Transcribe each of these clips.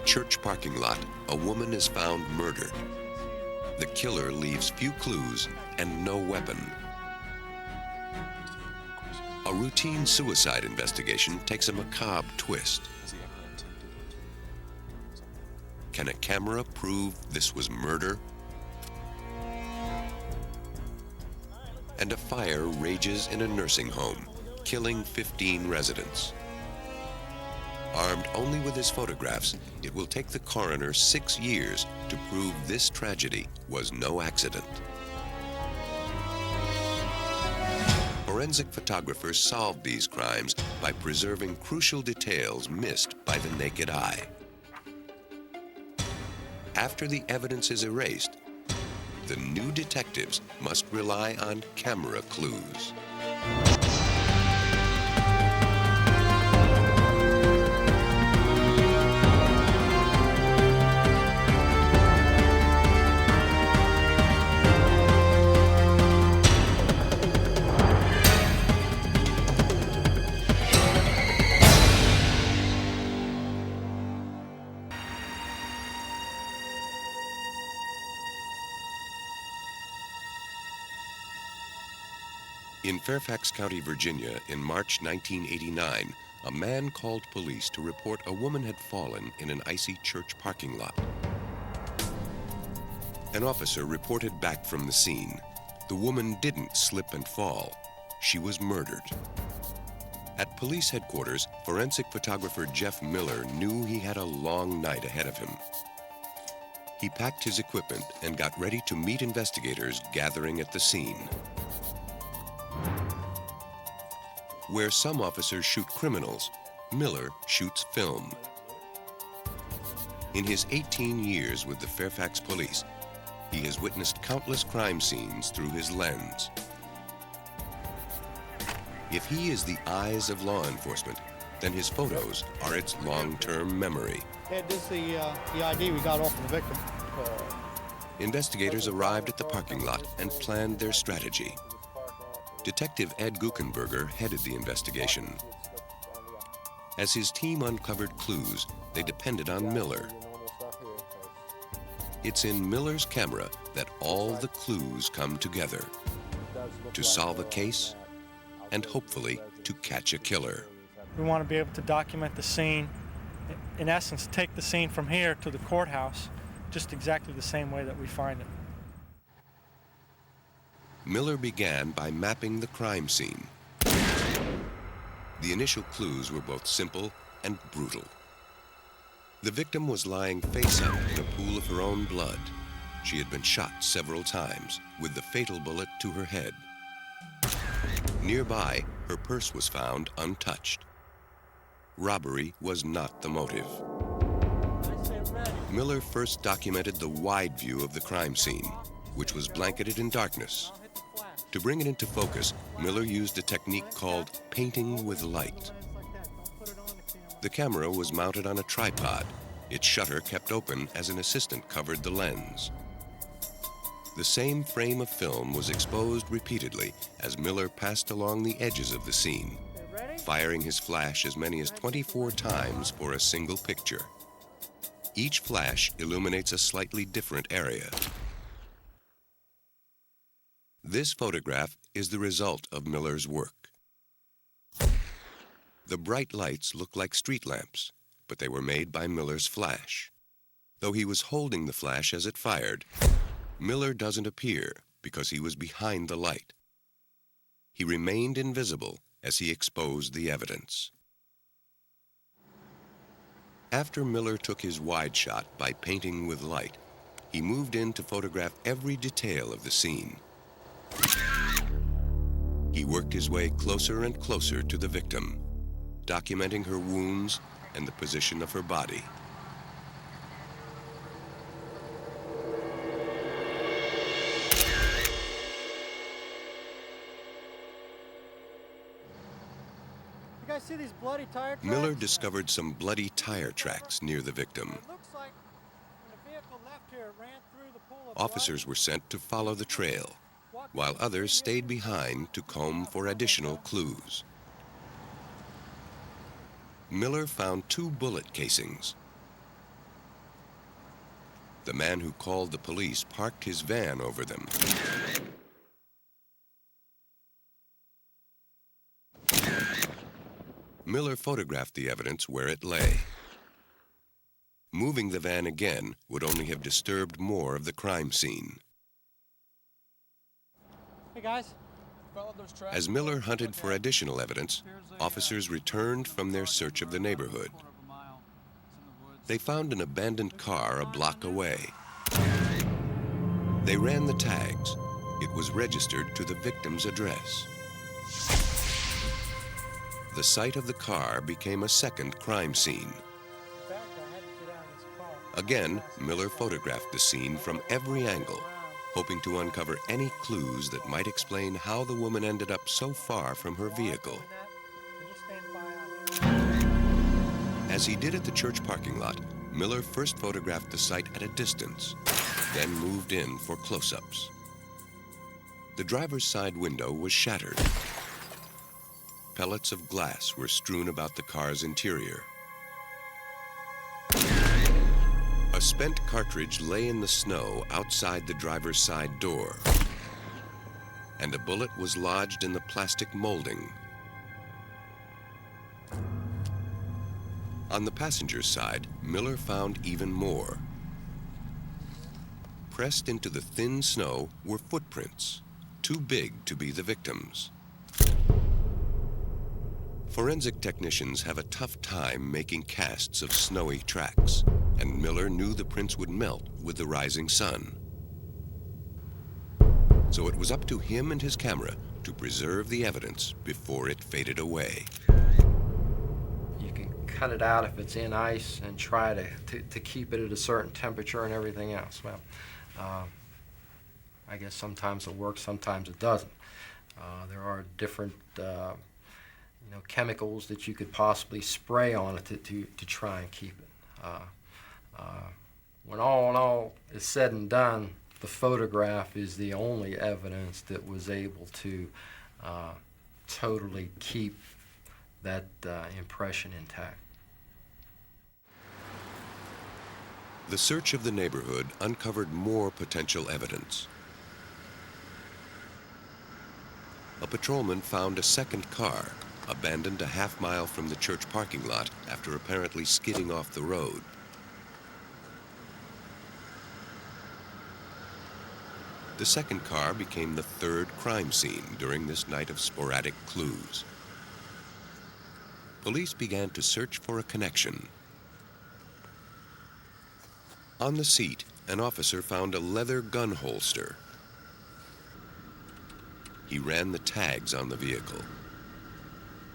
church parking lot, a woman is found murdered. The killer leaves few clues and no weapon. A routine suicide investigation takes a macabre twist. Can a camera prove this was murder? And a fire rages in a nursing home, killing 15 residents. Armed only with his photographs, it will take the coroner 6 years to prove this tragedy was no accident. Forensic photographers solved these crimes by preserving crucial details missed by the naked eye. After the evidence is erased, the new detectives must rely on camera clues. In Fairfax County, Virginia, in March 1989, a man called police to report a woman had fallen in an icy church parking lot. An officer reported back from the scene. The woman didn't slip and fall. She was murdered. At police headquarters, forensic photographer Jeff Miller knew he had a long night ahead of him. He packed his equipment and got ready to meet investigators gathering at the scene. Where some officers shoot criminals, Miller shoots film. In his 18 years with the Fairfax Police, he has witnessed countless crime scenes through his lens. If he is the eyes of law enforcement, then his photos are its long-term memory. Hey, this is the ID we got off of the victim. Investigators arrived at the parking lot and planned their strategy. Detective Ed Guckenberger headed the investigation. As his team uncovered clues, they depended on Miller. It's in Miller's camera that all the clues come together to solve a case and hopefully to catch a killer. We want to be able to document the scene, in essence, take the scene from here to the courthouse just exactly the same way that we find it. Miller began by mapping the crime scene. The initial clues were both simple and brutal. The victim was lying face up in a pool of her own blood. She had been shot several times, with the fatal bullet to her head. Nearby, her purse was found untouched. Robbery was not the motive. Miller first documented the wide view of the crime scene, which was blanketed in darkness. To bring it into focus, Miller used a technique called painting with light. The camera was mounted on a tripod. Its shutter kept open as an assistant covered the lens. The same frame of film was exposed repeatedly as Miller passed along the edges of the scene, firing his flash as many as 24 times for a single picture. Each flash illuminates a slightly different area. This photograph is the result of Miller's work. The bright lights look like street lamps, but they were made by Miller's flash. Though he was holding the flash as it fired, Miller doesn't appear because he was behind the light. He remained invisible as he exposed the evidence. After Miller took his wide shot by painting with light, he moved in to photograph every detail of the scene. He worked his way closer and closer to the victim, documenting her wounds and the position of her body. You guys see these bloody tire tracks? Miller discovered some bloody tire tracks near the victim. It looks like when a vehicle left here, it ran through the pool of blood. Officers were sent to follow the trail, while others stayed behind to comb for additional clues. Miller found 2 bullet casings. the man who called the police parked his van over them. Miller photographed the evidence where it lay. Moving the van again would only have disturbed more of the crime scene. Hey guys. As Miller hunted for additional evidence, officers returned from their search of the neighborhood. They found an abandoned car a block away. They ran the tags. It was registered to the victim's address. The site of the car became a second crime scene. Again, Miller photographed the scene from every angle, hoping to uncover any clues that might explain how the woman ended up so far from her vehicle. As he did at the church parking lot, Miller first photographed the site at a distance, then moved in for close-ups. The driver's side window was shattered. Pellets of glass were strewn about the car's interior. A spent cartridge lay in the snow outside the driver's side door, and a bullet was lodged in the plastic molding. On the passenger's side, Miller found even more. Pressed into the thin snow were footprints, too big to be the victim's. Forensic technicians have a tough time making casts of snowy tracks, and Miller knew the prints would melt with the rising sun. So it was up to him and his camera to preserve the evidence before it faded away. You can cut it out if it's in ice and try to keep it at a certain temperature and everything else. Well, I guess sometimes it works, sometimes it doesn't. There are different chemicals that you could possibly spray on it to try and keep it. When all in all is said and done, the photograph is the only evidence that was able to totally keep that impression intact. The search of the neighborhood uncovered more potential evidence. A patrolman found a second car, abandoned a half-mile from the church parking lot after apparently skidding off the road. The second car became the third crime scene during this night of sporadic clues. Police began to search for a connection. On the seat, an officer found a leather gun holster. He ran the tags on the vehicle.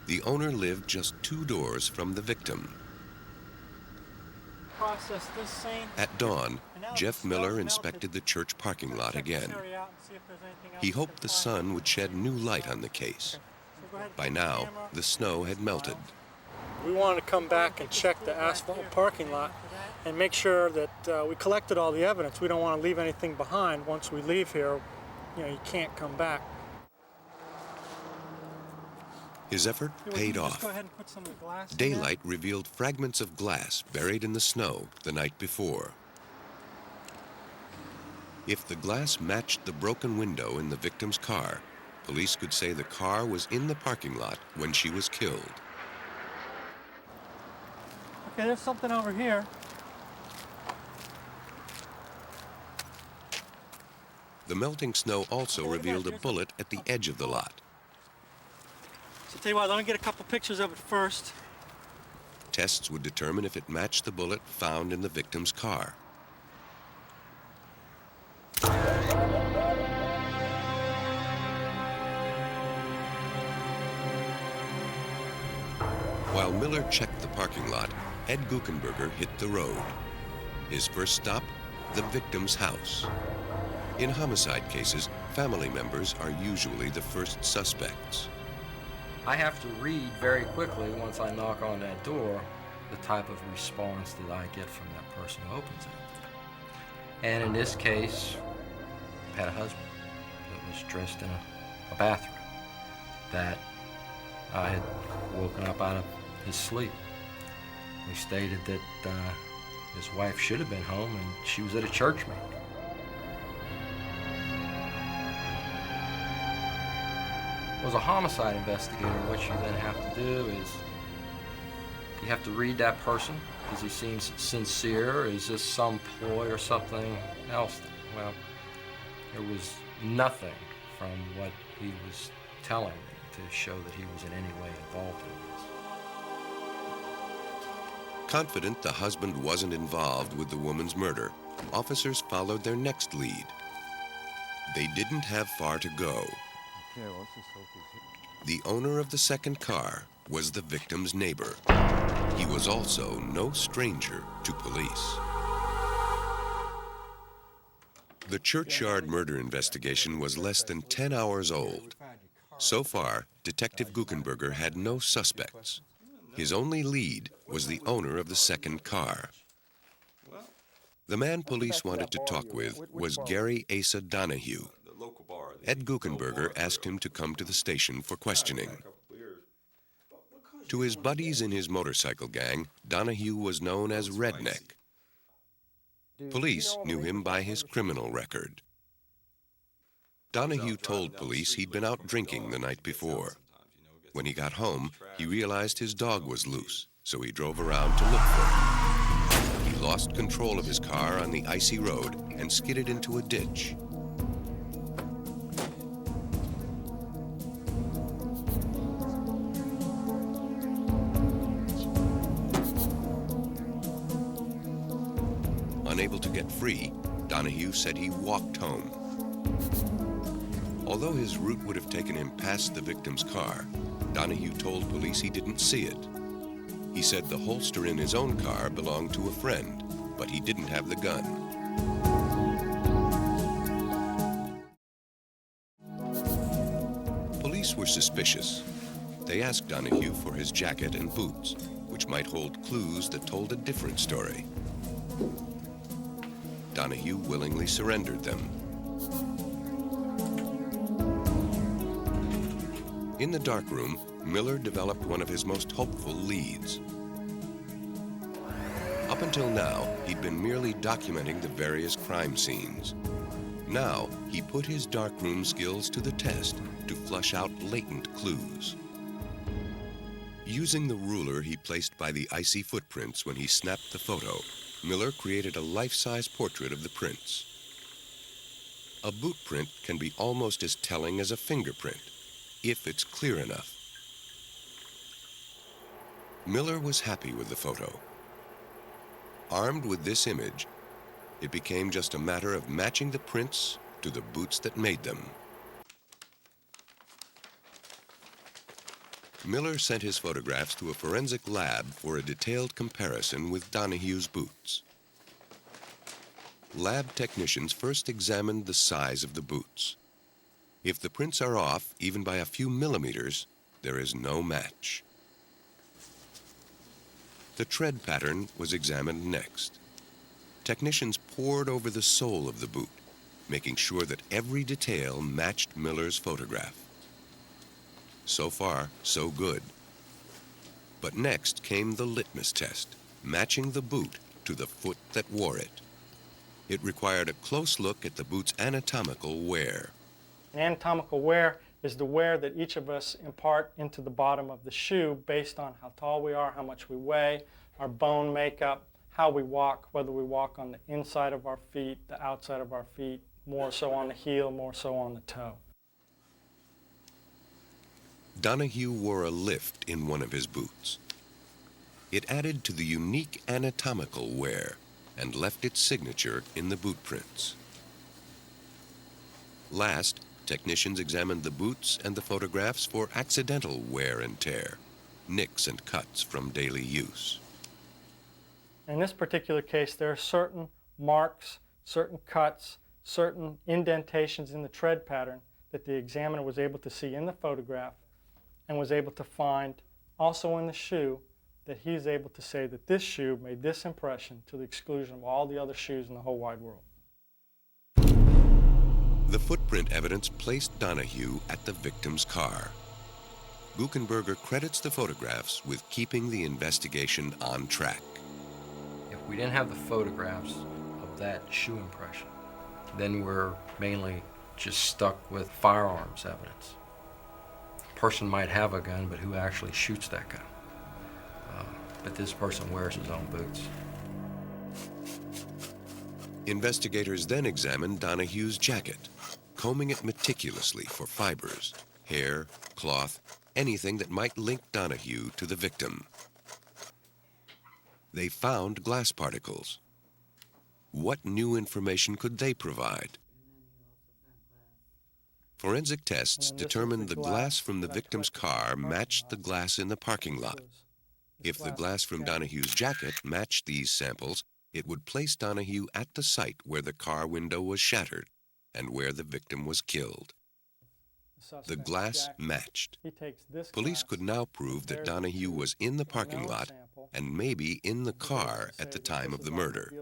The owner lived just 2 doors from the victim. Process this scene. At dawn, Jeff Miller inspected the church parking lot again. He hoped the sun would shed new light on the case. By now, the snow had melted. We wanted to come back and check the asphalt parking lot and make sure that we collected all the evidence. We don't want to leave anything behind. Once we leave here, you can't come back. His effort paid off. Daylight revealed fragments of glass buried in the snow the night before. If the glass matched the broken window in the victim's car, police could say the car was in the parking lot when she was killed. Okay, there's something over here. The melting snow also revealed a bullet at the edge of the lot. So tell you what, let me get a couple pictures of it first. Tests would determine if it matched the bullet found in the victim's car. While Miller checked the parking lot, Ed Guckenberger hit the road. His first stop, the victim's house. In homicide cases, family members are usually the first suspects. I have to read very quickly once I knock on that door the type of response that I get from that person who opens it. And in this case, I had a husband that was dressed in a bathroom that I had woken up out of his sleep. He stated that His wife should have been home, and she was at a church meeting. As a homicide investigator, what you then have to do is you have to read that person. Does he seem sincere? Is this some ploy or something else? Well, there was nothing from what he was telling me to show that he was in any way involved in this. Confident the husband wasn't involved with the woman's murder, officers followed their next lead. They didn't have far to go. The owner of the second car was the victim's neighbor. He was also no stranger to police. The churchyard murder investigation was less than 10 hours old. So far, Detective Guckenberger had no suspects. His only lead was the owner of the second car. The man police wanted to talk with was Gary Asa Donahue. Ed Guckenberger asked him to come to the station for questioning. To his buddies in his motorcycle gang, Donahue was known as Redneck. Police knew him by his criminal record. Donahue told police he'd been out drinking the night before. When he got home, he realized his dog was loose, so he drove around to look for him. He lost control of his car on the icy road and skidded into a ditch. Unable to get free, Donahue said he walked home. Although his route would have taken him past the victim's car, Donahue told police he didn't see it. He said the holster in his own car belonged to a friend, but he didn't have the gun. Police were suspicious. They asked Donahue for his jacket and boots, which might hold clues that told a different story. Donahue willingly surrendered them. In the darkroom, Miller developed one of his most hopeful leads. Up until now, he'd been merely documenting the various crime scenes. Now, he put his darkroom skills to the test to flush out latent clues. Using the ruler he placed by the icy footprints when he snapped the photo, Miller created a life-size portrait of the prints. A boot print can be almost as telling as a fingerprint, if it's clear enough. Miller was happy with the photo. Armed with this image, it became just a matter of matching the prints to the boots that made them. Miller sent his photographs to a forensic lab for a detailed comparison with Donahue's boots. Lab technicians first examined the size of the boots. If the prints are off, even by a few millimeters, there is no match. The tread pattern was examined next. Technicians pored over the sole of the boot, making sure that every detail matched Miller's photograph. So far, so good. But next came the litmus test, matching the boot to the foot that wore it. It required a close look at the boot's anatomical wear. Anatomical wear is the wear that each of us impart into the bottom of the shoe based on how tall we are, how much we weigh, our bone makeup, how we walk, whether we walk on the inside of our feet, the outside of our feet, more so on the heel, more so on the toe. Donahue wore a lift in one of his boots. It added to the unique anatomical wear and left its signature in the boot prints. Last, technicians examined the boots and the photographs for accidental wear and tear, nicks and cuts from daily use. In this particular case, there are certain marks, certain cuts, certain indentations in the tread pattern that the examiner was able to see in the photograph and was able to find also in the shoe, that he's able to say that this shoe made this impression to the exclusion of all the other shoes in the whole wide world. The footprint evidence placed Donahue at the victim's car. Guckenberger credits the photographs with keeping the investigation on track. If we didn't have the photographs of that shoe impression, then we're mainly just stuck with firearms evidence. A person might have a gun, but who actually shoots that gun? But this person wears his own boots. Investigators then examined Donahue's jacket, combing it meticulously for fibers, hair, cloth, anything that might link Donahue to the victim. They found glass particles. What new information could they provide? Forensic tests determined the glass from the victim's car matched the glass in the parking lot. If the glass from Donahue's jacket matched these samples, it would place Donahue at the site where the car window was shattered and where the victim was killed. The glass matched. Police could now prove that Donahue was in the parking lot and maybe in the car at the time of the murder.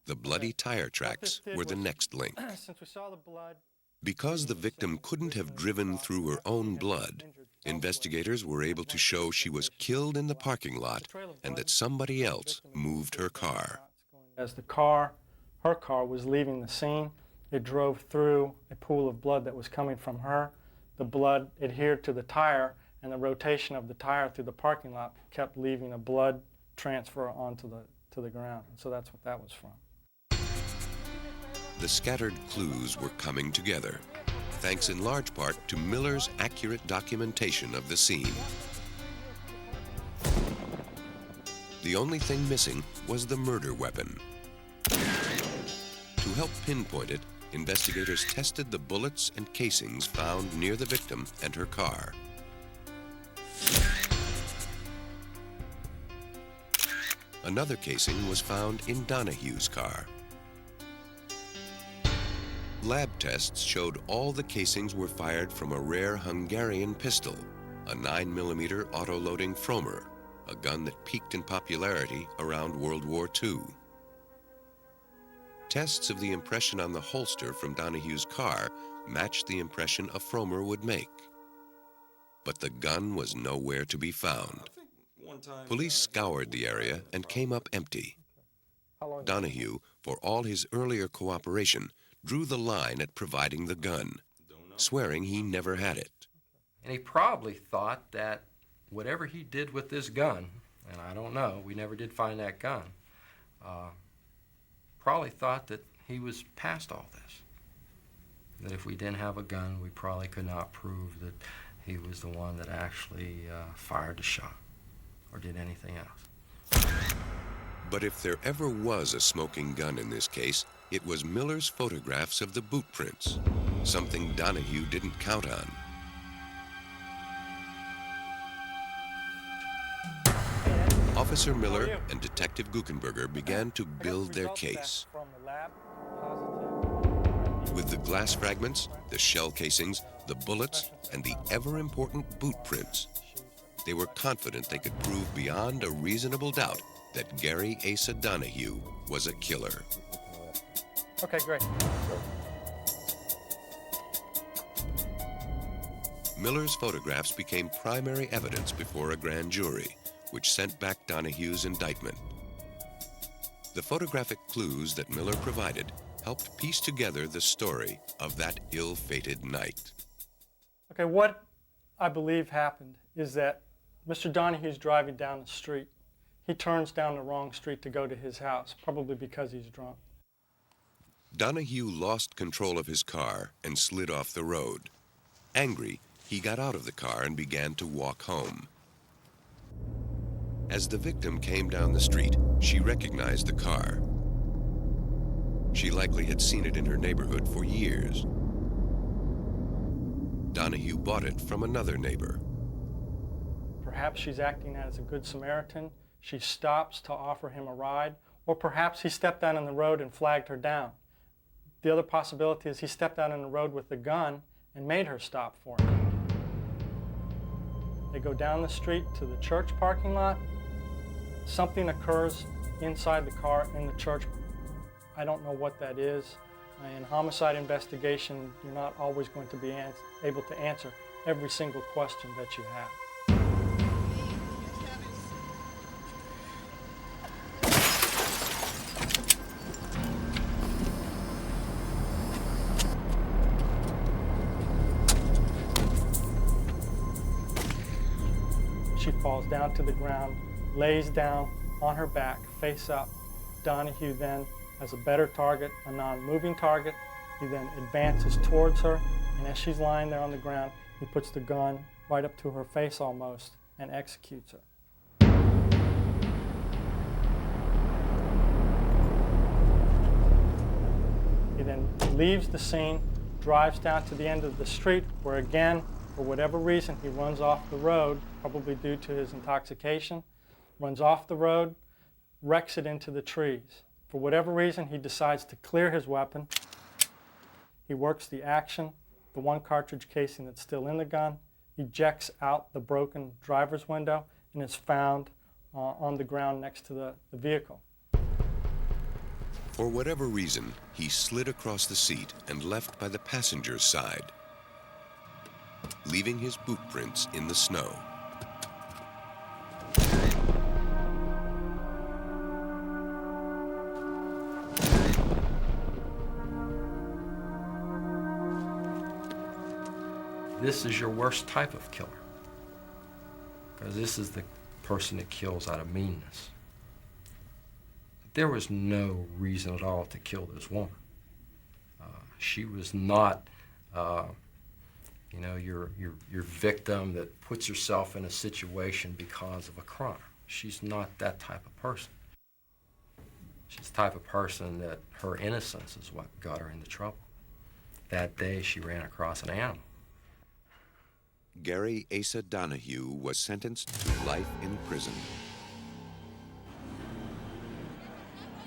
The bloody tire tracks were the next link. Because the victim couldn't have driven through her own blood, investigators were able to show she was killed in the parking lot and that somebody else moved her car. As her car was leaving the scene, it drove through a pool of blood that was coming from her. The blood adhered to the tire, and the rotation of the tire through the parking lot kept leaving a blood transfer onto the ground. And so that's what that was from. The scattered clues were coming together, thanks in large part to Miller's accurate documentation of the scene. The only thing missing was the murder weapon. To help pinpoint it, investigators tested the bullets and casings found near the victim and her car. Another casing was found in Donahue's car. Lab tests showed all the casings were fired from a rare Hungarian pistol, a 9mm auto-loading Fromer, a gun that peaked in popularity around World War II. Tests of the impression on the holster from Donahue's car matched the impression a Fromer would make. But the gun was nowhere to be found. Police scoured the area and came up empty. Donahue, for all his earlier cooperation, drew the line at providing the gun, swearing he never had it. And he probably thought that whatever he did with this gun, and I don't know, we never did find that gun, probably thought that he was past all this. That if we didn't have a gun, we probably could not prove that he was the one that actually fired the shot or did anything else. But if there ever was a smoking gun in this case, it was Miller's photographs of the boot prints, something Donahue didn't count on. Officer Miller and Detective Guckenberger began to build their case. With the glass fragments, the shell casings, the bullets, and the ever-important boot prints, they were confident they could prove beyond a reasonable doubt that Gary Asa Donahue was a killer. Okay, great. Miller's photographs became primary evidence before a grand jury, which sent back Donahue's indictment. The photographic clues that Miller provided helped piece together the story of that ill-fated night. Okay, what I believe happened is that Mr. Donahue's driving down the street. He turns down the wrong street to go to his house, probably because he's drunk. Donahue lost control of his car and slid off the road. Angry, he got out of the car and began to walk home. As the victim came down the street, she recognized the car. She likely had seen it in her neighborhood for years. Donahue bought it from another neighbor. Perhaps she's acting as a good Samaritan. She stops to offer him a ride, or perhaps he stepped out on the road and flagged her down. The other possibility is he stepped out on the road with the gun and made her stop for him. They go down the street to the church parking lot. Something occurs inside the car in the church. I don't know what that is. In homicide investigation, you're not always going to be able to answer every single question that you have. she falls down to the ground, lays down on her back, face up. Donahue then has a better target, a non-moving target. He then advances towards her, and as she's lying there on the ground, he puts the gun right up to her face almost and executes her. He then leaves the scene, drives down to the end of the street, where again, for whatever reason, he runs off the road, probably due to his intoxication, runs off the road, wrecks it into the trees. For whatever reason, he decides to clear his weapon. He works the action, the one cartridge casing that's still in the gun, ejects out the broken driver's window, and is found on the ground next to the vehicle. For whatever reason, he slid across the seat and left by the passenger's side, leaving his boot prints in the snow. This is your worst type of killer, because this is the person that kills out of meanness. There was no reason at all to kill this woman. She was not, your victim that puts herself in a situation because of a crime. She's not that type of person. She's the type of person that her innocence is what got her into trouble. That day, she ran across an animal. Gary Asa Donahue was sentenced to life in prison.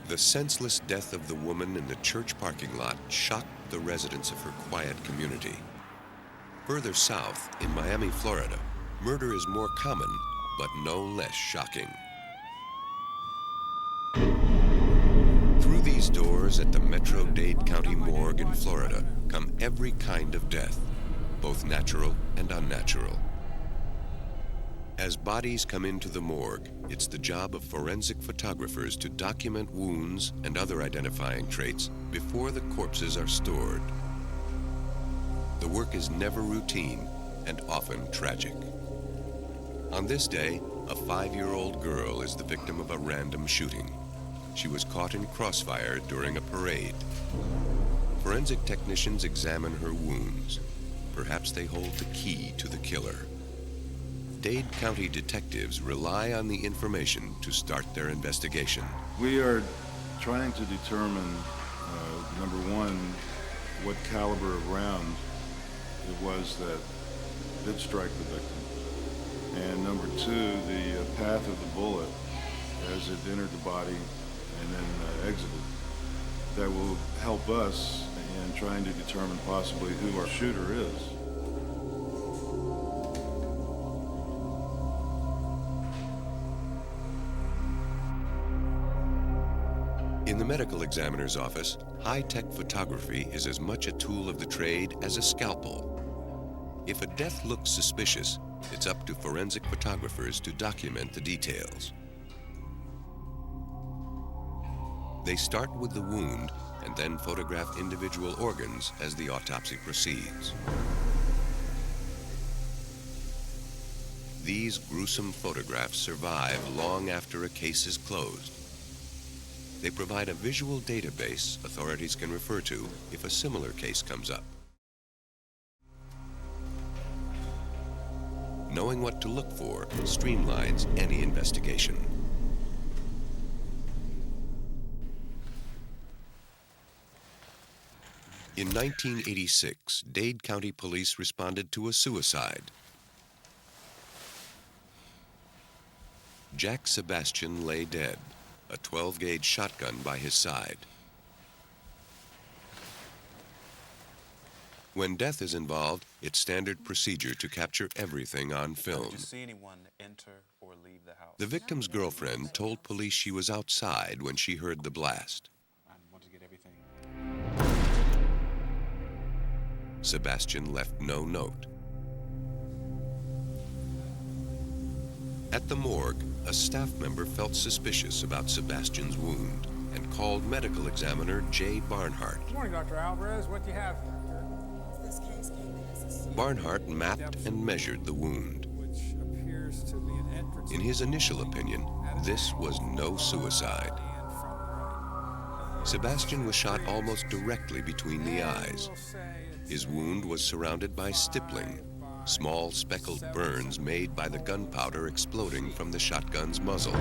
The senseless death of the woman in the church parking lot shocked the residents of her quiet community. Further south, in Miami, Florida, murder is more common, but no less shocking. Through these doors at the Metro-Dade County Morgue in Florida come every kind of death, both natural and unnatural. As bodies come into the morgue, it's the job of forensic photographers to document wounds and other identifying traits before the corpses are stored. The work is never routine and often tragic. On this day, a 5-year-old girl is the victim of a random shooting. She was caught in crossfire during a parade. Forensic technicians examine her wounds. Perhaps they hold the key to the killer. Dade County detectives rely on the information to start their investigation. We are trying to determine, number one, what caliber of round it was that did strike the victim. And number two, the path of the bullet as it entered the body and then exited. That will help us in trying to determine possibly who our shooter is. In the medical examiner's office, high-tech photography is as much a tool of the trade as a scalpel. If a death looks suspicious, it's up to forensic photographers to document the details. They start with the wound and then photograph individual organs as the autopsy proceeds. These gruesome photographs survive long after a case is closed. They provide a visual database authorities can refer to if a similar case comes up. Knowing what to look for streamlines any investigation. In 1986, Dade County Police responded to a suicide. Jack Sebastian lay dead, a 12-gauge shotgun by his side. When death is involved, it's standard procedure to capture everything on film. Did you see anyone enter or leave the house? The victim's girlfriend told police she was outside when she heard the blast. I want to get everything. Sebastian left no note. At the morgue, a staff member felt suspicious about Sebastian's wound and called medical examiner Jay Barnhart. Good morning, Dr. Alvarez. What do you have here? Barnhart mapped and measured the wound. Which appears appears to be an entrance. In his initial opinion, this was no suicide. Sebastian was shot almost directly between the eyes. His wound was surrounded by stippling, small speckled burns made by the gunpowder exploding from the shotgun's muzzle.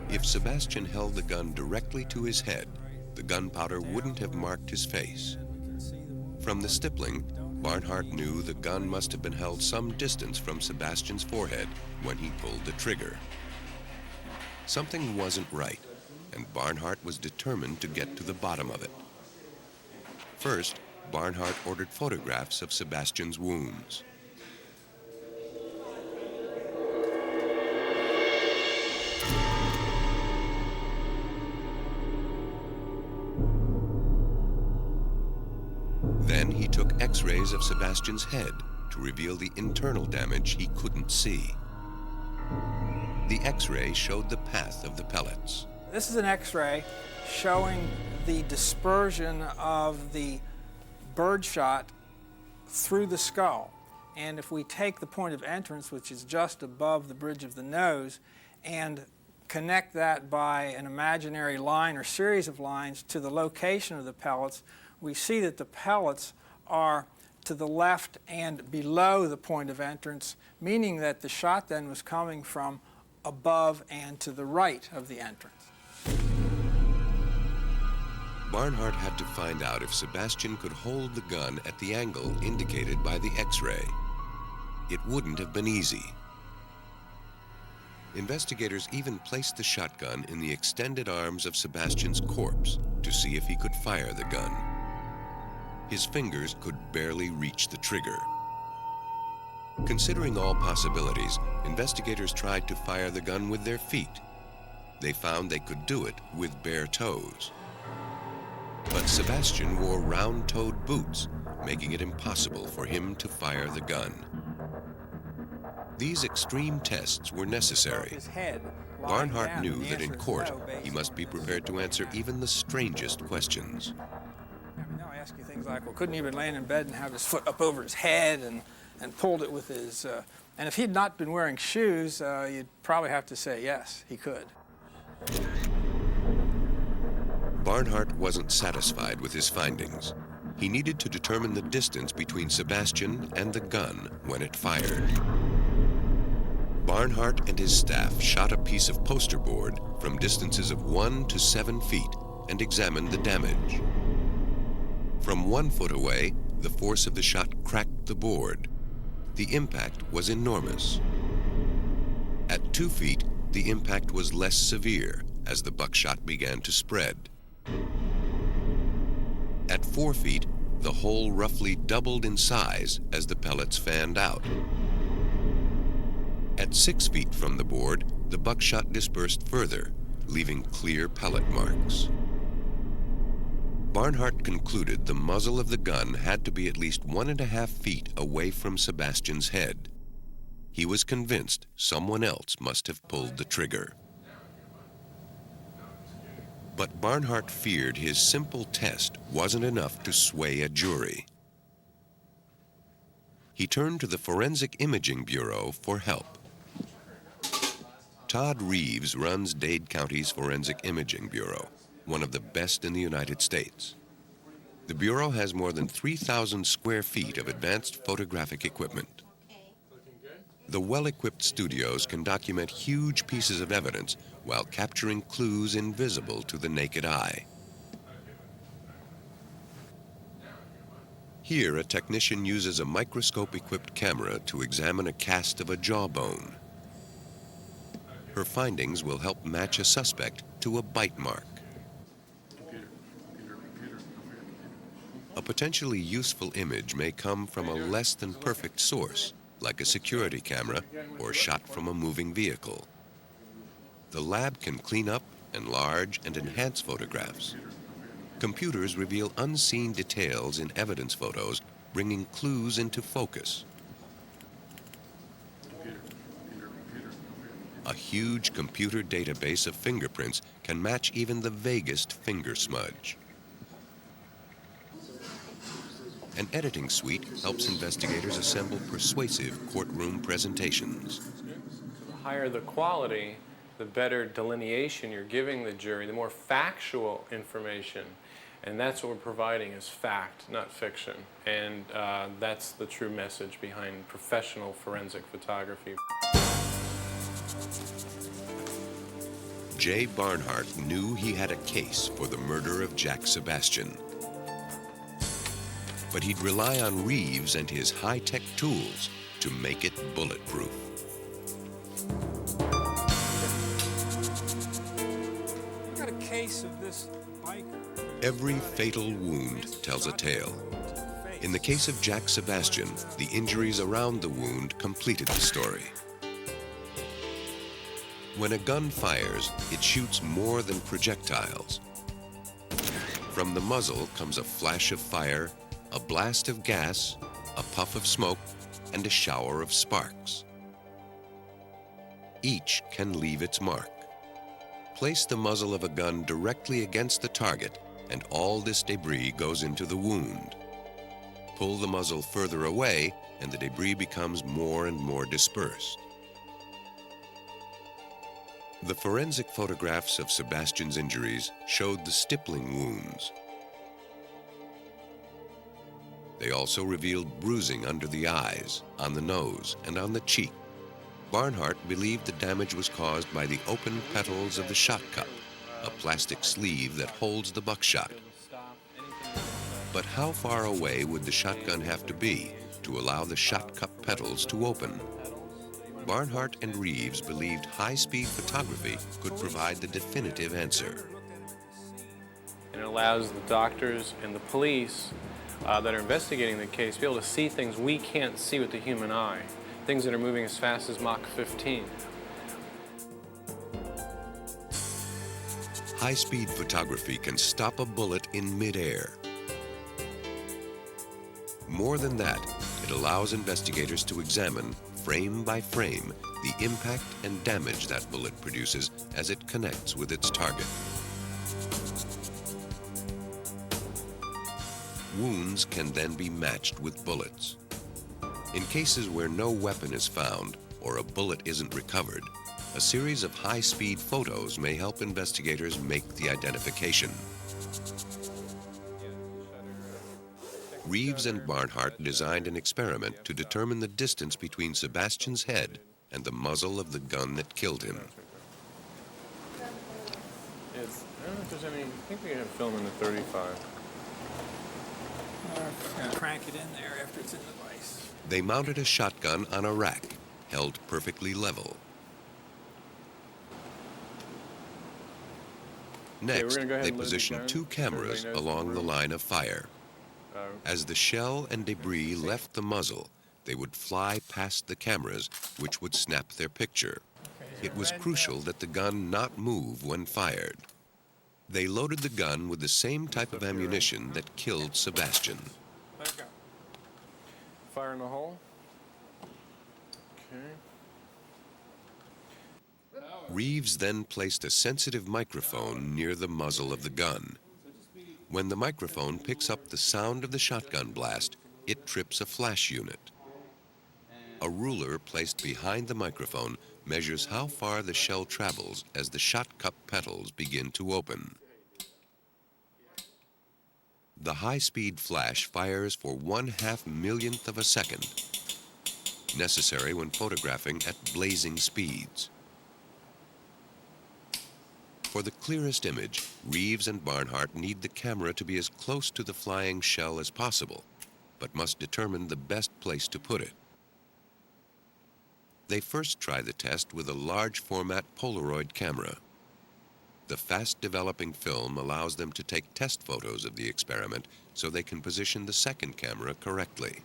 If Sebastian held the gun directly to his head, the gunpowder wouldn't have marked his face. From the stippling, Barnhart knew the gun must have been held some distance from Sebastian's forehead when he pulled the trigger. Something wasn't right, and Barnhart was determined to get to the bottom of it. First, Barnhart ordered photographs of Sebastian's wounds. Then he took X-rays of Sebastian's head to reveal the internal damage he couldn't see. The X-ray showed the path of the pellets. This is an X-ray showing the dispersion of the birdshot through the skull. And if we take the point of entrance, which is just above the bridge of the nose, and connect that by an imaginary line or series of lines to the location of the pellets, we see that the pellets are to the left and below the point of entrance, meaning that the shot then was coming from above and to the right of the entrance. Barnhart had to find out if Sebastian could hold the gun at the angle indicated by the X-ray. It wouldn't have been easy. Investigators even placed the shotgun in the extended arms of Sebastian's corpse to see if he could fire the gun. His fingers could barely reach the trigger. Considering all possibilities, investigators tried to fire the gun with their feet. They found they could do it with bare toes. But Sebastian wore round-toed boots, making it impossible for him to fire the gun. These extreme tests were necessary. Barnhart knew that in court, he must be prepared to answer even the strangest questions. Now I ask you things like, well, couldn't he have been laying in bed and have his foot up over his head and pulled it with his... and if he'd not been wearing shoes, you'd probably have to say, yes, he could. Barnhart wasn't satisfied with his findings. He needed to determine the distance between Sebastian and the gun when it fired. Barnhart and his staff shot a piece of poster board from distances of 1 to 7 feet and examined the damage. From 1 foot away, the force of the shot cracked the board. The impact was enormous. At 2 feet, the impact was less severe as the buckshot began to spread. At 4 feet, the hole roughly doubled in size as the pellets fanned out. At 6 feet from the board, the buckshot dispersed further, leaving clear pellet marks. Barnhart concluded the muzzle of the gun had to be at least 1.5 feet away from Sebastian's head. He was convinced someone else must have pulled the trigger. But Barnhart feared his simple test wasn't enough to sway a jury. He turned to the Forensic Imaging Bureau for help. Todd Reeves runs Dade County's Forensic Imaging Bureau, one of the best in the United States. The Bureau has more than 3,000 square feet of advanced photographic equipment. The well-equipped studios can document huge pieces of evidence while capturing clues invisible to the naked eye. Here, a technician uses a microscope-equipped camera to examine a cast of a jawbone. Her findings will help match a suspect to a bite mark. A potentially useful image may come from a less than perfect source, like a security camera or shot from a moving vehicle. The lab can clean up, enlarge, and enhance photographs. Computers reveal unseen details in evidence photos, bringing clues into focus. A huge computer database of fingerprints can match even the vaguest finger smudge. An editing suite helps investigators assemble persuasive courtroom presentations. The higher the quality, the better delineation you're giving the jury, the more factual information. And that's what we're providing is fact, not fiction. And that's the true message behind professional forensic photography. Jay Barnhart knew he had a case for the murder of Jack Sebastian. But he'd rely on Reeves and his high-tech tools to make it bulletproof. I got a case of this biker. Every fatal wound tells a tale. In the case of Jack Sebastian, the injuries around the wound completed the story. When a gun fires, it shoots more than projectiles. From the muzzle comes a flash of fire, a blast of gas, a puff of smoke, and a shower of sparks. Each can leave its mark. Place the muzzle of a gun directly against the target, and all this debris goes into the wound. Pull the muzzle further away, and the debris becomes more and more dispersed. The forensic photographs of Sebastian's injuries showed the stippling wounds. They also revealed bruising under the eyes, on the nose, and on the cheek. Barnhart believed the damage was caused by the open petals of the shot cup, a plastic sleeve that holds the buckshot. But how far away would the shotgun have to be to allow the shot cup petals to open? Barnhart and Reeves believed high-speed photography could provide the definitive answer. And it allows the doctors and the police that are investigating the case to be able to see things we can't see with the human eye, things that are moving as fast as Mach 15. High-speed photography can stop a bullet in midair. More than that, it allows investigators to examine, frame by frame, the impact and damage that bullet produces as it connects with its target. Wounds can then be matched with bullets. In cases where no weapon is found or a bullet isn't recovered, a series of high-speed photos may help investigators make the identification. Reeves and Barnhart designed an experiment to determine the distance between Sebastian's head and the muzzle of the gun that killed him. I don't know if there's any, I think we have film in the 35. Crank it in there after it's in the vise. They mounted a shotgun on a rack, held perfectly level. Next, they positioned two cameras along the line of fire. As the shell and debris left the muzzle, they would fly past the cameras, which would snap their picture. It was crucial that the gun not move when fired. They loaded the gun with the same type of ammunition that killed Sebastian. Let it go. Fire in the hole. Okay. Reeves then placed a sensitive microphone near the muzzle of the gun. When the microphone picks up the sound of the shotgun blast, it trips a flash unit. A ruler placed behind the microphone measures how far the shell travels as the shot cup petals begin to open. The high-speed flash fires for 1/2 millionth of a second, necessary when photographing at blazing speeds. For the clearest image, Reeves and Barnhart need the camera to be as close to the flying shell as possible, but must determine the best place to put it. They first try the test with a large format Polaroid camera. The fast-developing film allows them to take test photos of the experiment so they can position the second camera correctly.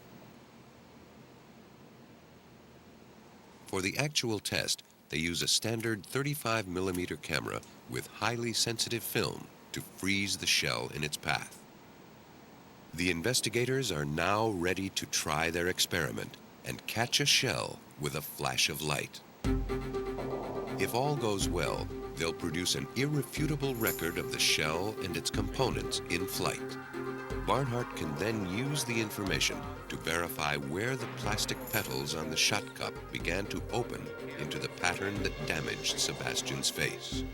For the actual test, they use a standard 35mm camera with highly sensitive film to freeze the shell in its path. The investigators are now ready to try their experiment and catch a shell with a flash of light. If all goes well, they'll produce an irrefutable record of the shell and its components in flight. Barnhart can then use the information to verify where the plastic petals on the shot cup began to open into the pattern that damaged Sebastian's face.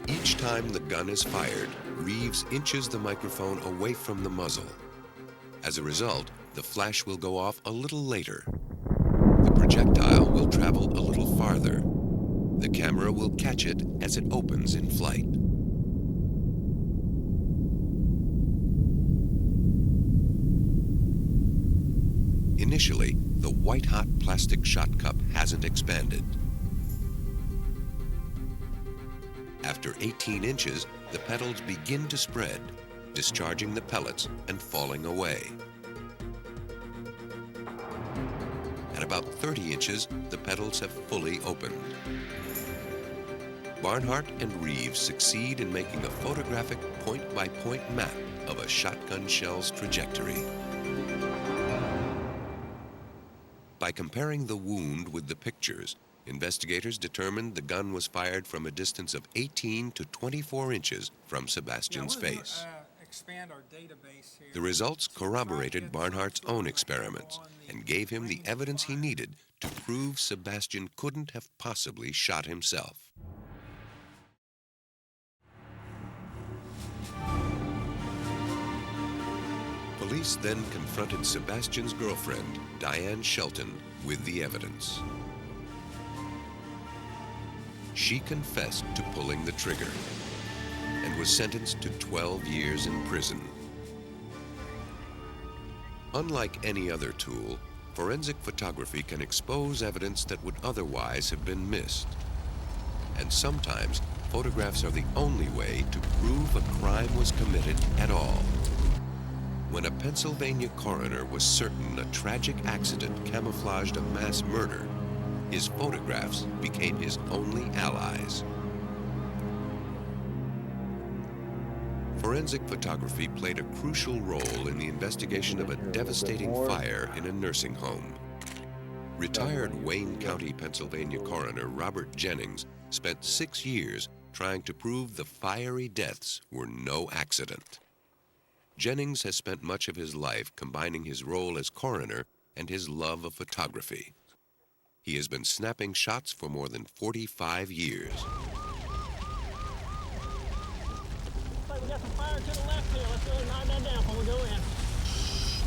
Each time the gun is fired, Reeves inches the microphone away from the muzzle. As a result, the flash will go off a little later. The projectile will travel a little farther. The camera will catch it as it opens in flight. Initially, the white-hot plastic shot cup hasn't expanded. After 18 inches, the petals begin to spread, discharging the pellets and falling away. At about 30 inches, the petals have fully opened. Barnhart and Reeves succeed in making a photographic point-by-point map of a shotgun shell's trajectory. By comparing the wound with the pictures, investigators determined the gun was fired from a distance of 18 to 24 inches from Sebastian's face. Expand our database here. The results corroborated Barnhart's own experiments and gave him the evidence he needed to prove Sebastian couldn't have possibly shot himself. Police then confronted Sebastian's girlfriend, Diane Shelton, with the evidence. She confessed to pulling the trigger and was sentenced to 12 years in prison. Unlike any other tool, forensic photography can expose evidence that would otherwise have been missed. And sometimes, photographs are the only way to prove a crime was committed at all. When a Pennsylvania coroner was certain a tragic accident camouflaged a mass murder, his photographs became his only allies. Forensic photography played a crucial role in the investigation of a devastating fire in a nursing home. Retired Wayne County, Pennsylvania coroner Robert Jennings spent 6 years trying to prove the fiery deaths were no accident. Jennings has spent much of his life combining his role as coroner and his love of photography. He has been snapping shots for more than 45 years. We got some fire to the left here. Let's really knock that down before we go in.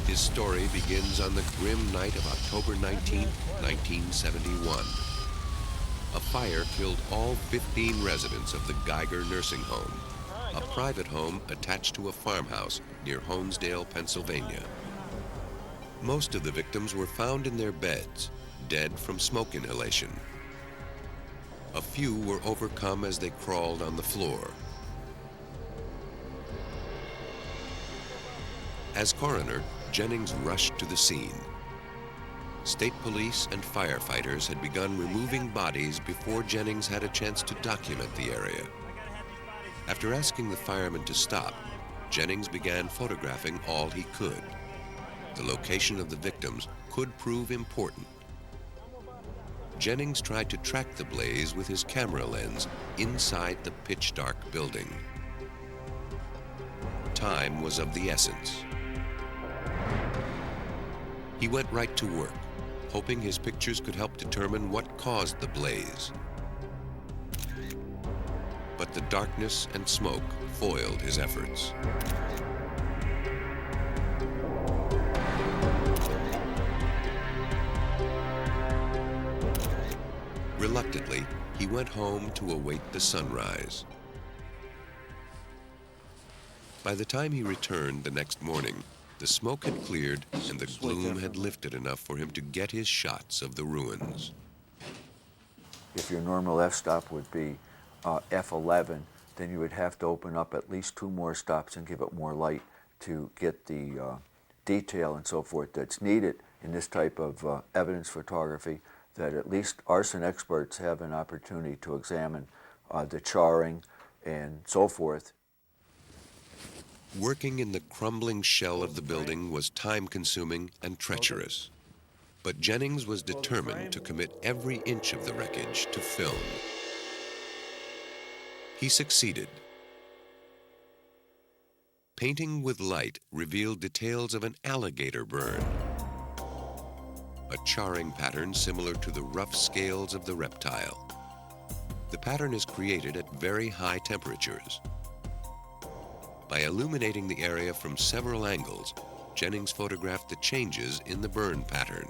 His story begins on the grim night of October 19, 1971. A fire killed all 15 residents of the Geiger nursing home, a private home attached to a farmhouse near Honesdale, Pennsylvania. Most of the victims were found in their beds, dead from smoke inhalation. A few were overcome as they crawled on the floor. As coroner, Jennings rushed to the scene. State police and firefighters had begun removing bodies before Jennings had a chance to document the area. After asking the firemen to stop, Jennings began photographing all he could. The location of the victims could prove important. Jennings tried to track the blaze with his camera lens inside the pitch-dark building. Time was of the essence. He went right to work, hoping his pictures could help determine what caused the blaze. But the darkness and smoke foiled his efforts. Reluctantly, he went home to await the sunrise. By the time he returned the next morning, the smoke had cleared and the gloom had lifted enough for him to get his shots of the ruins. If your normal f-stop would be f11, then you would have to open up at least 2 more stops and give it more light to get the detail and so forth that's needed in this type of evidence photography, that at least arson experts have an opportunity to examine the charring and so forth. Working in the crumbling shell of the building was time-consuming and treacherous. But Jennings was determined to commit every inch of the wreckage to film. He succeeded. painting with light revealed details of an alligator burn, a charring pattern similar to the rough scales of the reptile. The pattern is created at very high temperatures. By illuminating the area from several angles, Jennings photographed the changes in the burn pattern.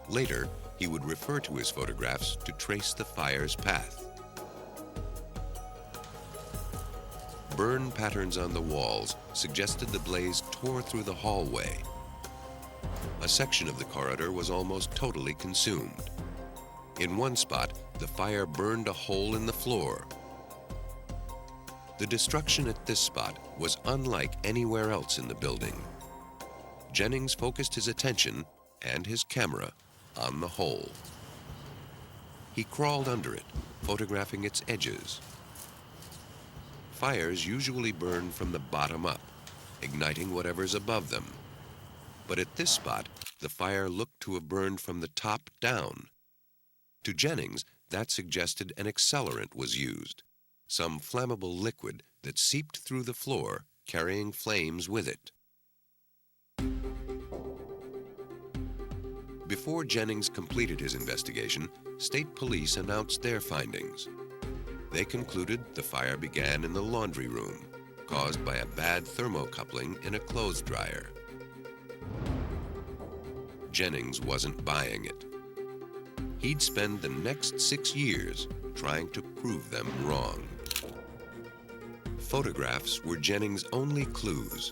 Later, he would refer to his photographs to trace the fire's path. Burn patterns on the walls suggested the blaze tore through the hallway. A section of the corridor was almost totally consumed. In one spot, the fire burned a hole in the floor. The destruction at this spot was unlike anywhere else in the building. Jennings focused his attention and his camera on the hole. He crawled under it, photographing its edges. Fires usually burn from the bottom up, igniting whatever's above them. But at this spot, the fire looked to have burned from the top down. To Jennings, that suggested an accelerant was used, some flammable liquid that seeped through the floor, carrying flames with it. Before Jennings completed his investigation, state police announced their findings. They concluded the fire began in the laundry room, caused by a bad thermocoupling in a clothes dryer. Jennings wasn't buying it. He'd spend the next 6 years trying to prove them wrong. Photographs were Jennings' only clues.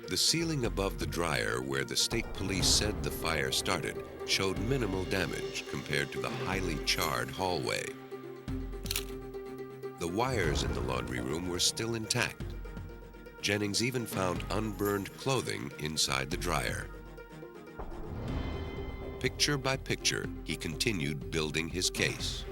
The ceiling above the dryer where the state police said the fire started showed minimal damage compared to the highly charred hallway. The wires in the laundry room were still intact. Jennings even found unburned clothing inside the dryer. Picture by picture, he continued building his case.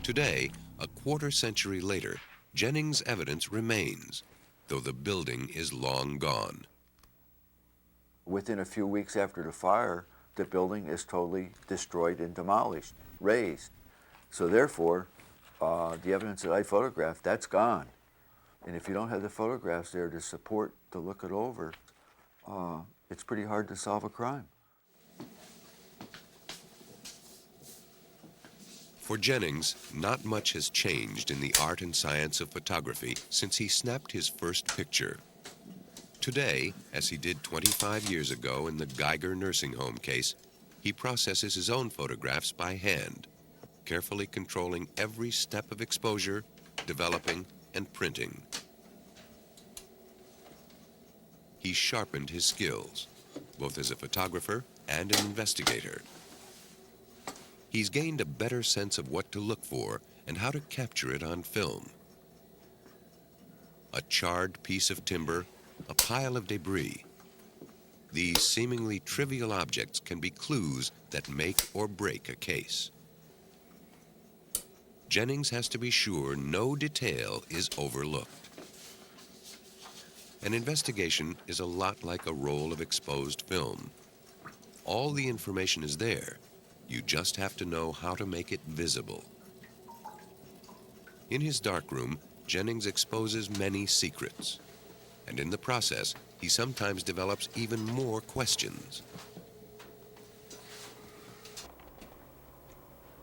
Today, a quarter century later, Jennings' evidence remains, though the building is long gone. Within a few weeks after the fire, the building is totally destroyed and demolished, razed. So therefore, the evidence that I photographed, that's gone. And if you don't have the photographs there to support, to look it over, it's pretty hard to solve a crime. For Jennings, not much has changed in the art and science of photography since he snapped his first picture. Today, as he did 25 years ago in the Geiger nursing home case, he processes his own photographs by hand, carefully controlling every step of exposure, developing, and printing. He sharpened his skills, both as a photographer and an investigator. He's gained a better sense of what to look for and how to capture it on film. A charred piece of timber, a pile of debris. These seemingly trivial objects can be clues that make or break a case. Jennings has to be sure no detail is overlooked. An investigation is a lot like a roll of exposed film. All the information is there. You just have to know how to make it visible. In his darkroom, Jennings exposes many secrets, and in the process, he sometimes develops even more questions.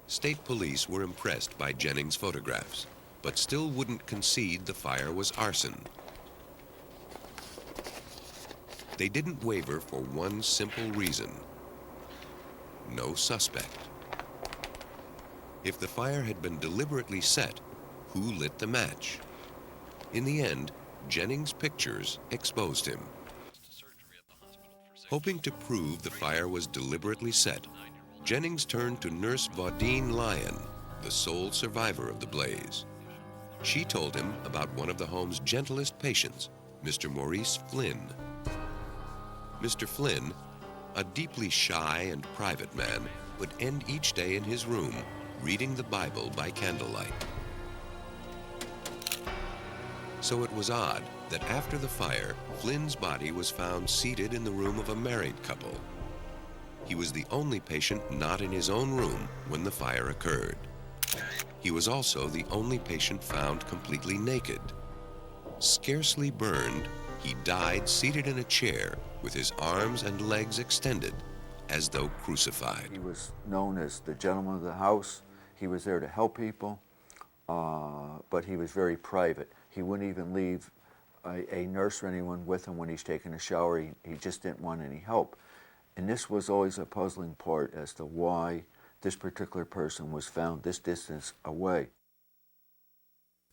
State police were impressed by Jennings' photographs, but still wouldn't concede the fire was arson. They didn't waver for one simple reason: no suspect. If the fire had been deliberately set, who lit the match? In the end, Jennings' pictures exposed him. Hoping to prove the fire was deliberately set, Jennings turned to Nurse Vaudine Lyon, the sole survivor of the blaze. She told him about one of the home's gentlest patients, Mr. Maurice Flynn. Mr. Flynn, a deeply shy and private man, would end each day in his room, reading the Bible by candlelight. So it was odd that after the fire, Flynn's body was found seated in the room of a married couple. He was the only patient not in his own room when the fire occurred. He was also the only patient found completely naked. Scarcely burned, he died seated in a chair with his arms and legs extended, as though crucified. He was known as the gentleman of the house. He was there to help people, but he was very private. He wouldn't even leave a nurse or anyone with him when he's taking a shower. He just didn't want any help. And this was always a puzzling part as to why this particular person was found this distance away.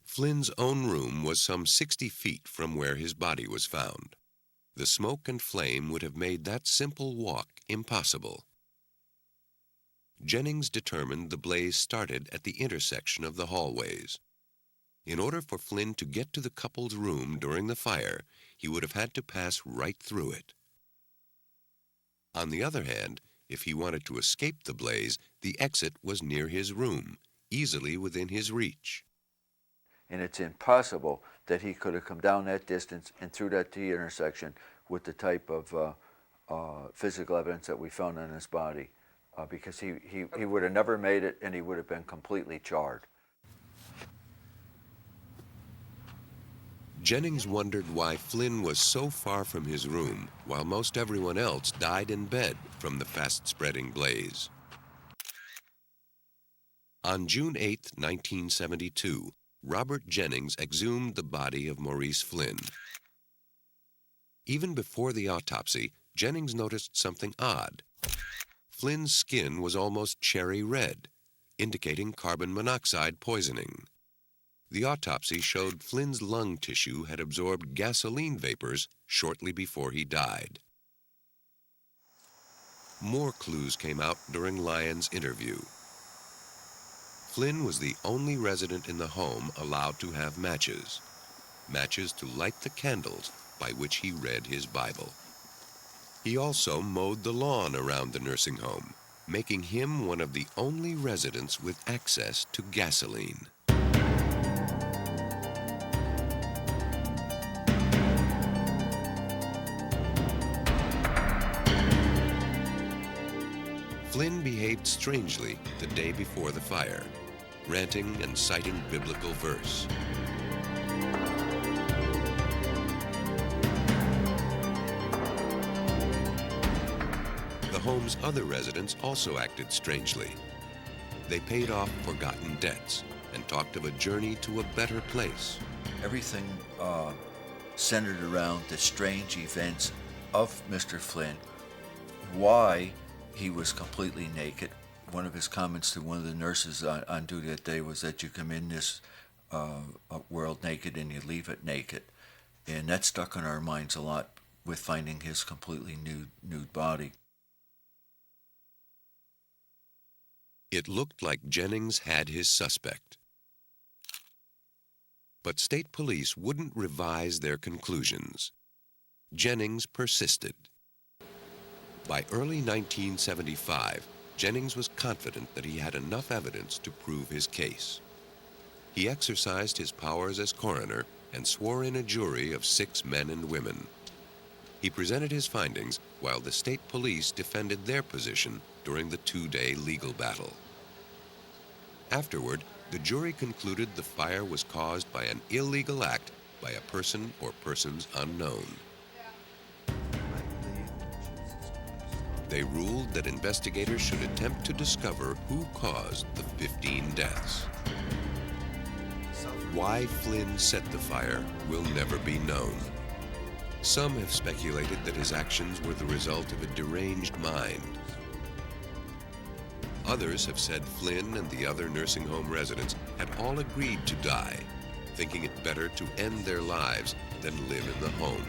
Flynn's own room was some 60 feet from where his body was found. The smoke and flame would have made that simple walk impossible. Jennings determined the blaze started at the intersection of the hallways. In order for Flynn to get to the couple's room during the fire, he would have had to pass right through it. On the other hand, if he wanted to escape the blaze, the exit was near his room, easily within his reach. And it's impossible that he could have come down that distance and through that T intersection with the type of physical evidence that we found on his body, because he would have never made it, and he would have been completely charred. Jennings wondered why Flynn was so far from his room, while most everyone else died in bed from the fast-spreading blaze. On June 8, 1972, Robert Jennings exhumed the body of Maurice Flynn. Even before the autopsy, Jennings noticed something odd. Flynn's skin was almost cherry red, indicating carbon monoxide poisoning. The autopsy showed Flynn's lung tissue had absorbed gasoline vapors shortly before he died. More clues came out during Lyon's interview. Flynn was the only resident in the home allowed to have matches to light the candles by which he read his Bible. He also mowed the lawn around the nursing home, making him one of the only residents with access to gasoline. Flynn behaved strangely the day before the fire, ranting and citing biblical verse. The home's other residents also acted strangely. They paid off forgotten debts and talked of a journey to a better place. Everything centered around the strange events of Mr. Flynn, why he was completely naked. One of his comments to one of the nurses on duty that day was that you come in this world naked and you leave it naked. And that stuck in our minds a lot with finding his completely nude body. It looked like Jennings had his suspect. But state police wouldn't revise their conclusions. Jennings persisted. By early 1975, Jennings was confident that he had enough evidence to prove his case. He exercised his powers as coroner and swore in a jury of 6 men and women. He presented his findings while the state police defended their position during the 2-day legal battle. Afterward, the jury concluded the fire was caused by an illegal act by a person or persons unknown. They ruled that investigators should attempt to discover who caused the 15 deaths. Why Flynn set the fire will never be known. Some have speculated that his actions were the result of a deranged mind. Others have said Flynn and the other nursing home residents had all agreed to die, thinking it better to end their lives than live in the home.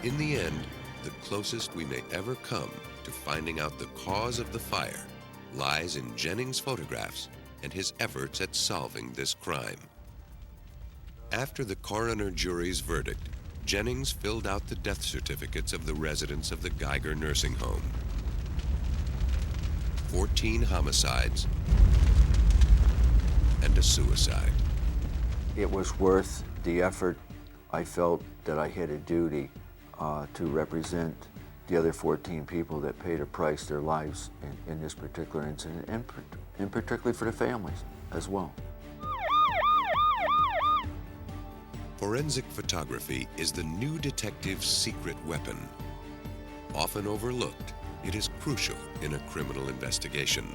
In the end, the closest we may ever come to finding out the cause of the fire lies in Jennings' photographs and his efforts at solving this crime. After the coroner jury's verdict, Jennings filled out the death certificates of the residents of the Geiger nursing home. 14 homicides and a suicide. It was worth the effort. I felt that I had a duty to represent the other 14 people that paid a price their lives in this particular incident, and particularly for the families as well. Forensic photography is the new detective's secret weapon. Often overlooked, it is crucial in a criminal investigation.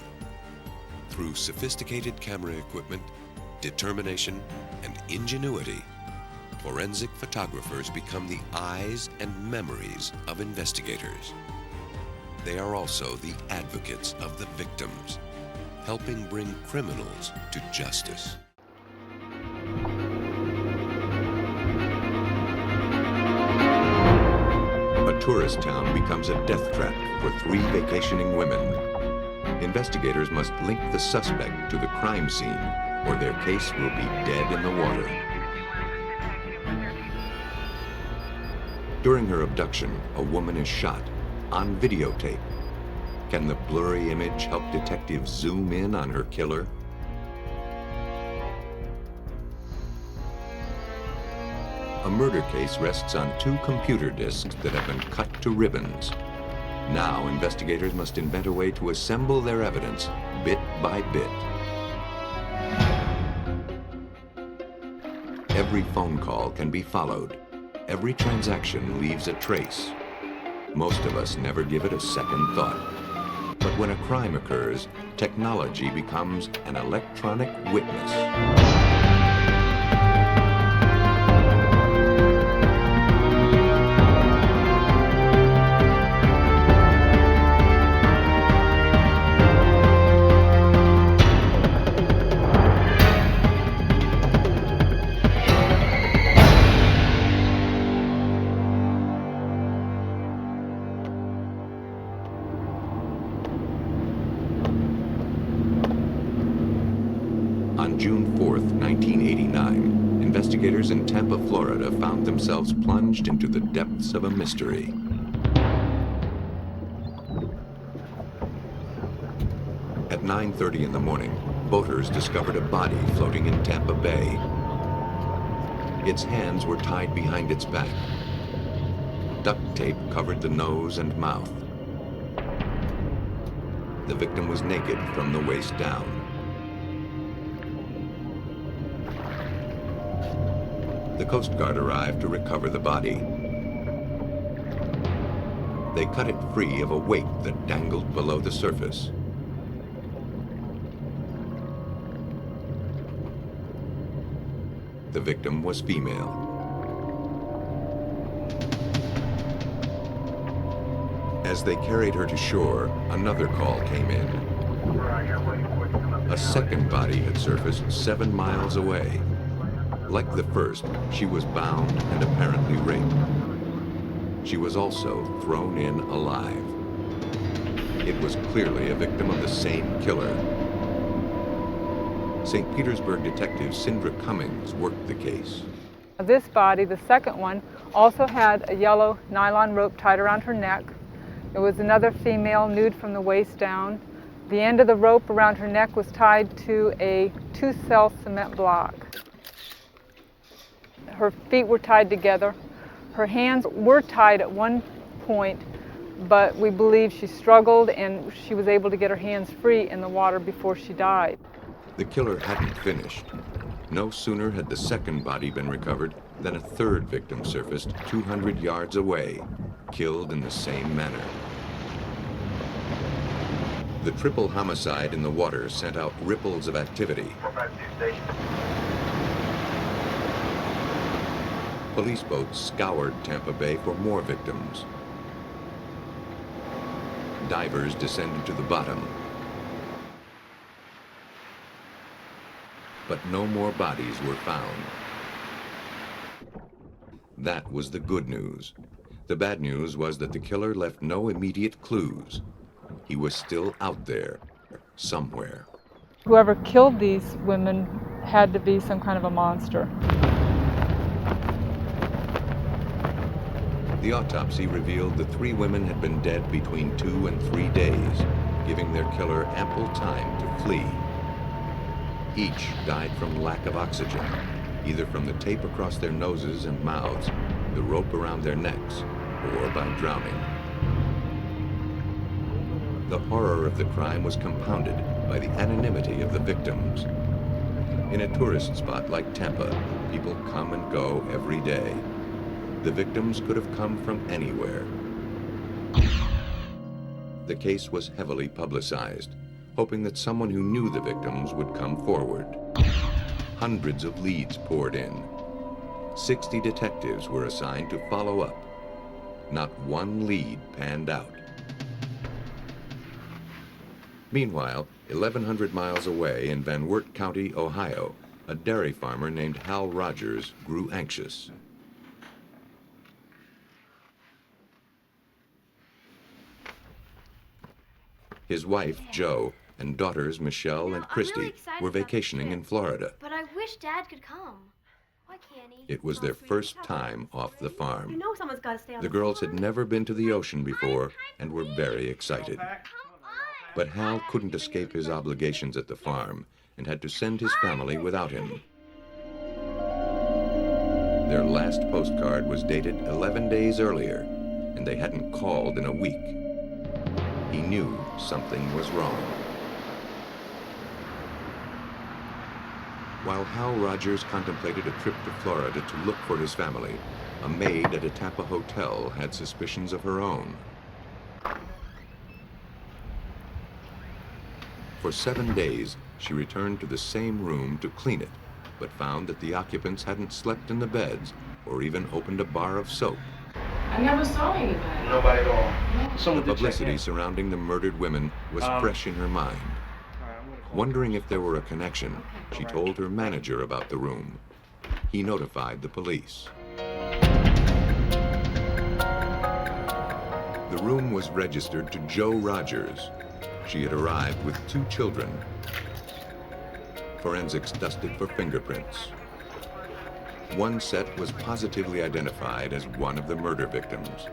Through sophisticated camera equipment, determination, and ingenuity, forensic photographers become the eyes and memories of investigators. They are also the advocates of the victims, helping bring criminals to justice. A tourist town becomes a death trap for 3 vacationing women. Investigators must link the suspect to the crime scene, or their case will be dead in the water. During her abduction, a woman is shot on videotape. Can the blurry image help detectives zoom in on her killer? A murder case rests on 2 computer disks that have been cut to ribbons. Now, investigators must invent a way to assemble their evidence bit by bit. Every phone call can be followed. Every transaction leaves a trace. Most of us never give it a second thought. But when a crime occurs, technology becomes an electronic witness. On June 4th, 1989, investigators in Tampa, Florida found themselves plunged into the depths of a mystery. At 9:30 in the morning, boaters discovered a body floating in Tampa Bay. Its hands were tied behind its back. Duct tape covered the nose and mouth. The victim was naked from the waist down. The Coast Guard arrived to recover the body. They cut it free of a weight that dangled below the surface. The victim was female. As they carried her to shore, another call came in. A second body had surfaced 7 miles away. Like the first, she was bound and apparently raped. She was also thrown in alive. It was clearly a victim of the same killer. St. Petersburg detective Cindra Cummings worked the case. This body, the second one, also had a yellow nylon rope tied around her neck. It was another female, nude from the waist down. The end of the rope around her neck was tied to a 2-cell cement block. Her feet were tied together. Her hands were tied at one point, but we believe she struggled and she was able to get her hands free in the water before she died. The killer hadn't finished. No sooner had the second body been recovered than a third victim surfaced 200 yards away, killed in the same manner. The triple homicide in the water sent out ripples of activity. Police boats scoured Tampa Bay for more victims. Divers descended to the bottom. But no more bodies were found. That was the good news. The bad news was that the killer left no immediate clues. He was still out there, somewhere. Whoever killed these women had to be some kind of a monster. The autopsy revealed the 3 women had been dead between 2 and 3 days, giving their killer ample time to flee. Each died from lack of oxygen, either from the tape across their noses and mouths, the rope around their necks, or by drowning. The horror of the crime was compounded by the anonymity of the victims. In a tourist spot like Tampa, people come and go every day. The victims could have come from anywhere. The case was heavily publicized, hoping that someone who knew the victims would come forward. Hundreds of leads poured in. 60 detectives were assigned to follow up. Not one lead panned out. Meanwhile, 1,100 miles away in Van Wert County, Ohio, a dairy farmer named Hal Rogers grew anxious. His wife, Jo, and daughters, Michelle and Christy, were vacationing in Florida. But I wish Dad could come. Why can't he? It was their first time off the farm. You know someone's got to stay on The girls had never been to the ocean before and were very excited. But Hal couldn't escape his obligations at the farm and had to send his family without him. Their last postcard was dated 11 days earlier, and they hadn't called in a week. He knew something was wrong. While Hal Rogers contemplated a trip to Florida to look for his family, a maid at a Tampa hotel had suspicions of her own. For 7 days, she returned to the same room to clean it, but found that the occupants hadn't slept in the beds or even opened a bar of soap. I never saw anybody. Nobody at all. The publicity surrounding the murdered women was fresh in her mind. Wondering if there were a connection, she told her manager about the room. He notified the police. The room was registered to Jo Rogers. She had arrived with 2 children. Forensics dusted for fingerprints. One set was positively identified as one of the murder victims.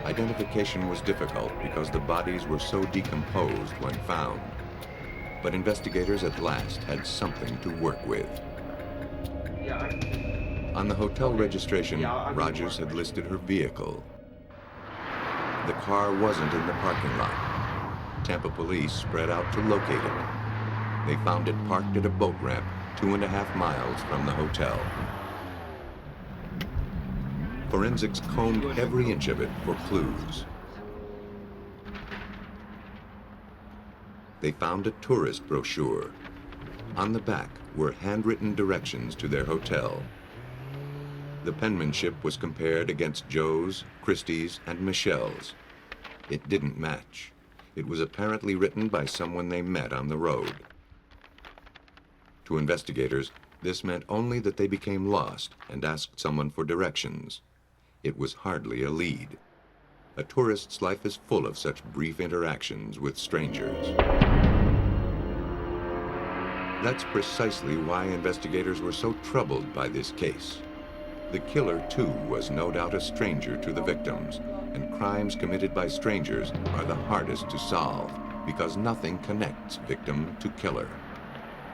Identification was difficult because the bodies were so decomposed when found. But investigators at last had something to work with. On the hotel registration, Rogers had listed her vehicle. The car wasn't in the parking lot. Tampa police spread out to locate it. They found it parked at a boat ramp 2.5 miles from the hotel. Forensics combed every inch of it for clues. They found a tourist brochure. On the back were handwritten directions to their hotel. The penmanship was compared against Jo's, Christie's, and Michelle's. It didn't match. It was apparently written by someone they met on the road. To investigators, this meant only that they became lost and asked someone for directions. It was hardly a lead. A tourist's life is full of such brief interactions with strangers. That's precisely why investigators were so troubled by this case. The killer, too, was no doubt a stranger to the victims, and crimes committed by strangers are the hardest to solve because nothing connects victim to killer.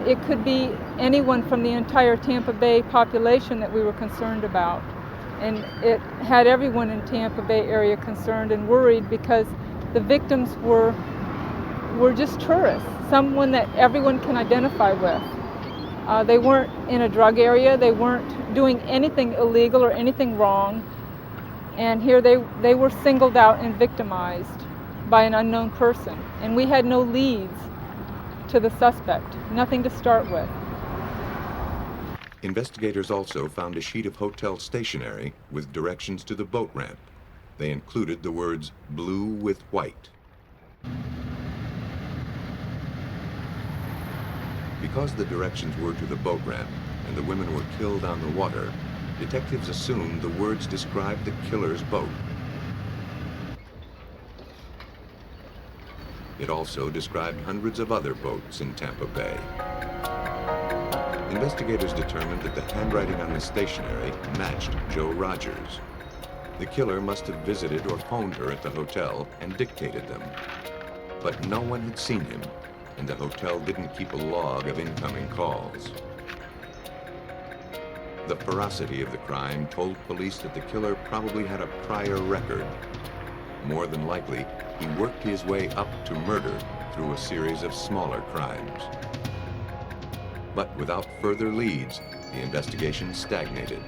It could be anyone from the entire Tampa Bay population that we were concerned about. And it had everyone in Tampa Bay area concerned and worried because the victims were just tourists, someone that everyone can identify with. They weren't in a drug area, they weren't doing anything illegal or anything wrong. And here they were singled out and victimized by an unknown person. And we had no leads to the suspect, nothing to start with. Investigators also found a sheet of hotel stationery with directions to the boat ramp. They included the words blue with white. Because the directions were to the boat ramp and the women were killed on the water, detectives assumed the words described the killer's boat. It also described hundreds of other boats in Tampa Bay. Investigators determined that the handwriting on the stationery matched Jo Rogers. The killer must have visited or phoned her at the hotel and dictated them. But no one had seen him, and the hotel didn't keep a log of incoming calls. The ferocity of the crime told police that the killer probably had a prior record. More than likely, he worked his way up to murder through a series of smaller crimes. But without further leads, the investigation stagnated.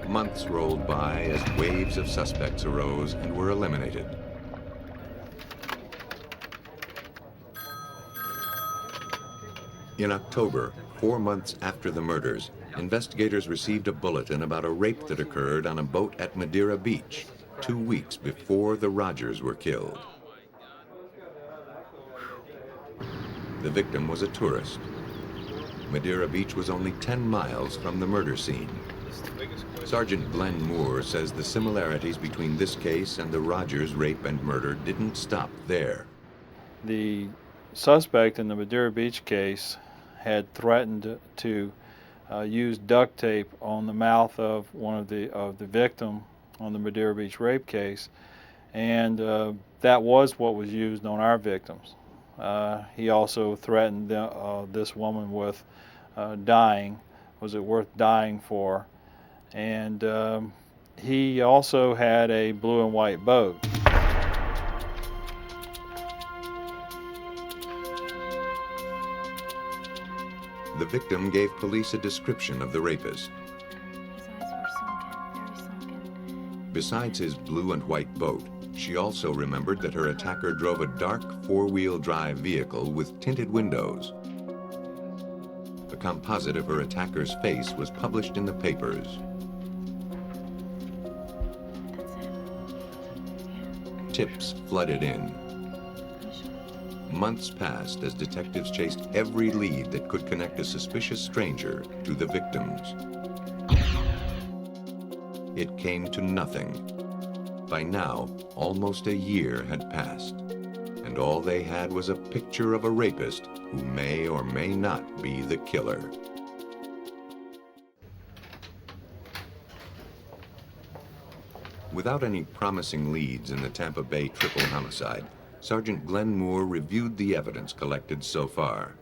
Months rolled by as waves of suspects arose and were eliminated. In October, 4 months after the murders, investigators received a bulletin about a rape that occurred on a boat at Madeira Beach, 2 weeks before the Rogers were killed. The victim was a tourist. Madeira Beach was only 10 miles from the murder scene. Sergeant Glenn Moore says the similarities between this case and the Rogers rape and murder didn't stop there. The suspect in the Madeira Beach case had threatened to use duct tape on the mouth of one of the victim on the Madeira Beach rape case, and that was what was used on our victims. He also threatened this woman with dying. Was it worth dying for? And he also had a blue and white boat. The victim gave police a description of the rapist. His eyes were sunken, very sunken. Besides his blue and white boat, she also remembered that her attacker drove a dark four-wheel drive vehicle with tinted windows. A composite of her attacker's face was published in the papers. Tips flooded in. Months passed as detectives chased every lead that could connect a suspicious stranger to the victims. It came to nothing. By now, almost a year had passed, and all they had was a picture of a rapist who may or may not be the killer. Without any promising leads in the Tampa Bay triple homicide, Sergeant Glenn Moore reviewed the evidence collected so far.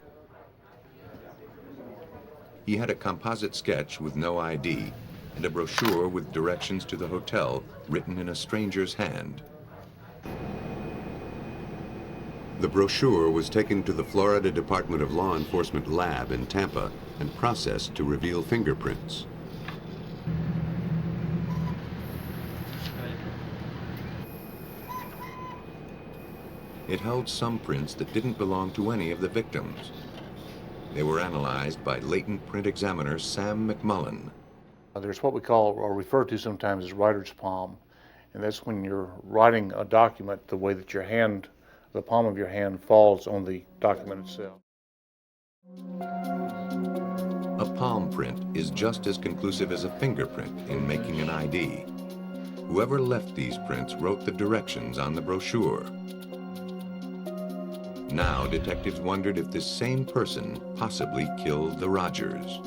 He had a composite sketch with no ID and a brochure with directions to the hotel written in a stranger's hand. The brochure was taken to the Florida Department of Law Enforcement lab in Tampa and processed to reveal fingerprints. It held some prints that didn't belong to any of the victims. They were analyzed by latent print examiner Sam McMullen. There's what we call, or refer to sometimes as writer's palm, and that's when you're writing a document the way that your hand, the palm of your hand, falls on the document itself. A palm print is just as conclusive as a fingerprint in making an ID. Whoever left these prints wrote the directions on the brochure. Now, detectives wondered if this same person possibly killed the Rogers.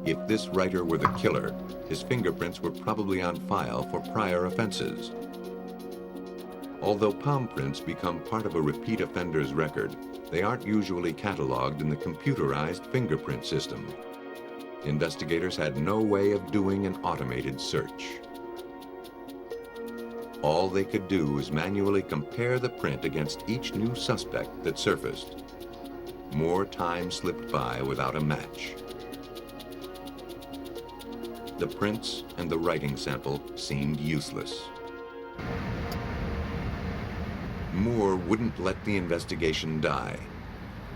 If this writer were the killer, his fingerprints were probably on file for prior offenses. Although palm prints become part of a repeat offender's record, they aren't usually cataloged in the computerized fingerprint system. Investigators had no way of doing an automated search. All they could do was manually compare the print against each new suspect that surfaced. More time slipped by without a match. The prints and the writing sample seemed useless. Moore wouldn't let the investigation die.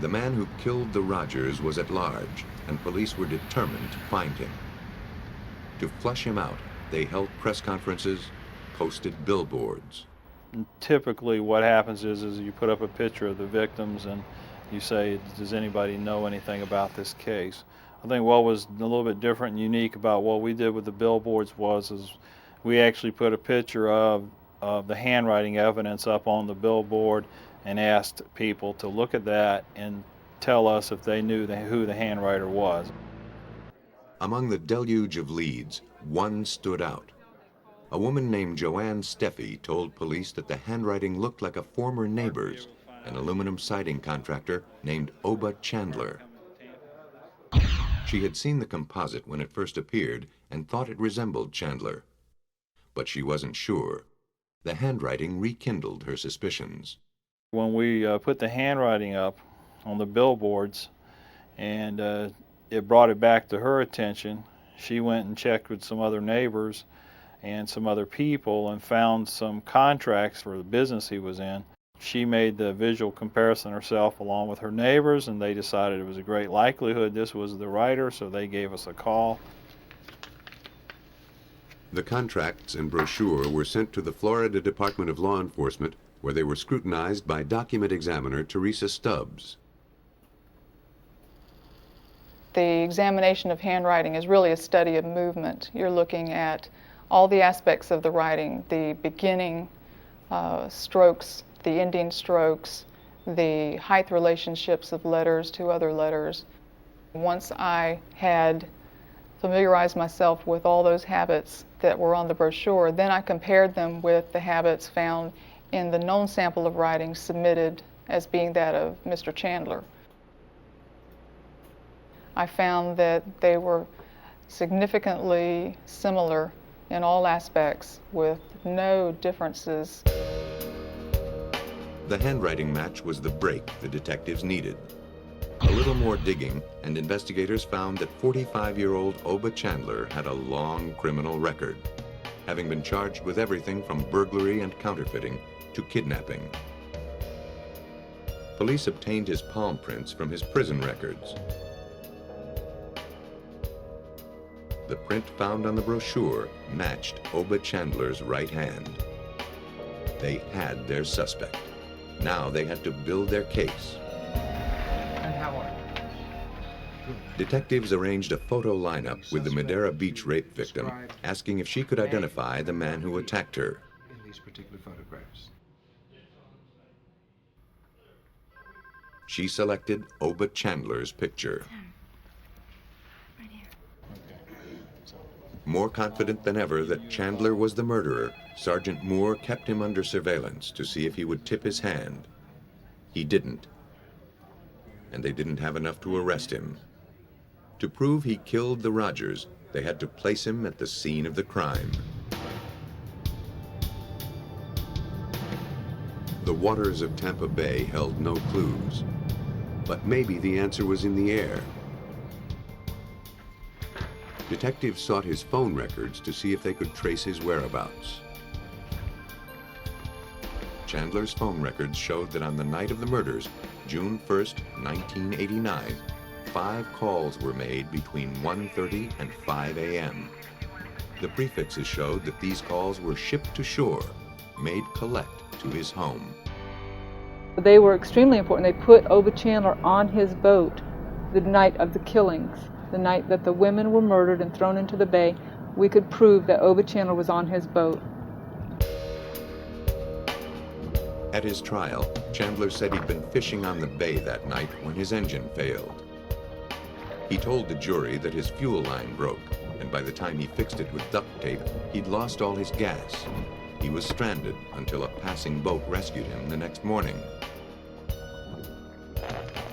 The man who killed the Rogers was at large, and police were determined to find him. To flush him out, they held press conferences, posted billboards. And typically what happens is you put up a picture of the victims and you say, does anybody know anything about this case? I think what was a little bit different and unique about what we did with the billboards is we actually put a picture of the handwriting evidence up on the billboard and asked people to look at that and tell us if they knew who the handwriter was. Among the deluge of leads, one stood out. a woman named Joanne Steffi told police that the handwriting looked like a former neighbor's, an aluminum siding contractor named Oba Chandler. She had seen the composite when it first appeared and thought it resembled Chandler. But she wasn't sure. The handwriting rekindled her suspicions. When we put the handwriting up on the billboards and it brought it back to her attention, she went and checked with some other neighbors and some other people and found some contracts for the business he was in. She made the visual comparison herself along with her neighbors, and they decided it was a great likelihood this was the writer, so they gave us a call. The contracts and brochure were sent to the Florida Department of Law Enforcement, where they were scrutinized by document examiner Teresa Stubbs. The examination of handwriting is really a study of movement. You're looking at all the aspects of the writing, the beginning strokes, the ending strokes, the height relationships of letters to other letters. Once I had familiarized myself with all those habits that were on the brochure, then I compared them with the habits found in the known sample of writing submitted as being that of Mr. Chandler. I found that they were significantly similar in all aspects with no differences. The handwriting match was the break the detectives needed. A little more digging, and investigators found that 45-year-old Oba Chandler had a long criminal record, having been charged with everything from burglary and counterfeiting to kidnapping. Police obtained his palm prints from his prison records. The print found on the brochure matched Oba Chandler's right hand. They had their suspect. Now they had to build their case. And how are you? Detectives arranged a photo lineup with the Madeira Beach rape victim, asking if she could identify the man who attacked her. In these particular photographs. She selected Oba Chandler's picture. More confident than ever that Chandler was the murderer, Sergeant Moore kept him under surveillance to see if he would tip his hand. He didn't. And they didn't have enough to arrest him. To prove he killed the Rogers, they had to place him at the scene of the crime. The waters of Tampa Bay held no clues. But maybe the answer was in the air. Detectives sought his phone records to see if they could trace his whereabouts. Chandler's phone records showed that on the night of the murders, June 1st, 1989, 5 calls were made between 1:30 and 5 a.m. The prefixes showed that these calls were shipped to shore, made collect to his home. They were extremely important. They put Oba Chandler on his boat the night of the killings. The night that the women were murdered and thrown into the bay, we could prove that Oba Chandler was on his boat. At his trial, Chandler said he'd been fishing on the bay that night when his engine failed. He told the jury that his fuel line broke, and by the time he fixed it with duct tape, he'd lost all his gas. He was stranded until a passing boat rescued him the next morning.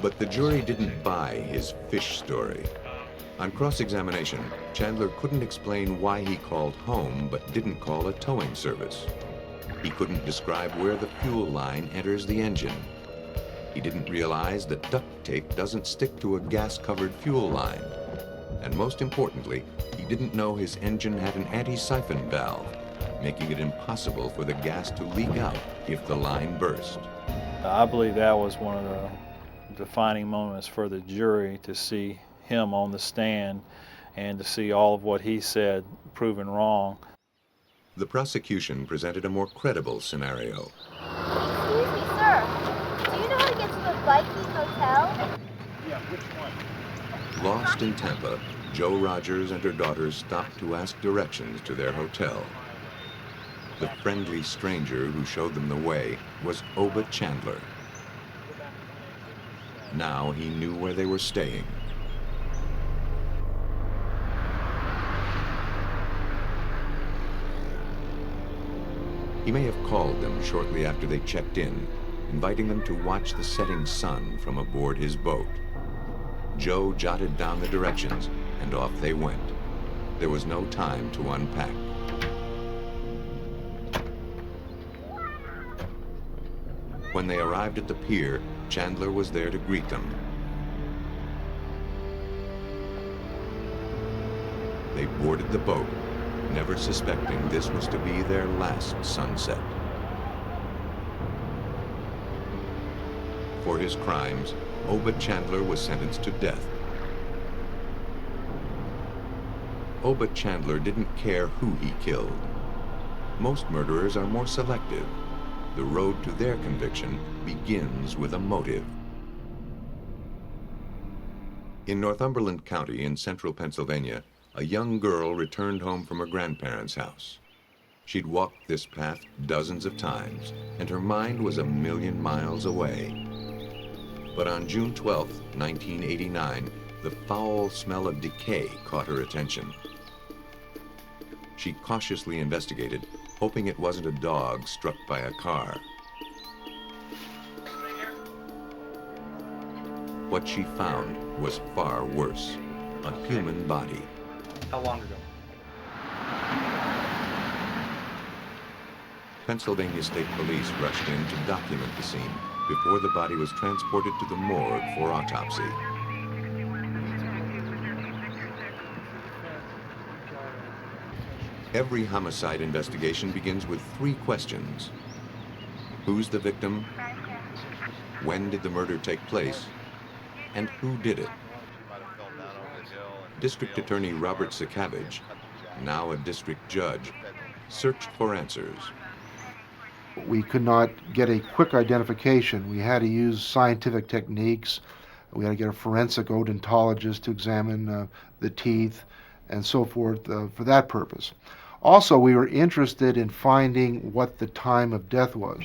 But the jury didn't buy his fish story. On cross-examination, Chandler couldn't explain why he called home but didn't call a towing service. He couldn't describe where the fuel line enters the engine. He didn't realize that duct tape doesn't stick to a gas-covered fuel line. And most importantly, he didn't know his engine had an anti-siphon valve, making it impossible for the gas to leak out if the line burst. I believe that was one of the defining moments for the jury, to see him on the stand and to see all of what he said proven wrong. The prosecution presented a more credible scenario. Excuse me, sir. Do you know how to get to the Viking Hotel? Yeah, which one? Lost in Tampa, Jo Rogers and her daughters stopped to ask directions to their hotel. The friendly stranger who showed them the way was Oba Chandler. Now he knew where they were staying. He may have called them shortly after they checked in, inviting them to watch the setting sun from aboard his boat. Joe jotted down the directions, and off they went. There was no time to unpack. When they arrived at the pier, Chandler was there to greet them. They boarded the boat, never suspecting this was to be their last sunset. For his crimes, Obed Chandler was sentenced to death. Obed Chandler didn't care who he killed. Most murderers are more selective. The road to their conviction begins with a motive. In Northumberland County in central Pennsylvania, a young girl returned home from her grandparents' house. She'd walked this path dozens of times, and her mind was a million miles away. But on June 12, 1989, the foul smell of decay caught her attention. She cautiously investigated, hoping it wasn't a dog struck by a car. What she found was far worse, a human body. How long ago? Pennsylvania State Police rushed in to document the scene before the body was transported to the morgue for autopsy. Every homicide investigation begins with three questions. Who's the victim? When did the murder take place? And who did it? District Attorney Robert Sakavage, now a district judge, searched for answers. We could not get a quick identification. We had to use scientific techniques. We had to get a forensic odontologist to examine the teeth and so forth for that purpose. Also, we were interested in finding what the time of death was.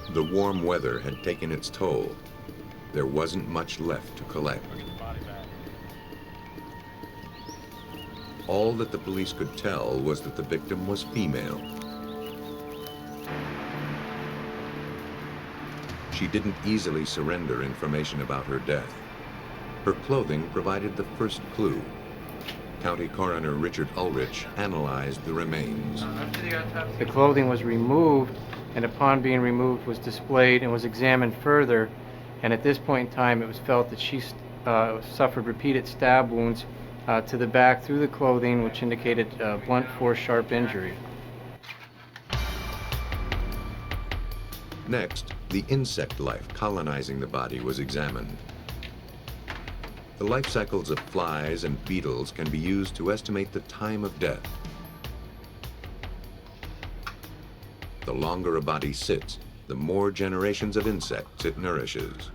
The warm weather had taken its toll. There wasn't much left to collect. All that the police could tell was that the victim was female. She didn't easily surrender information about her death. Her clothing provided the first clue. County Coroner Richard Ulrich analyzed the remains. The clothing was removed, and upon being removed was displayed and was examined further, and at this point in time it was felt that she suffered repeated stab wounds to the back through the clothing, which indicated blunt force sharp injury. Next, the insect life colonizing the body was examined. The life cycles of flies and beetles can be used to estimate the time of death. The longer a body sits, the more generations of insects it nourishes.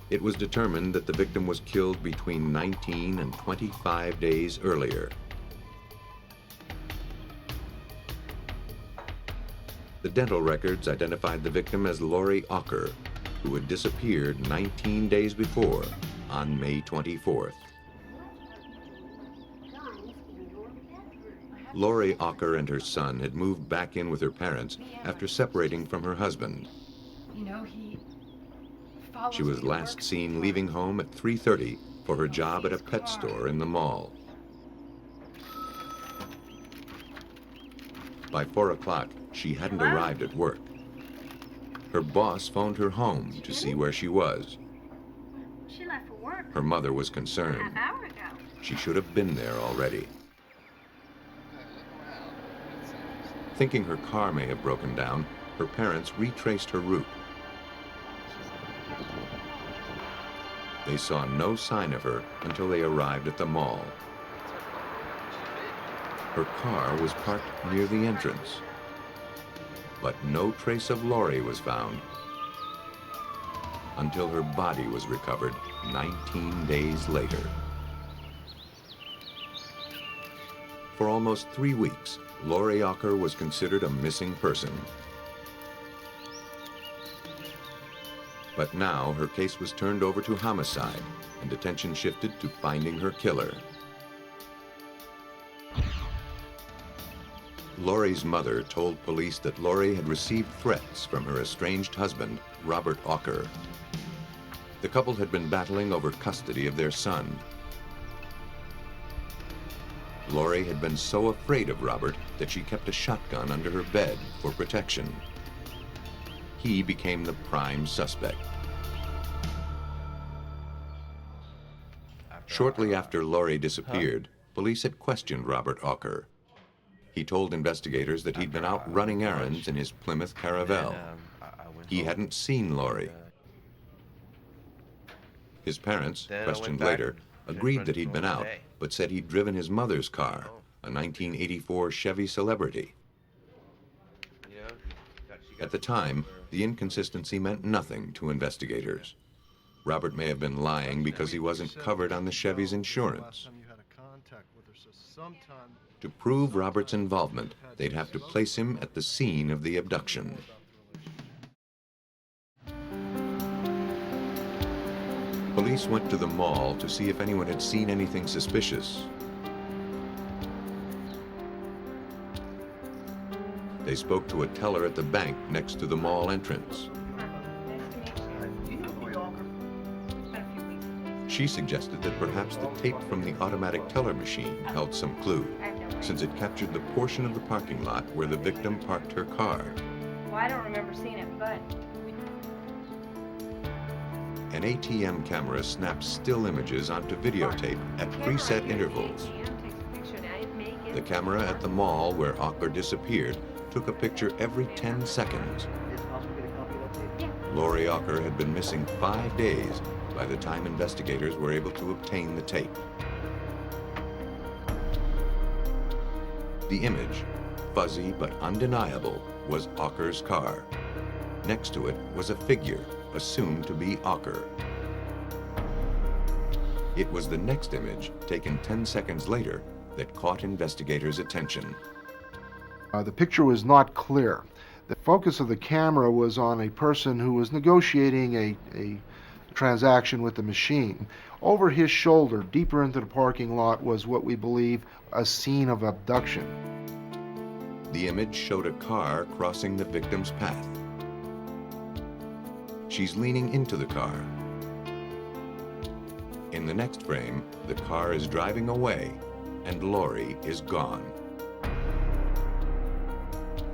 It was determined that the victim was killed between 19 and 25 days earlier. The dental records identified the victim as Lori Ocker, who had disappeared 19 days before, on May 24th. Lori Ocker and her son had moved back in with her parents after separating from her husband. She was last seen leaving home at 3:30 for her job at a pet store in the mall. By 4 o'clock, she hadn't arrived at work. Her boss phoned her home to see where she was. She left for work Her mother was a concerned. half hour ago. She should have been there already. Thinking her car may have broken down, her parents retraced her route. They saw no sign of her until they arrived at the mall. Her car was parked near the entrance, but no trace of Lori was found until her body was recovered 19 days later. For almost 3 weeks, Lori Ocker was considered a missing person. But now her case was turned over to homicide, and attention shifted to finding her killer. Lori's mother told police that Lori had received threats from her estranged husband, Robert Auker. The couple had been battling over custody of their son. Lori had been so afraid of Robert that she kept a shotgun under her bed for protection. He became the prime suspect. Shortly after Lori disappeared, police had questioned Robert Auker. He told investigators that he'd been out running errands in his Plymouth Caravelle. He hadn't seen Lori. His parents, questioned later, agreed that he'd been out, but said he'd driven his mother's car, a 1984 Chevy Celebrity. At the time, the inconsistency meant nothing to investigators. Robert may have been lying because he wasn't covered on the Chevy's insurance. To prove Robert's involvement, they'd have to place him at the scene of the abduction. Police went to the mall to see if anyone had seen anything suspicious. They spoke to a teller at the bank next to the mall entrance. She suggested that perhaps the tape from the automatic teller machine held some clue, since it captured the portion of the parking lot where the victim parked her car. Well, I don't remember seeing it, but... An ATM camera snaps still images onto videotape at preset intervals. The camera at the mall where Auker disappeared took a picture every 10 seconds. Lori Auker had been missing 5 days by the time investigators were able to obtain the tape. The image, fuzzy but undeniable, was Auker's car. Next to it was a figure, assumed to be Auker. It was the next image, taken 10 seconds later, that caught investigators' attention. The picture was not clear. The focus of the camera was on a person who was negotiating a transaction with the machine. Over his shoulder, deeper into the parking lot, was what we believe a scene of abduction. The image showed a car crossing the victim's path. She's leaning into the car. In the next frame, the car is driving away, and Lori is gone.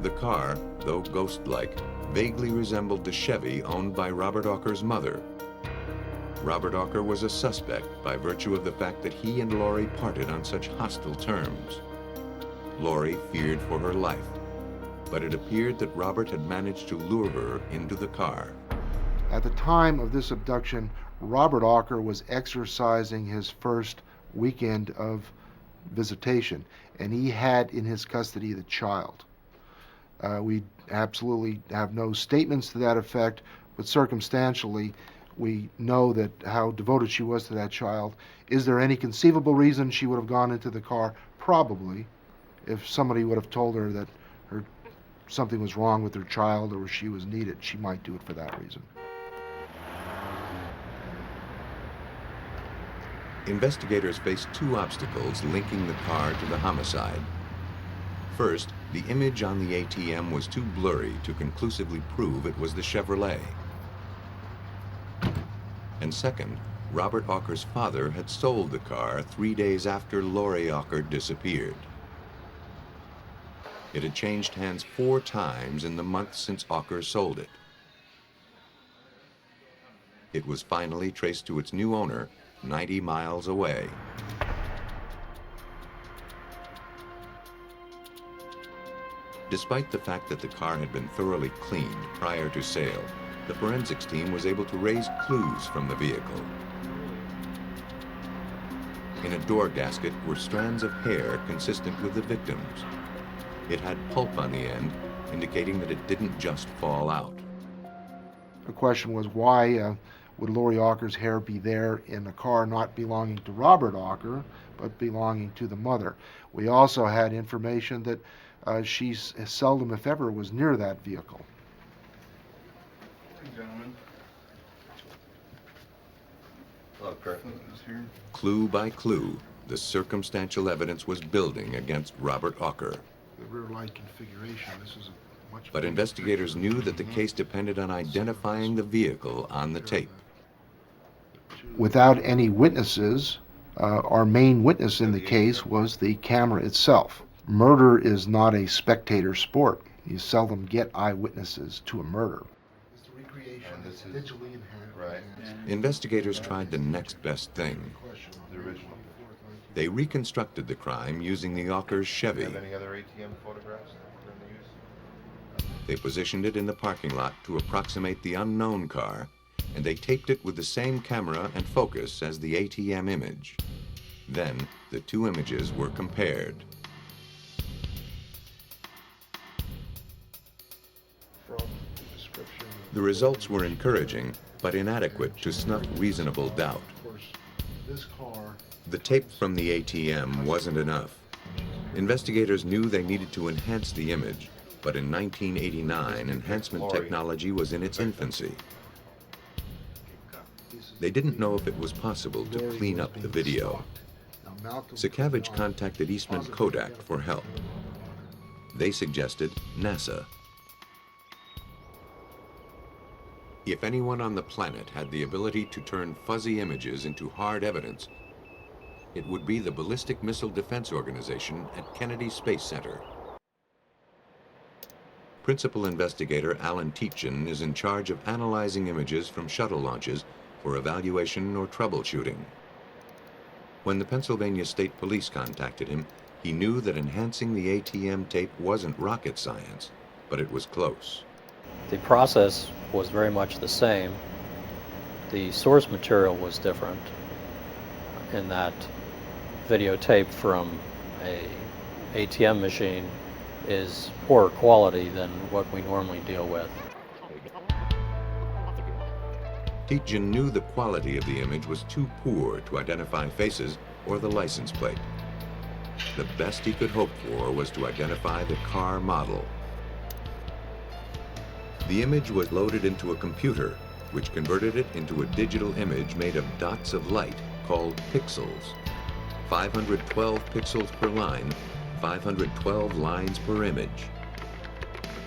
The car, though ghost-like, vaguely resembled the Chevy owned by Robert Auker's mother. Robert Auker was a suspect by virtue of the fact that he and Lori parted on such hostile terms. Lori feared for her life, but it appeared that Robert had managed to lure her into the car. At the time of this abduction, Robert Auker was exercising his first weekend of visitation, and he had in his custody the child. We absolutely have no statements to that effect, but circumstantially, we know that how devoted she was to that child. Is there any conceivable reason she would have gone into the car? Probably. If somebody would have told her that something was wrong with her child or she was needed, she might do it for that reason. Investigators faced two obstacles linking the car to the homicide. First, the image on the ATM was too blurry to conclusively prove it was the Chevrolet. And second, Robert Auker's father had sold the car 3 days after Lori Auker disappeared. It had changed hands 4 times in the month since Auker sold it. It was finally traced to its new owner 90 miles away. Despite the fact that the car had been thoroughly cleaned prior to sale, the forensics team was able to raise clues from the vehicle. In a door gasket were strands of hair consistent with the victim's. It had pulp on the end, indicating that it didn't just fall out. The question was, why would Lori Auker's hair be there in a car not belonging to Robert Auker, but belonging to the mother? We also had information that she seldom, if ever, was near that vehicle. Gentlemen. Hello, Kurt. Clue by clue, the circumstantial evidence was building against Robert Auker. the rear light configuration. This is a much. But investigators knew that the case depended on identifying the vehicle on the tape. Without any witnesses, our main witness in the case was the camera itself. Murder is not a spectator sport. You seldom get eyewitnesses to a murder. It's the recreation, it's digitally enhanced. Right. Investigators tried the next best thing. They reconstructed the crime using the Ockers Chevy. Have any other ATM photographs that are in use? They positioned it in the parking lot to approximate the unknown car, and they taped it with the same camera and focus as the ATM image. Then, the two images were compared. The results were encouraging, but inadequate to snuff reasonable doubt. The tape from the ATM wasn't enough. Investigators knew they needed to enhance the image, but in 1989, enhancement technology was in its infancy. They didn't know if it was possible to clean up the video. Sakavage contacted Eastman Kodak for help. They suggested NASA. If anyone on the planet had the ability to turn fuzzy images into hard evidence, it would be the Ballistic Missile Defense Organization at Kennedy Space Center. Principal investigator Alan Tietjen is in charge of analyzing images from shuttle launches for evaluation or troubleshooting. When the Pennsylvania State Police contacted him, he knew that enhancing the ATM tape wasn't rocket science, but it was close. The process was very much the same. The source material was different in that videotape from a ATM machine is poorer quality than what we normally deal with. Tietjen knew the quality of the image was too poor to identify faces or the license plate. The best he could hope for was to identify the car model. The image was loaded into a computer, which converted it into a digital image made of dots of light called pixels. 512 pixels per line, 512 lines per image.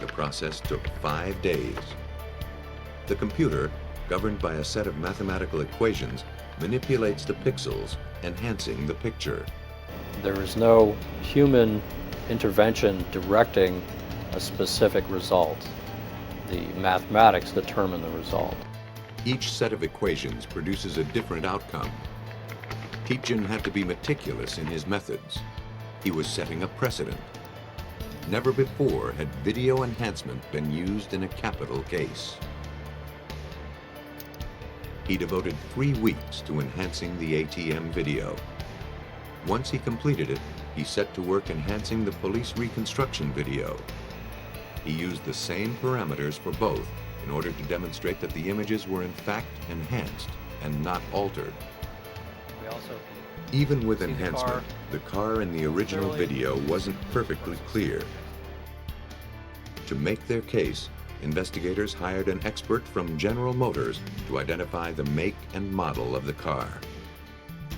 The process took 5 days. The computer, governed by a set of mathematical equations, manipulates the pixels, enhancing the picture. There is no human intervention directing a specific result. The mathematics determine the result. Each set of equations produces a different outcome. Tietjen had to be meticulous in his methods. He was setting a precedent. Never before had video enhancement been used in a capital case. He devoted 3 weeks to enhancing the ATM video. Once he completed it, he set to work enhancing the police reconstruction video. He used the same parameters for both in order to demonstrate that the images were in fact enhanced and not altered. Even with enhancement, the car in the original video wasn't perfectly clear. To make their case, investigators hired an expert from General Motors to identify the make and model of the car.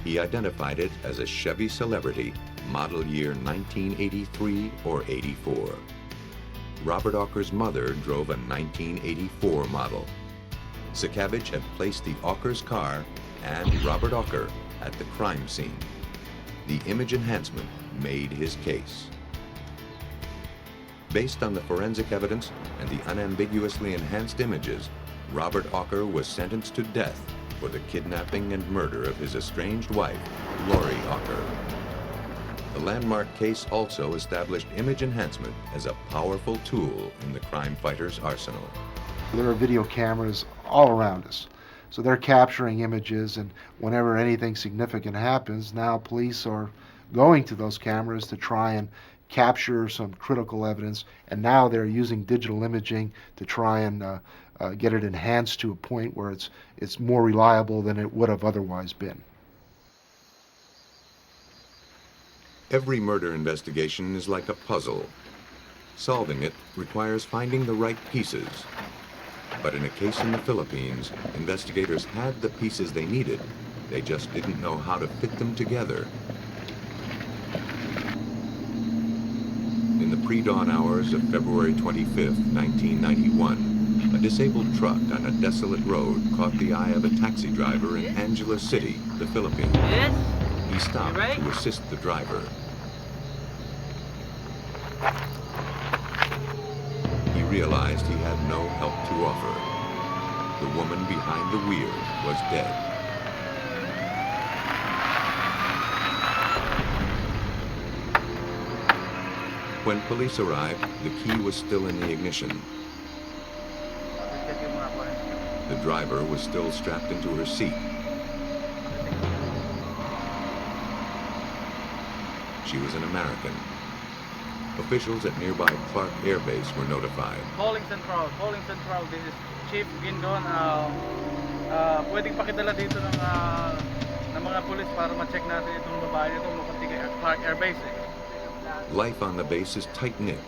He identified it as a Chevy Celebrity, model year 1983 or 84. Robert Ocker's mother drove a 1984 model. Sakavage had placed the Ocker's car and Robert Ocker at the crime scene. The image enhancement made his case. Based on the forensic evidence and the unambiguously enhanced images, Robert Ocker was sentenced to death for the kidnapping and murder of his estranged wife, Lori Ocker. The landmark case also established image enhancement as a powerful tool in the crime fighter's arsenal. There are video cameras all around us. So they're capturing images, and whenever anything significant happens, now police are going to those cameras to try and capture some critical evidence, and now they're using digital imaging to try and get it enhanced to a point where it's more reliable than it would have otherwise been. Every murder investigation is like a puzzle. Solving it requires finding the right pieces. But in a case in the Philippines, investigators had the pieces they needed. They just didn't know how to fit them together. In the pre-dawn hours of February 25, 1991, a disabled truck on a desolate road caught the eye of a taxi driver in Angeles City, the Philippines. He stopped to assist the driver. He realized he had no help to offer. The woman behind the wheel was dead. When police arrived, the key was still in the ignition. The driver was still strapped into her seat. She was an American. Officials at nearby Clark Air Base were notified. Calling Central, this is Chief Gindon. Pwedeng pakidala dito ng mga pulis para ma-check natin itong babae nito, mukhang tiga Clark Air Base. Life on the base is tight-knit.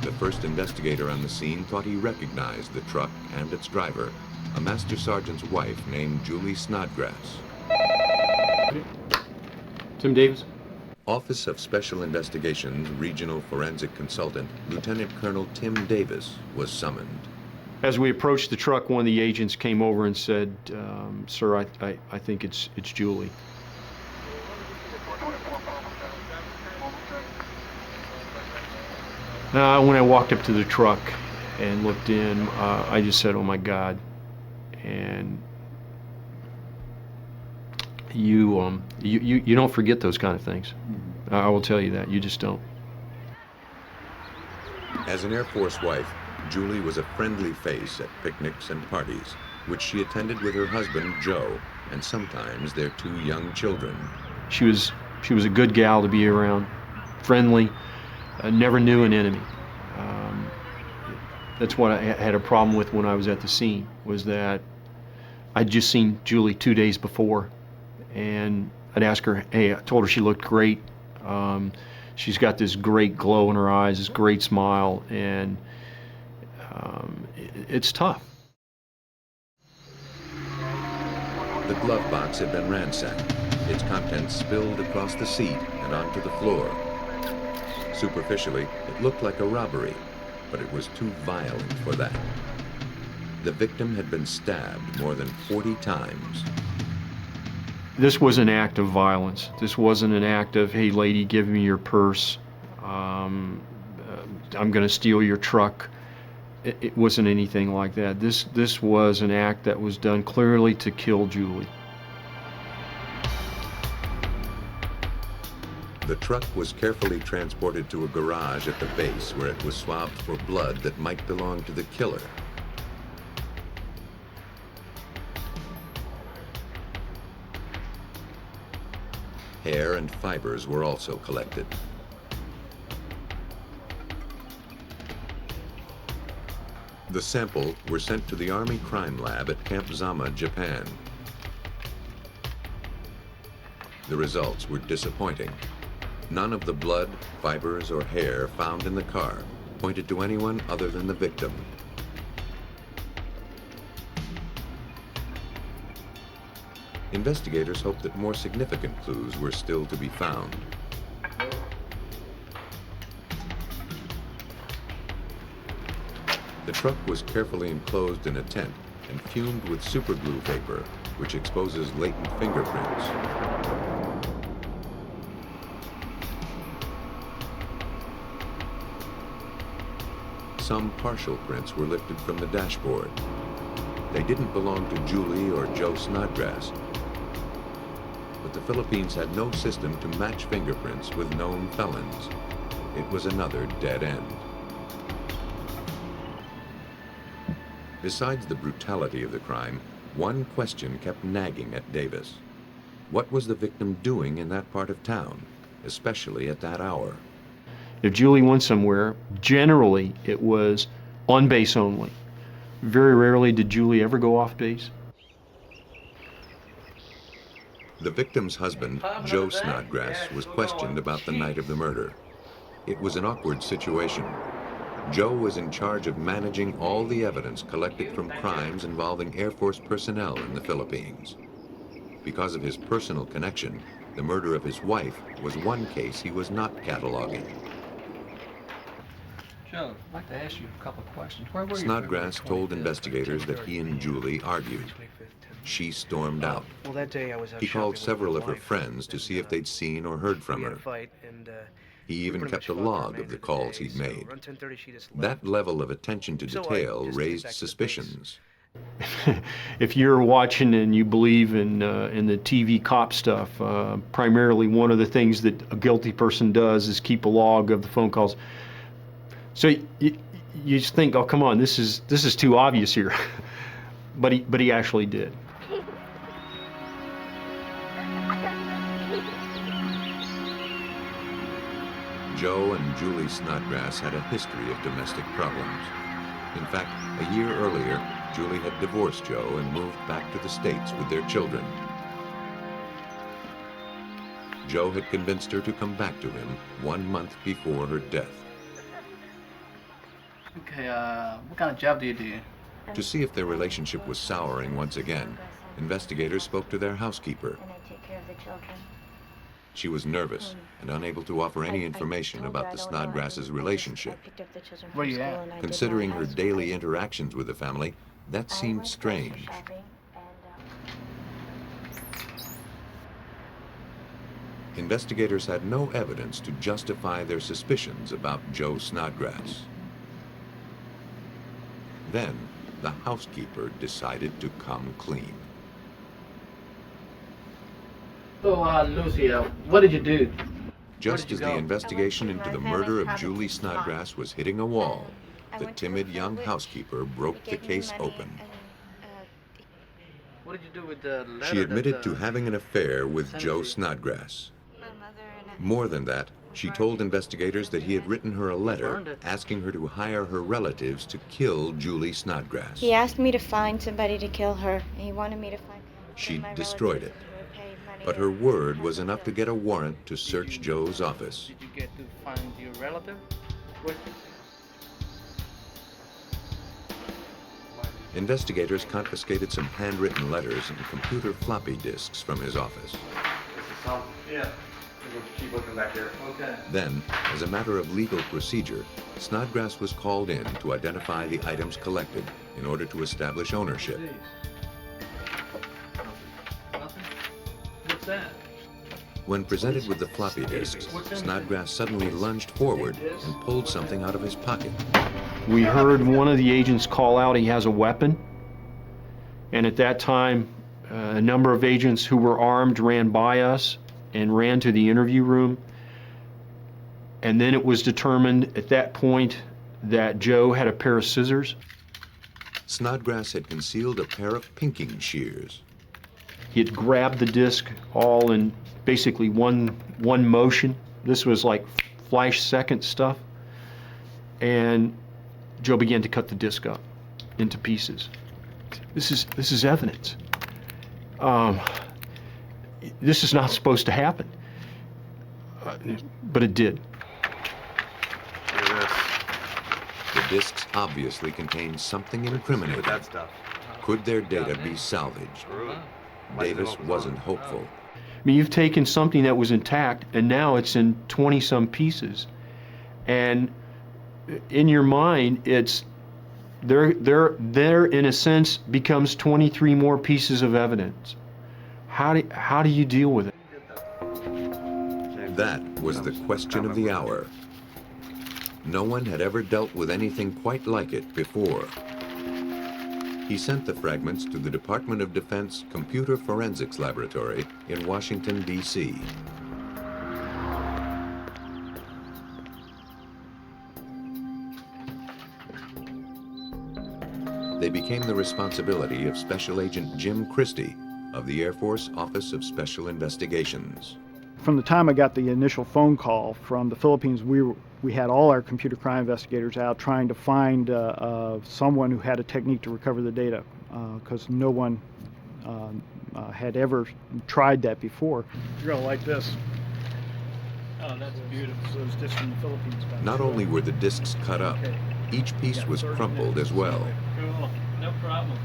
The first investigator on the scene thought he recognized the truck and its driver, a master sergeant's wife named Julie Snodgrass. Tim Davis. Office of Special Investigations Regional Forensic Consultant Lieutenant Colonel Tim Davis was summoned. As we approached the truck, one of the agents came over and said, "Sir, I think it's Julie." When I walked up to the truck and looked in, I just said, "Oh my God!" And you don't forget those kind of things. I will tell you that. You just don't. As an Air Force wife, Julie was a friendly face at picnics and parties, which she attended with her husband, Joe, and sometimes their 2 young children. She was a good gal to be around, friendly, never knew an enemy. That's what I had a problem with when I was at the scene, was that I'd just seen Julie 2 days before, and I'd ask her, hey, I told her she looked great. She's got this great glow in her eyes, this great smile, and it's tough. The glove box had been ransacked. Its contents spilled across the seat and onto the floor. Superficially, it looked like a robbery, but it was too violent for that. The victim had been stabbed more than 40 times. This was an act of violence. This wasn't an act of, hey lady, give me your purse. I'm gonna steal your truck. It wasn't anything like that. This was an act that was done clearly to kill Julie. The truck was carefully transported to a garage at the base where it was swabbed for blood that might belong to the killer. Hair and fibers were also collected. The samples were sent to the Army Crime Lab at Camp Zama, Japan. The results were disappointing. None of the blood, fibers, or hair found in the car pointed to anyone other than the victim. Investigators hoped that more significant clues were still to be found. The truck was carefully enclosed in a tent and fumed with superglue vapor, which exposes latent fingerprints. Some partial prints were lifted from the dashboard. They didn't belong to Julie or Joe Snodgrass, but the Philippines had no system to match fingerprints with known felons. It was another dead end. Besides the brutality of the crime, one question kept nagging at Davis. What was the victim doing in that part of town, especially at that hour? If Julie went somewhere, generally it was on base only. Very rarely did Julie ever go off base. The victim's husband, Joe Snodgrass, was questioned about the night of the murder. It was an awkward situation. Joe was in charge of managing all the evidence collected from crimes involving Air Force personnel in the Philippines. Because of his personal connection, the murder of his wife was one case he was not cataloging. Joe, I'd like to ask you a couple of questions. Where were you? Snodgrass told investigators that he and Julie argued. She stormed out. Well, that day I was out He called shopping with several my of her wife, friends to see if they'd seen or heard from we had her. a fight, and He we even pretty kept a much fought the log of remainder the of calls day, he'd so made. around 10:30 she just left. That level of attention to So I detail just raised came back to the base. suspicions. If you're watching and you believe in the TV cop stuff, primarily one of the things that a guilty person does is keep a log of the phone calls. So you just think, oh, come on, this is too obvious here, but he actually did. Joe and Julie Snodgrass had a history of domestic problems. In fact, a year earlier, Julie had divorced Joe and moved back to the States with their children. Joe had convinced her to come back to him 1 month before her death. Okay, what kind of job do you do? To see if their relationship was souring once again, investigators spoke to their housekeeper. And I take care of the children. She was nervous and unable to offer any information about the Snodgrasses' relationship. Where you at? Considering her daily interactions with the family, that seemed strange. Investigators had no evidence to justify their suspicions about Joe Snodgrass. Then, the housekeeper decided to come clean. So, Lucy, what did you do? Just as the investigation into the murder of Julie Snodgrass was hitting a wall, the timid young housekeeper broke the case open. What did you do with the letter? She admitted to having an affair with Joe Snodgrass. More than that, she told investigators that he had written her a letter asking her to hire her relatives to kill Julie Snodgrass. He asked me to find somebody to kill her, and he wanted me to find... She destroyed it. But her word was enough to get a warrant to search Joe's office. Did you get to find your relative? Investigators confiscated some handwritten letters and computer floppy disks from his office. Yeah. Keep looking back here. Okay. Then, as a matter of legal procedure, Snodgrass was called in to identify the items collected in order to establish ownership. Nothing? What's that? When presented with the floppy disks, Snodgrass suddenly lunged forward and pulled something out of his pocket. We heard one of the agents call out he has a weapon, and at that time, a number of agents who were armed ran by us and ran to the interview room. And then it was determined at that point that Joe had a pair of scissors. Snodgrass had concealed a pair of pinking shears. He had grabbed the disc all in basically one motion. This was like flash second stuff. And Joe began to cut the disc up into pieces. This is evidence. This is not supposed to happen, but it did. The discs obviously contained something incriminating. That stuff. Could their data be salvaged? Davis wasn't hopeful. I mean, you've taken something that was intact and now it's in 20-some pieces, and in your mind, it's there in a sense becomes 23 more pieces of evidence. How do you deal with it? That was the question of the hour. No one had ever dealt with anything quite like it before. He sent the fragments to the Department of Defense Computer Forensics Laboratory in Washington, D.C. They became the responsibility of Special Agent Jim Christie of the Air Force Office of Special Investigations. From the time I got the initial phone call from the Philippines, we had all our computer crime investigators out trying to find someone who had a technique to recover the data, because no one had ever tried that before. You're gonna like this. Oh, that's beautiful. So it's just from the Philippines. Not only were the discs cut up, each piece was crumpled as well. Cool. No problem.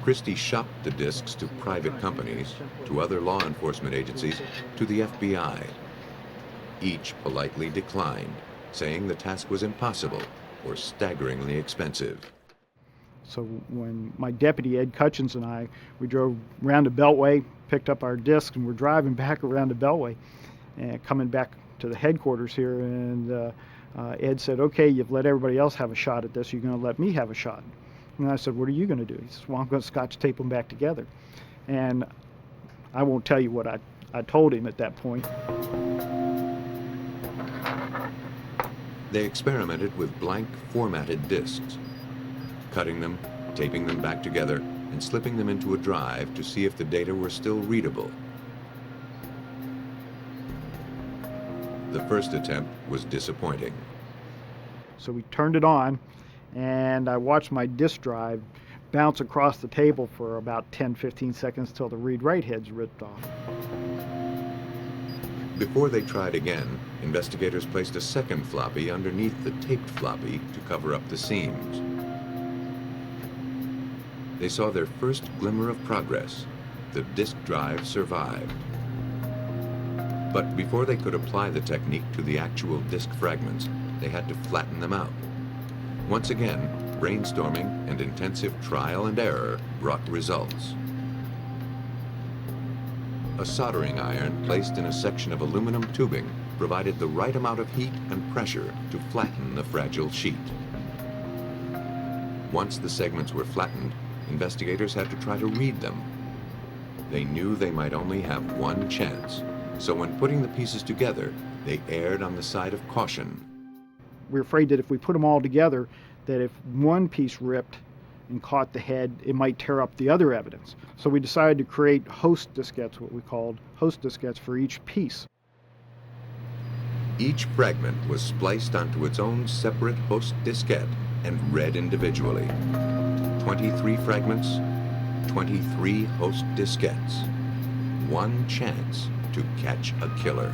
Christie shopped the discs to private companies, to other law enforcement agencies, to the FBI. Each politely declined, saying the task was impossible or staggeringly expensive. So when my deputy, Ed Cutchins, and I, we drove around the Beltway, picked up our discs, and we're driving back around the Beltway and coming back to the headquarters here, and Ed said, okay, you've let everybody else have a shot at this, you're going to let me have a shot. And I said, what are you going to do? He said, well, I'm going to Scotch tape them back together. And I won't tell you what I told him at that point. They experimented with blank formatted discs, cutting them, taping them back together, and slipping them into a drive to see if the data were still readable. The first attempt was disappointing. So we turned it on, and I watched my disk drive bounce across the table for about 10-15 seconds till the read-write heads ripped off. Before they tried again, investigators placed a second floppy underneath the taped floppy to cover up the seams. They saw their first glimmer of progress. The disk drive survived. But before they could apply the technique to the actual disk fragments, they had to flatten them out. Once again, brainstorming and intensive trial and error brought results. A soldering iron placed in a section of aluminum tubing provided the right amount of heat and pressure to flatten the fragile sheet. Once the segments were flattened, investigators had to try to read them. They knew they might only have one chance, so when putting the pieces together, they erred on the side of caution. We were afraid that if we put them all together, that if one piece ripped and caught the head, it might tear up the other evidence. So we decided to create host diskettes, what we called host diskettes for each piece. Each fragment was spliced onto its own separate host diskette and read individually. 23 fragments, 23 host diskettes. One chance to catch a killer.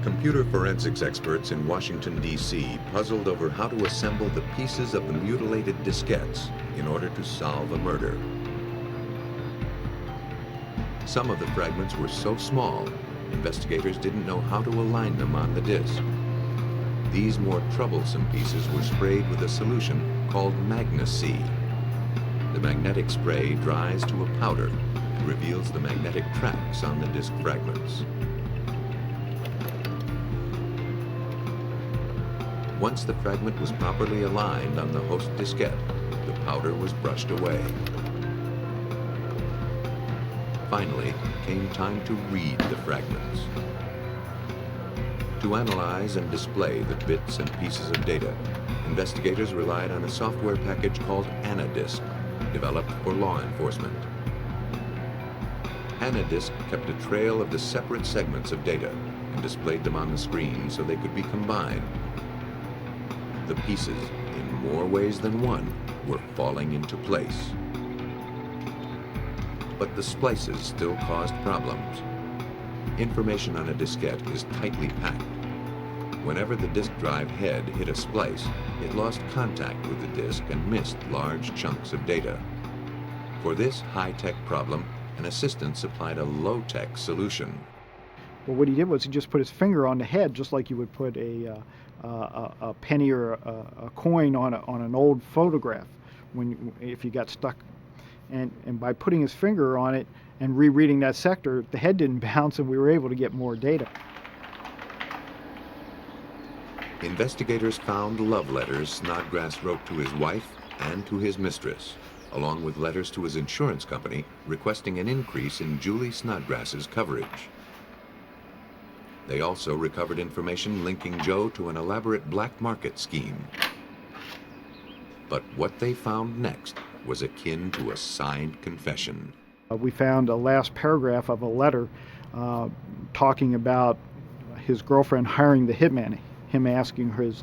Computer forensics experts in Washington, D.C. puzzled over how to assemble the pieces of the mutilated diskettes in order to solve a murder. Some of the fragments were so small, investigators didn't know how to align them on the disk. These more troublesome pieces were sprayed with a solution called Magna-C. The magnetic spray dries to a powder and reveals the magnetic tracks on the disk fragments. Once the fragment was properly aligned on the host diskette, the powder was brushed away. Finally, came time to read the fragments. To analyze and display the bits and pieces of data, investigators relied on a software package called AnaDisk, developed for law enforcement. AnaDisk kept a trail of the separate segments of data and displayed them on the screen so they could be combined. The pieces, in more ways than one, were falling into place. But the splices still caused problems. Information on a diskette is tightly packed. Whenever the disk drive head hit a splice, it lost contact with the disk and missed large chunks of data. For this high-tech problem, an assistant supplied a low-tech solution. Well, what he did was he just put his finger on the head, just like you would put a penny or a coin on an old photograph if you got stuck. And by putting his finger on it and rereading that sector, the head didn't bounce and we were able to get more data. Investigators found love letters Snodgrass wrote to his wife and to his mistress, along with letters to his insurance company requesting an increase in Julie Snodgrass's coverage. They also recovered information linking Joe to an elaborate black market scheme. But what they found next was akin to a signed confession. We found a last paragraph of a letter talking about his girlfriend hiring the hitman, him asking his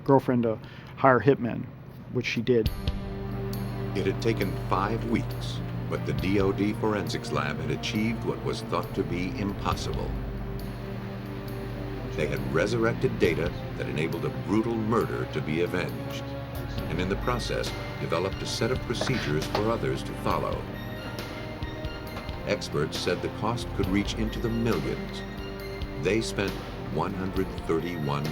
girlfriend to hire hitmen, which she did. It had taken 5 weeks, but the DoD forensics lab had achieved what was thought to be impossible. They had resurrected data that enabled a brutal murder to be avenged, and in the process developed a set of procedures for others to follow. Experts said the cost could reach into the millions. They spent $131.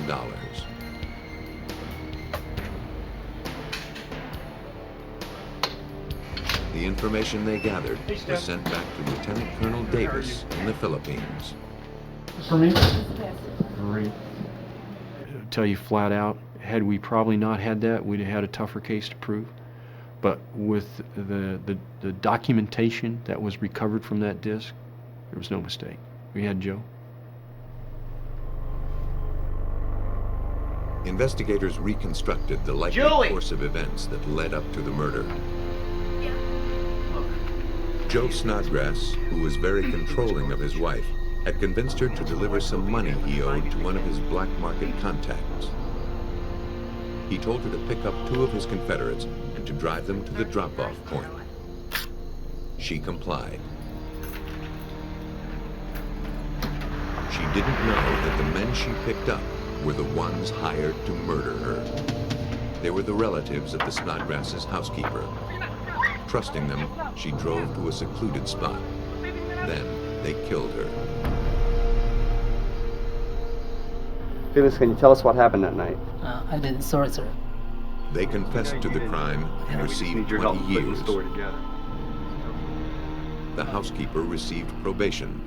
The information they gathered was sent back to Lieutenant Colonel Davis in the Philippines. For me? Great. I'll tell you flat out, had we probably not had that, we'd have had a tougher case to prove. But with the documentation that was recovered from that disc, there was no mistake. We had Joe. Investigators reconstructed the likely course of events that led up to the murder. Joe Snodgrass, who was very controlling of his wife, had convinced her to deliver some money he owed to one of his black market contacts. He told her to pick up 2 of his Confederates and to drive them to the drop-off point. She complied. She didn't know that the men she picked up were the ones hired to murder her. They were the relatives of the Snodgrass's housekeeper. Trusting them, she drove to a secluded spot. Then they killed her. Felix, can you tell us what happened that night? I didn't, sorry, sir. They confessed to the crime and received 20 years. The housekeeper received probation.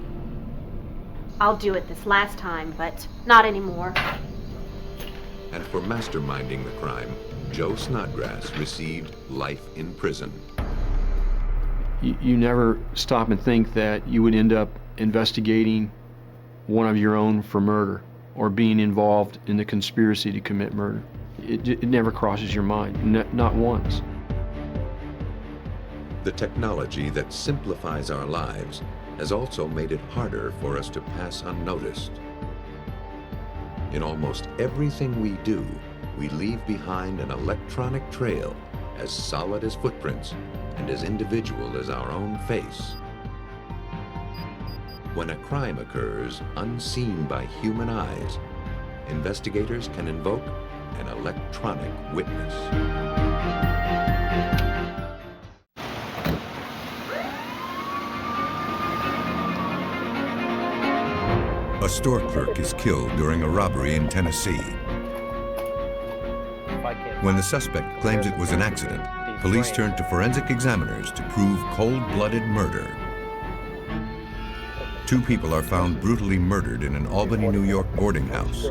I'll do it this last time, but not anymore. And for masterminding the crime, Joe Snodgrass received life in prison. You never stop and think that you would end up investigating one of your own for murder or being involved in the conspiracy to commit murder. It never crosses your mind, not once. The technology that simplifies our lives has also made it harder for us to pass unnoticed. In almost everything we do, we leave behind an electronic trail as solid as footprints and as individual as our own face. When a crime occurs unseen by human eyes, investigators can invoke an electronic witness. A store clerk is killed during a robbery in Tennessee. When the suspect claims it was an accident, police turn to forensic examiners to prove cold-blooded murder. 2 people are found brutally murdered in an Albany, New York boarding house.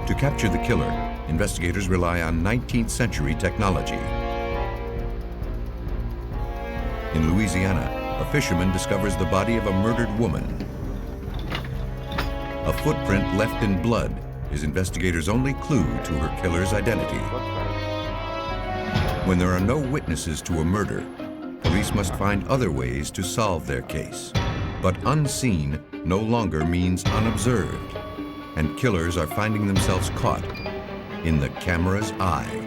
To capture the killer, investigators rely on 19th century technology. In Louisiana, a fisherman discovers the body of a murdered woman. A footprint left in blood is investigators' only clue to her killer's identity. When there are no witnesses to a murder, police must find other ways to solve their case. But unseen no longer means unobserved, and killers are finding themselves caught in the camera's eye.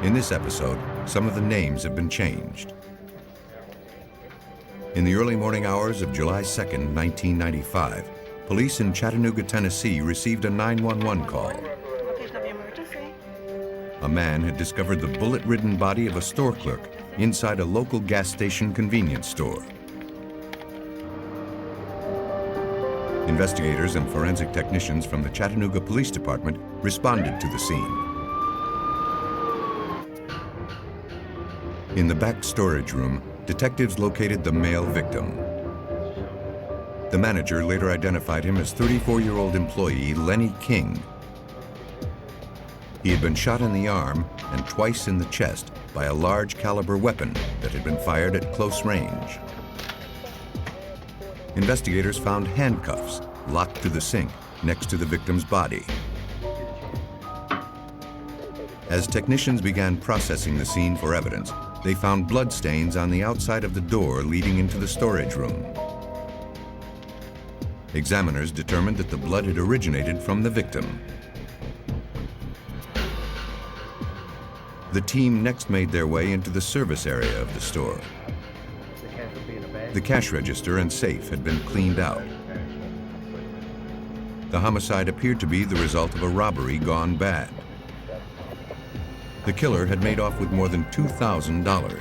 In this episode, some of the names have been changed. In the early morning hours of July 2nd, 1995, police in Chattanooga, Tennessee received a 911 call. A man had discovered the bullet-ridden body of a store clerk inside a local gas station convenience store. Investigators and forensic technicians from the Chattanooga Police Department responded to the scene. In the back storage room, detectives located the male victim. The manager later identified him as 34-year-old employee Lenny King. He had been shot in the arm and twice in the chest by a large caliber weapon that had been fired at close range. Investigators found handcuffs locked to the sink next to the victim's body. As technicians began processing the scene for evidence, they found bloodstains on the outside of the door leading into the storage room. Examiners determined that the blood had originated from the victim. The team next made their way into the service area of the store. The cash register and safe had been cleaned out. The homicide appeared to be the result of a robbery gone bad. The killer had made off with more than $2,000.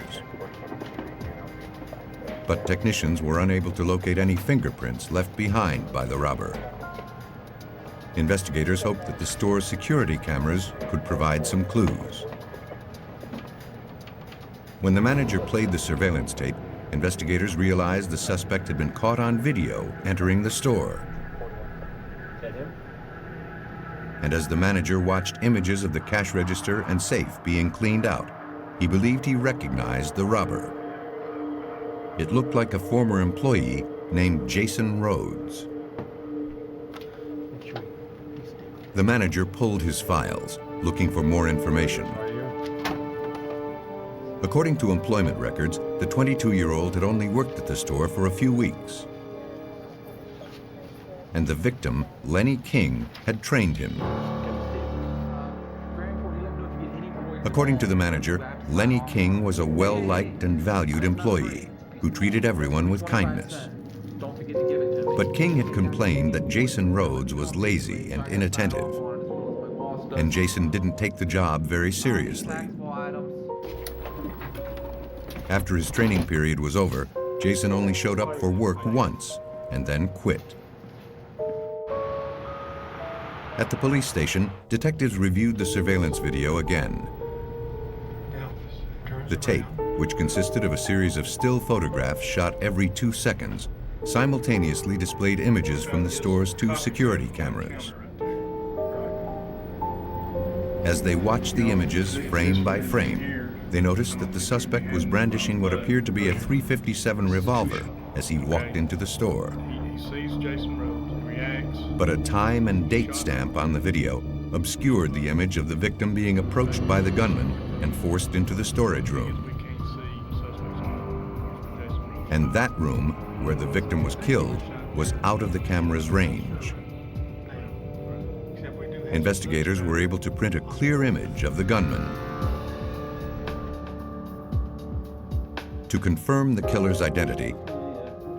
But technicians were unable to locate any fingerprints left behind by the robber. Investigators hoped that the store's security cameras could provide some clues. When the manager played the surveillance tape, investigators realized the suspect had been caught on video entering the store. And as the manager watched images of the cash register and safe being cleaned out, he believed he recognized the robber. It looked like a former employee named Jason Rhodes. The manager pulled his files, looking for more information. According to employment records, the 22-year-old had only worked at the store for a few weeks. And the victim, Lenny King, had trained him. According to the manager, Lenny King was a well-liked and valued employee who treated everyone with kindness. But King had complained that Jason Rhodes was lazy and inattentive, and Jason didn't take the job very seriously. After his training period was over, Jason only showed up for work once and then quit. At the police station, detectives reviewed the surveillance video again. The tape, which consisted of a series of still photographs shot every 2 seconds, simultaneously displayed images from the store's 2 security cameras. As they watched the images frame by frame, they noticed that the suspect was brandishing what appeared to be a .357 revolver as he walked into the store. But a time and date stamp on the video obscured the image of the victim being approached by the gunman and forced into the storage room. And that room, where the victim was killed, was out of the camera's range. Investigators were able to print a clear image of the gunman. To confirm the killer's identity,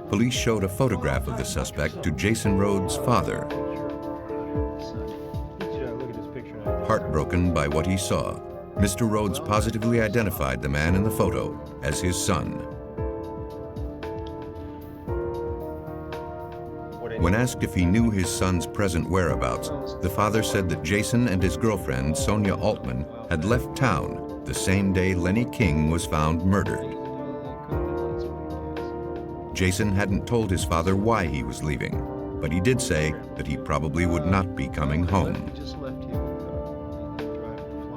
police showed a photograph of the suspect to Jason Rhodes' father. Heartbroken by what he saw, Mr. Rhodes positively identified the man in the photo as his son. When asked if he knew his son's present whereabouts, the father said that Jason and his girlfriend, Sonia Altman, had left town the same day Lenny King was found murdered. Jason hadn't told his father why he was leaving, but he did say that he probably would not be coming home.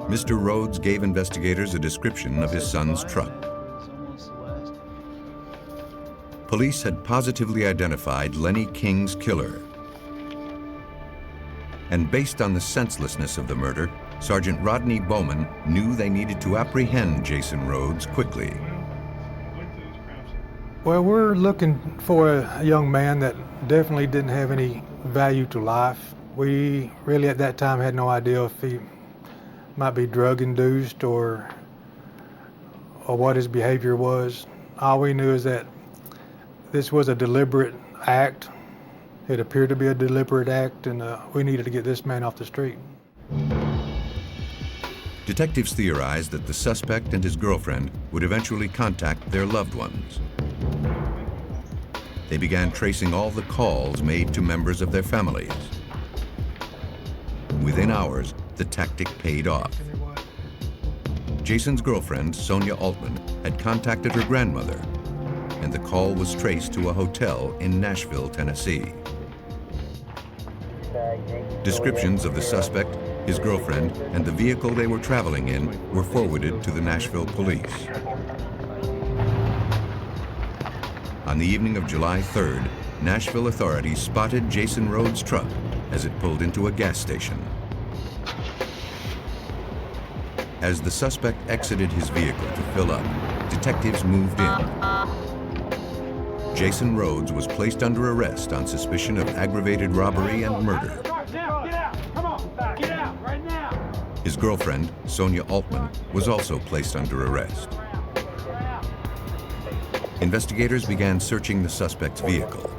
Mr. Rhodes gave investigators a description of his son's truck. Police had positively identified Lenny King's killer. And based on the senselessness of the murder, Sergeant Rodney Bowman knew they needed to apprehend Jason Rhodes quickly. Well, we're looking for a young man that definitely didn't have any value to life. We really at that time had no idea if he might be drug-induced or what his behavior was. All we knew is that this was a deliberate act. It appeared to be a deliberate act, and we needed to get this man off the street. Detectives theorized that the suspect and his girlfriend would eventually contact their loved ones. They began tracing all the calls made to members of their families. Within hours, the tactic paid off. Jason's girlfriend, Sonia Altman, had contacted her grandmother, and the call was traced to a hotel in Nashville, Tennessee. Descriptions of the suspect, his girlfriend, and the vehicle they were traveling in were forwarded to the Nashville police. On the evening of July 3rd, Nashville authorities spotted Jason Rhodes' truck as it pulled into a gas station. As the suspect exited his vehicle to fill up, detectives moved in. Jason Rhodes was placed under arrest on suspicion of aggravated robbery and murder. His girlfriend, Sonia Altman, was also placed under arrest. Investigators began searching the suspect's vehicle.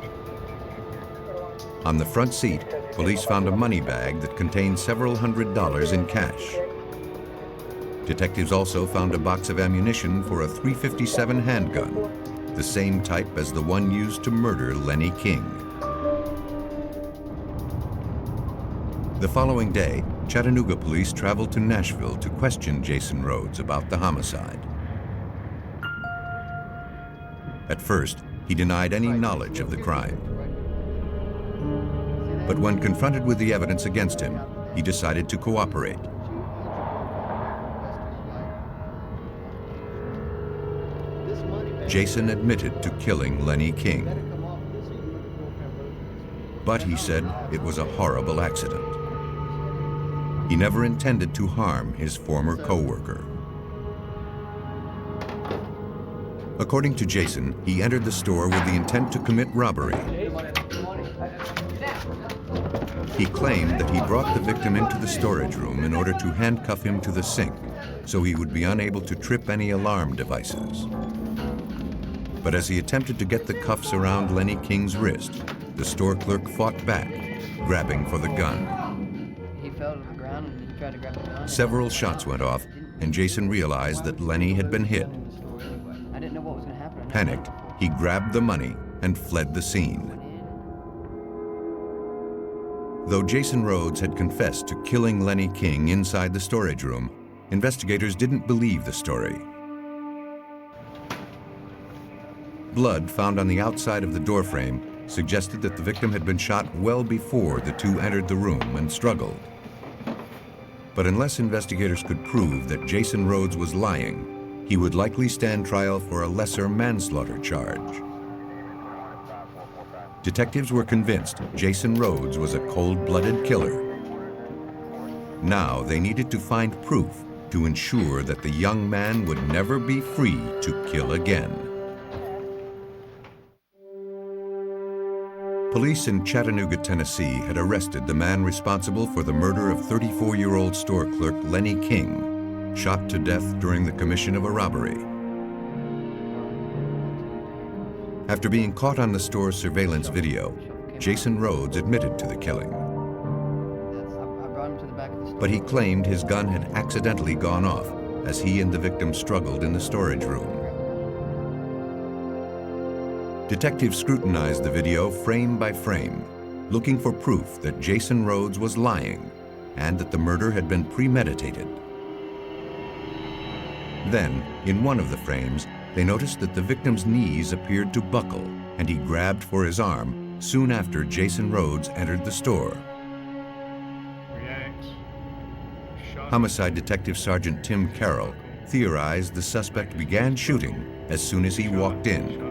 On the front seat, police found a money bag that contained several $100s in cash. Detectives also found a box of ammunition for a .357 handgun, the same type as the one used to murder Lenny King. The following day, Chattanooga police traveled to Nashville to question Jason Rhodes about the homicide. At first, he denied any knowledge of the crime. But when confronted with the evidence against him, he decided to cooperate. Jason admitted to killing Lenny King. But he said it was a horrible accident. He never intended to harm his former co-worker. According to Jason, he entered the store with the intent to commit robbery. He claimed that he brought the victim into the storage room in order to handcuff him to the sink, so he would be unable to trip any alarm devices. But as he attempted to get the cuffs around Lenny King's wrist, the store clerk fought back, grabbing for the gun. He fell to the ground and he tried to grab the gun. Several shots went off, and Jason realized that Lenny had been hit. I didn't know what was going to happen. Panicked, he grabbed the money and fled the scene. Though Jason Rhodes had confessed to killing Lenny King inside the storage room, investigators didn't believe the story. Blood found on the outside of the doorframe suggested that the victim had been shot well before the two entered the room and struggled. But unless investigators could prove that Jason Rhodes was lying, he would likely stand trial for a lesser manslaughter charge. Detectives were convinced Jason Rhodes was a cold-blooded killer. Now they needed to find proof to ensure that the young man would never be free to kill again. Police in Chattanooga, Tennessee had arrested the man responsible for the murder of 34-year-old store clerk Lenny King, shot to death during the commission of a robbery. After being caught on the store's surveillance video, Jason Rhodes admitted to the killing. But he claimed his gun had accidentally gone off as he and the victim struggled in the storage room. Detectives scrutinized the video frame by frame, looking for proof that Jason Rhodes was lying and that the murder had been premeditated. Then, in one of the frames, they noticed that the victim's knees appeared to buckle, and he grabbed for his arm soon after Jason Rhodes entered the store. Homicide Detective Sergeant Tim Carroll theorized the suspect began shooting as soon as he walked in.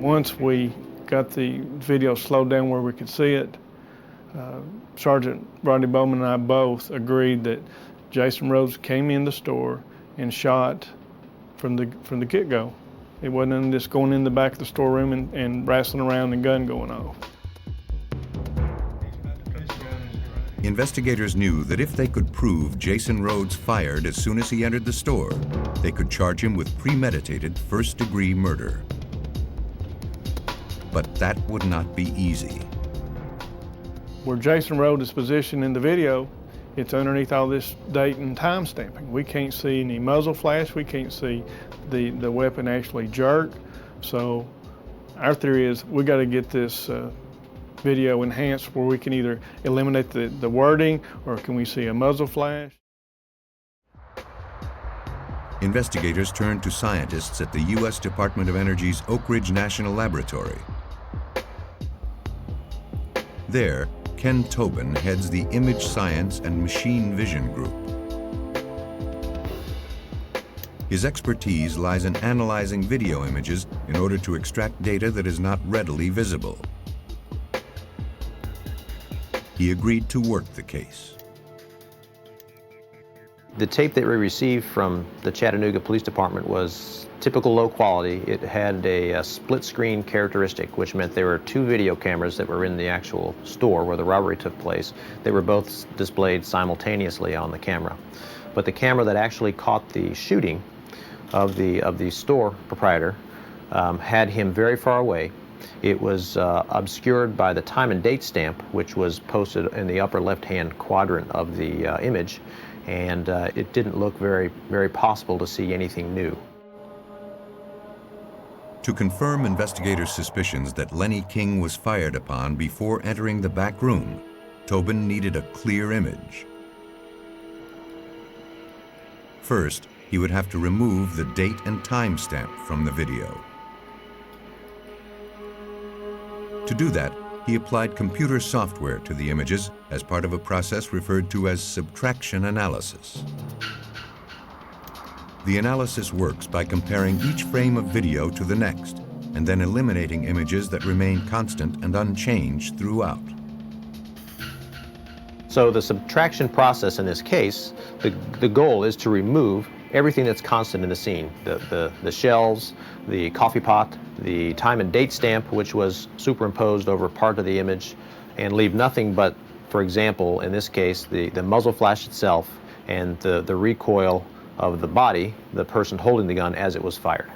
Once we got the video slowed down where we could see it, Sergeant Rodney Bowman and I both agreed that Jason Rhodes came in the store and shot from the get-go. It wasn't just going in the back of the storeroom and wrestling around and gun going off. Investigators knew that if they could prove Jason Rhodes fired as soon as he entered the store, they could charge him with premeditated first-degree murder. But that would not be easy. Where Jason Rhodes is positioned in the video, it's underneath all this date and time stamping. We can't see any muzzle flash. We can't see the weapon actually jerk. So our theory is we got to get this video enhanced where we can either eliminate the wording or can we see a muzzle flash. Investigators turned to scientists at the U.S. Department of Energy's Oak Ridge National Laboratory. There, Ken Tobin heads the Image Science and Machine Vision Group. His expertise lies in analyzing video images in order to extract data that is not readily visible. He agreed to work the case. The tape that we received from the Chattanooga Police Department was typical low quality. It had a split screen characteristic, which meant there were two video cameras that were in the actual store where the robbery took place. They were both displayed simultaneously on the camera. But the camera that actually caught the shooting of the store proprietor had him very far away. It was obscured by the time and date stamp, which was posted in the upper left-hand quadrant of the image, and it didn't look very possible to see anything new. To confirm investigators' suspicions that Lenny King was fired upon before entering the back room, Tobin needed a clear image. First, he would have to remove the date and time stamp from the video. To do that, he applied computer software to the images as part of a process referred to as subtraction analysis. The analysis works by comparing each frame of video to the next, and then eliminating images that remain constant and unchanged throughout. So the subtraction process in this case, the goal is to remove everything that's constant in the scene. The shelves, the coffee pot, the time and date stamp, which was superimposed over part of the image, and leave nothing but, for example, in this case, the muzzle flash itself and the recoil of the body, the person holding the gun as it was fired.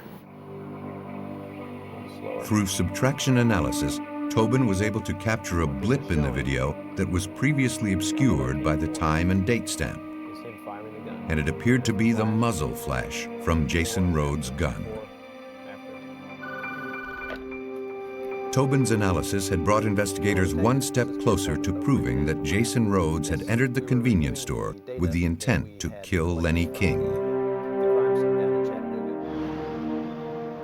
Through subtraction analysis, Tobin was able to capture a blip in the video that was previously obscured by the time and date stamp. And it appeared to be the muzzle flash from Jason Rhodes' gun. Tobin's analysis had brought investigators one step closer to proving that Jason Rhodes had entered the convenience store with the intent to kill Lenny King.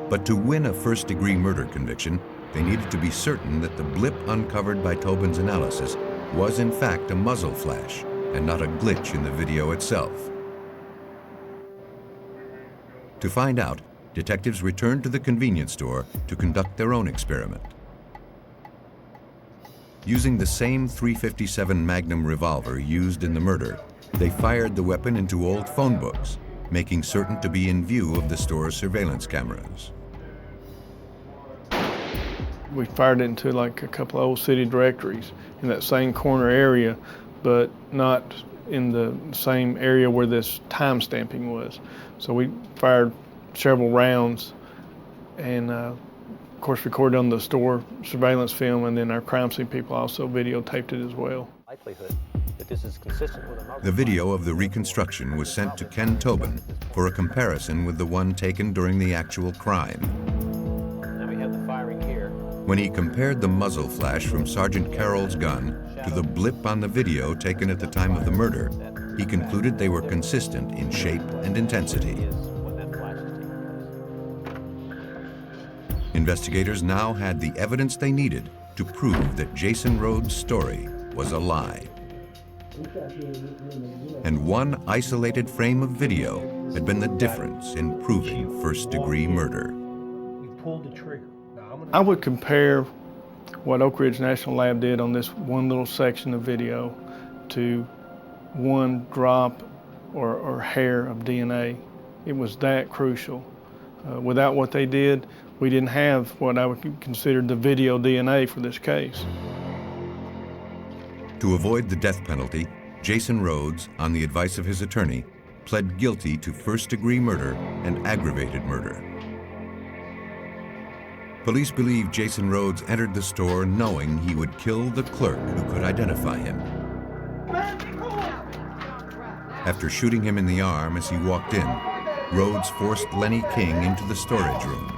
But to win a first-degree murder conviction, they needed to be certain that the blip uncovered by Tobin's analysis was in fact a muzzle flash and not a glitch in the video itself. To find out, detectives returned to the convenience store to conduct their own experiment. Using the same .357 Magnum revolver used in the murder, they fired the weapon into old phone books, making certain to be in view of the store's surveillance cameras. We fired it into like a couple of old city directories in that same corner area, but not in the same area where this time stamping was. So we fired several rounds and of course recorded on the store surveillance film, and then our crime scene people also videotaped it as well. Likelihood that this is consistent with a The video of the reconstruction was sent to Ken Tobin for a comparison with the one taken during the actual crime. Now we have the firing here. When he compared the muzzle flash from Sergeant Carroll's gun to the blip on the video taken at the time of the murder, he concluded they were consistent in shape and intensity. Investigators now had the evidence they needed to prove that Jason Rhodes' story was a lie. And one isolated frame of video had been the difference in proving first-degree murder. I would compare what Oak Ridge National Lab did on this one little section of video to one drop or hair of DNA. It was that crucial. Without what they did, we didn't have what I would consider the video DNA for this case. To avoid the death penalty, Jason Rhodes, on the advice of his attorney, pled guilty to first-degree murder and aggravated murder. Police believe Jason Rhodes entered the store knowing he would kill the clerk who could identify him. After shooting him in the arm as he walked in, Rhodes forced Lenny King into the storage room.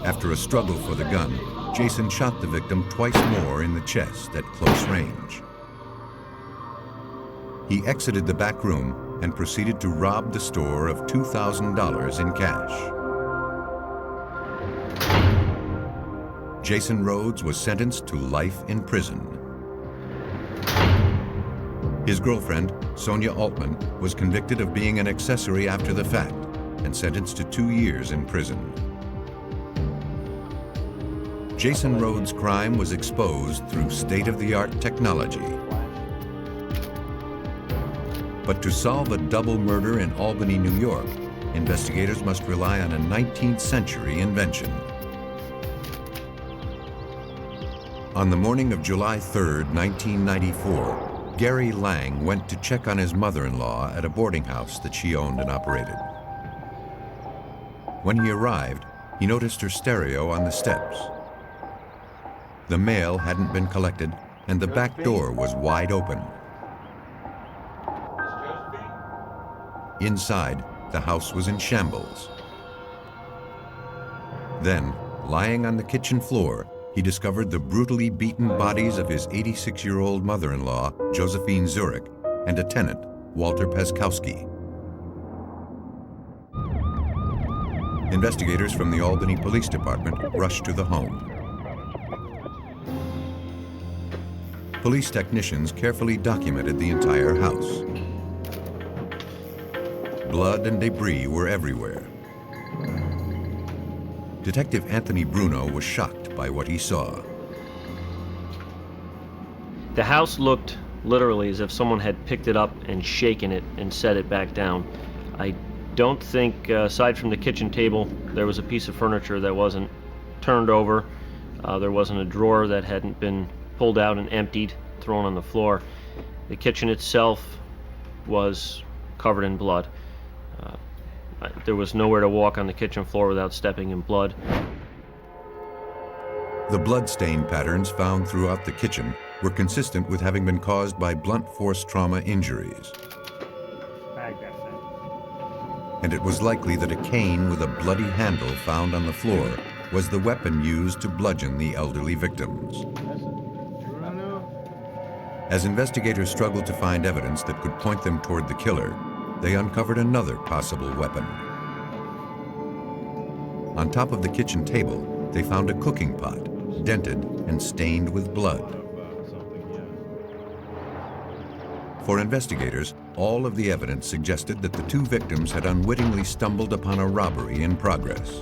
After a struggle for the gun, Jason shot the victim twice more in the chest at close range. He exited the back room and proceeded to rob the store of $2,000 in cash. Jason Rhodes was sentenced to life in prison. His girlfriend, Sonia Altman, was convicted of being an accessory after the fact and sentenced to 2 years in prison. Jason Rhodes' crime was exposed through state-of-the-art technology. But to solve a double murder in Albany, New York, investigators must rely on a 19th century invention. On the morning of July 3, 1994, Gary Lang went to check on his mother-in-law at a boarding house that she owned and operated. When he arrived, he noticed her stereo on the steps. The mail hadn't been collected, and the back door was wide open. Inside, the house was in shambles. Then, lying on the kitchen floor, he discovered the brutally beaten bodies of his 86-year-old mother-in-law, Josephine Zurich, and a tenant, Walter Peskowski. Investigators from the Albany Police Department rushed to the home. Police technicians carefully documented the entire house. Blood and debris were everywhere. Detective Anthony Bruno was shocked by what he saw. The house looked literally as if someone had picked it up and shaken it and set it back down. I don't think, aside from the kitchen table, there was a piece of furniture that wasn't turned over. There wasn't a drawer that hadn't been pulled out and emptied, thrown on the floor. The kitchen itself was covered in blood. There was nowhere to walk on the kitchen floor without stepping in blood. The blood stain patterns found throughout the kitchen were consistent with having been caused by blunt force trauma injuries. And it was likely that a cane with a bloody handle found on the floor was the weapon used to bludgeon the elderly victims. As investigators struggled to find evidence that could point them toward the killer, they uncovered another possible weapon. On top of the kitchen table, they found a cooking pot, dented and stained with blood. For investigators, all of the evidence suggested that the two victims had unwittingly stumbled upon a robbery in progress.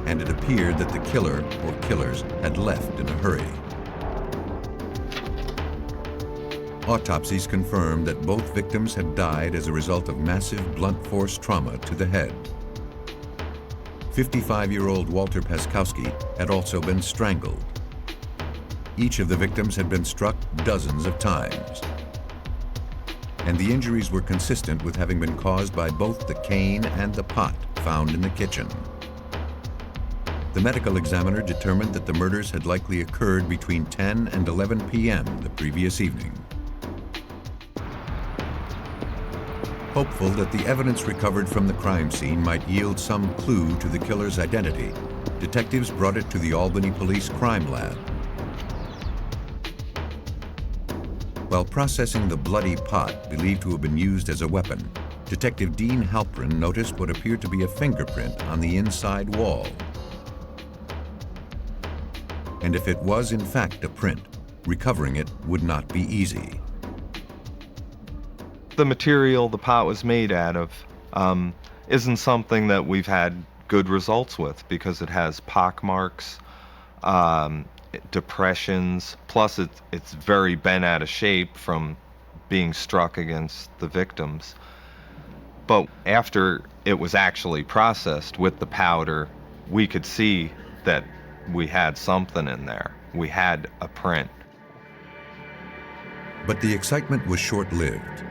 And it appeared that the killer or killers had left in a hurry. Autopsies confirmed that both victims had died as a result of massive blunt force trauma to the head. 55-year-old Walter Peskowski had also been strangled. Each of the victims had been struck dozens of times. And the injuries were consistent with having been caused by both the cane and the pot found in the kitchen. The medical examiner determined that the murders had likely occurred between 10 and 11 p.m. the previous evening. Hopeful that the evidence recovered from the crime scene might yield some clue to the killer's identity, detectives brought it to the Albany Police Crime Lab. While processing the bloody pot believed to have been used as a weapon, Detective Dean Halprin noticed what appeared to be a fingerprint on the inside wall. And if it was in fact a print, recovering it would not be easy. The material the pot was made out of isn't something that we've had good results with because it has pockmarks, depressions, plus it's very bent out of shape from being struck against the victims. But after it was actually processed with the powder, we could see that we had something in there. We had a print. But the excitement was short-lived.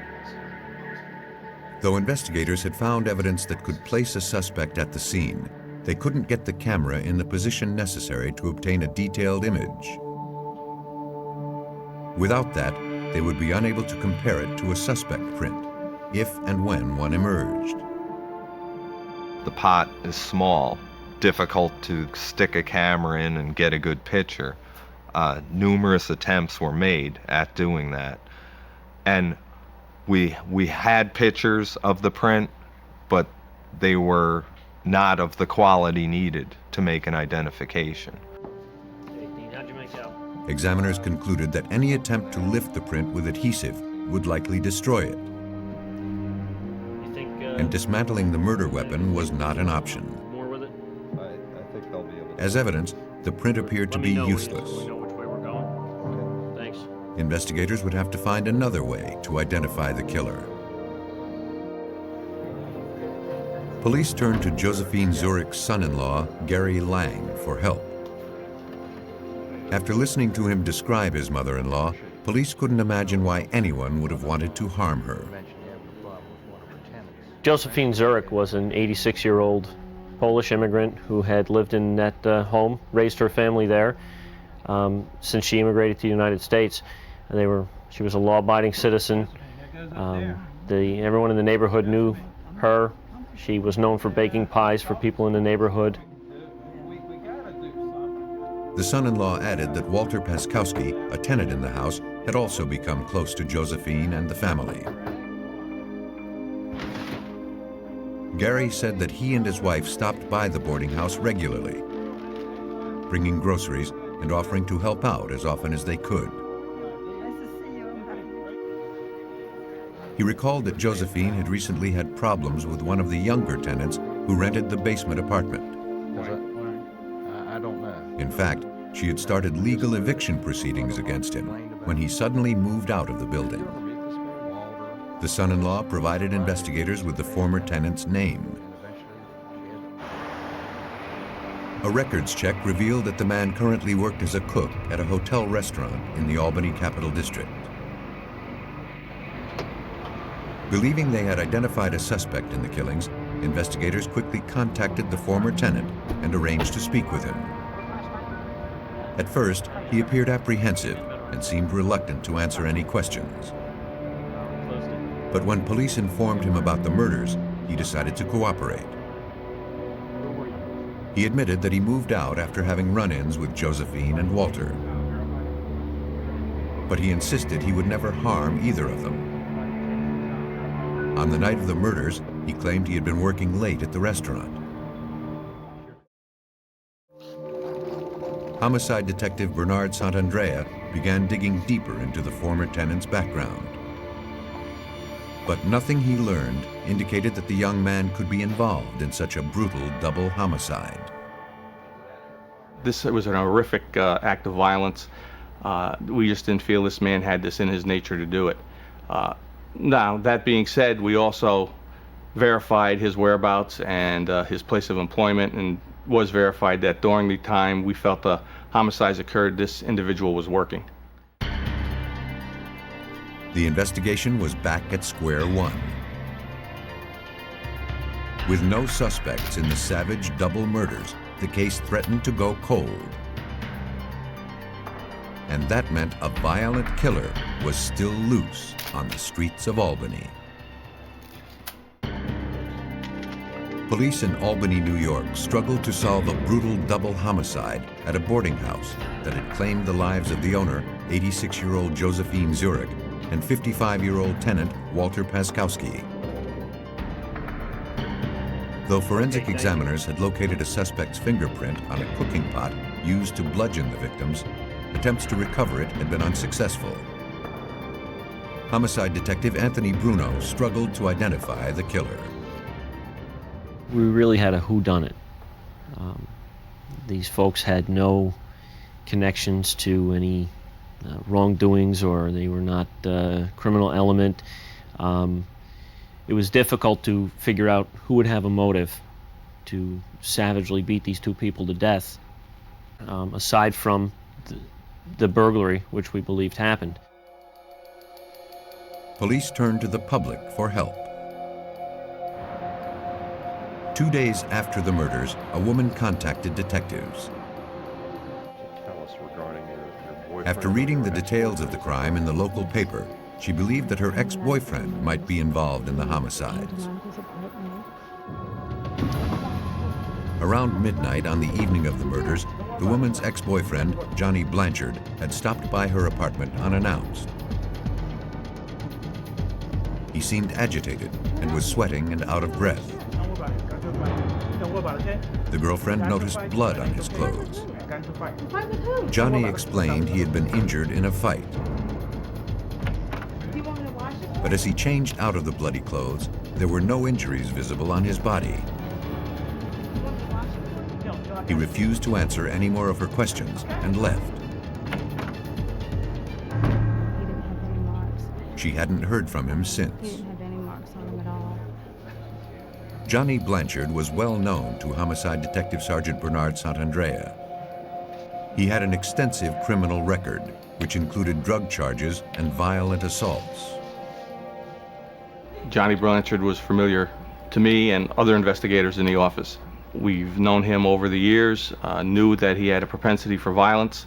Though investigators had found evidence that could place a suspect at the scene, they couldn't get the camera in the position necessary to obtain a detailed image. Without that, they would be unable to compare it to a suspect print, if and when one emerged. The pot is small, difficult to stick a camera in and get a good picture. Numerous attempts were made at doing that. And we had pictures of the print, but they were not of the quality needed to make an identification. Examiners concluded that any attempt to lift the print with adhesive would likely destroy it. And dismantling the murder weapon was not an option. I think they'll be able to. As evidence, the print appeared to be useless. investigators would have to find another way to identify the killer. Police turned to Josephine Zurich's son-in-law, Gary Lang, for help. After listening to him describe his mother-in-law, police couldn't imagine why anyone would have wanted to harm her. Josephine Zurich was an 86-year-old Polish immigrant who had lived in that home, raised her family there since she immigrated to the United States. She was a law-abiding citizen. Everyone in the neighborhood knew her. She was known for baking pies for people in the neighborhood. The son-in-law added that Walter Paskowski, a tenant in the house, had also become close to Josephine and the family. Gary said that he and his wife stopped by the boarding house regularly, bringing groceries and offering to help out as often as they could. He recalled that Josephine had recently had problems with one of the younger tenants who rented the basement apartment. I don't know. In fact, she had started legal eviction proceedings against him when he suddenly moved out of the building. The son-in-law provided investigators with the former tenant's name. A records check revealed that the man currently worked as a cook at a hotel restaurant in the Albany Capital District. Believing they had identified a suspect in the killings, investigators quickly contacted the former tenant and arranged to speak with him. At first, he appeared apprehensive and seemed reluctant to answer any questions. But when police informed him about the murders, he decided to cooperate. He admitted that he moved out after having run-ins with Josephine and Walter. But he insisted he would never harm either of them. On the night of the murders, he claimed he had been working late at the restaurant. Homicide detective Bernard Santandrea began digging deeper into the former tenant's background. But nothing he learned indicated that the young man could be involved in such a brutal double homicide. This was an horrific act of violence. We just didn't feel this man had this in his nature to do it. Now, that being said, we also verified his whereabouts and his place of employment, and was verified that during the time we felt the homicides occurred, this individual was working. The investigation was back at square one. With no suspects in the savage double murders, the case threatened to go cold. And that meant a violent killer was still loose on the streets of Albany. Police in Albany, New York struggled to solve a brutal double homicide at a boarding house that had claimed the lives of the owner, 86-year-old Josephine Zurich, and 55-year-old tenant Walter Paskowski. Though forensic examiners had located a suspect's fingerprint on a cooking pot used to bludgeon the victims, attempts to recover it had been unsuccessful. Homicide detective Anthony Bruno struggled to identify the killer. We really had a whodunit. These folks had no connections to any wrongdoings, or they were not criminal element. It was difficult to figure out who would have a motive to savagely beat these two people to death, aside from the burglary, which we believed happened. Police turned to the public for help. 2 days after the murders, a woman contacted detectives. After reading the details of the crime in the local paper, she believed that her ex-boyfriend might be involved in the homicides. Around midnight on the evening of the murders, the woman's ex-boyfriend, Johnny Blanchard, had stopped by her apartment unannounced. He seemed agitated and was sweating and out of breath. The girlfriend noticed blood on his clothes. Johnny explained he had been injured in a fight. But as he changed out of the bloody clothes, there were no injuries visible on his body. He refused to answer any more of her questions and left. She hadn't heard from him since. He didn't have any marks on him at all. Johnny Blanchard was well known to Homicide Detective Sergeant Bernard Santandrea. He had an extensive criminal record, which included drug charges and violent assaults. Johnny Blanchard was familiar to me and other investigators in the office. We've known him over the years, knew that he had a propensity for violence,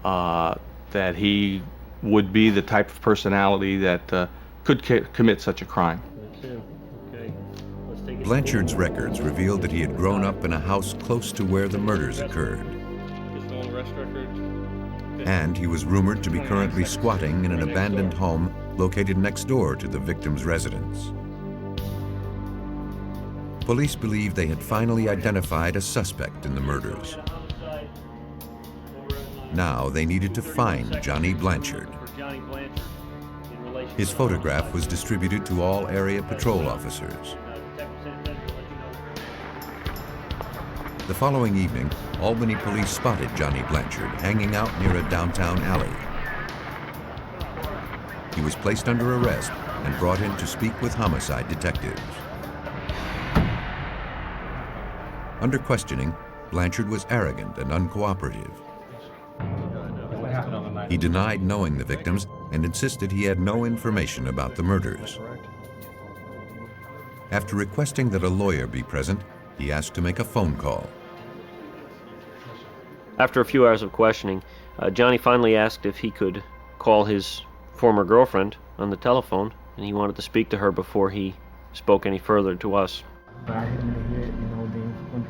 that he would be the type of personality that could commit such a crime. Blanchard's records revealed that he had grown up in a house close to where the murders occurred. And he was rumored to be currently squatting in an abandoned home located next door to the victim's residence. Police believed they had finally identified a suspect in the murders. Now they needed to find Johnny Blanchard. His photograph was distributed to all area patrol officers. The following evening, Albany police spotted Johnny Blanchard hanging out near a downtown alley. He was placed under arrest and brought in to speak with homicide detectives. Under questioning, Blanchard was arrogant and uncooperative. He denied knowing the victims and insisted he had no information about the murders. After requesting that a lawyer be present, he asked to make a phone call. After a few hours of questioning, Johnny finally asked if he could call his former girlfriend on the telephone, and he wanted to speak to her before he spoke any further to us.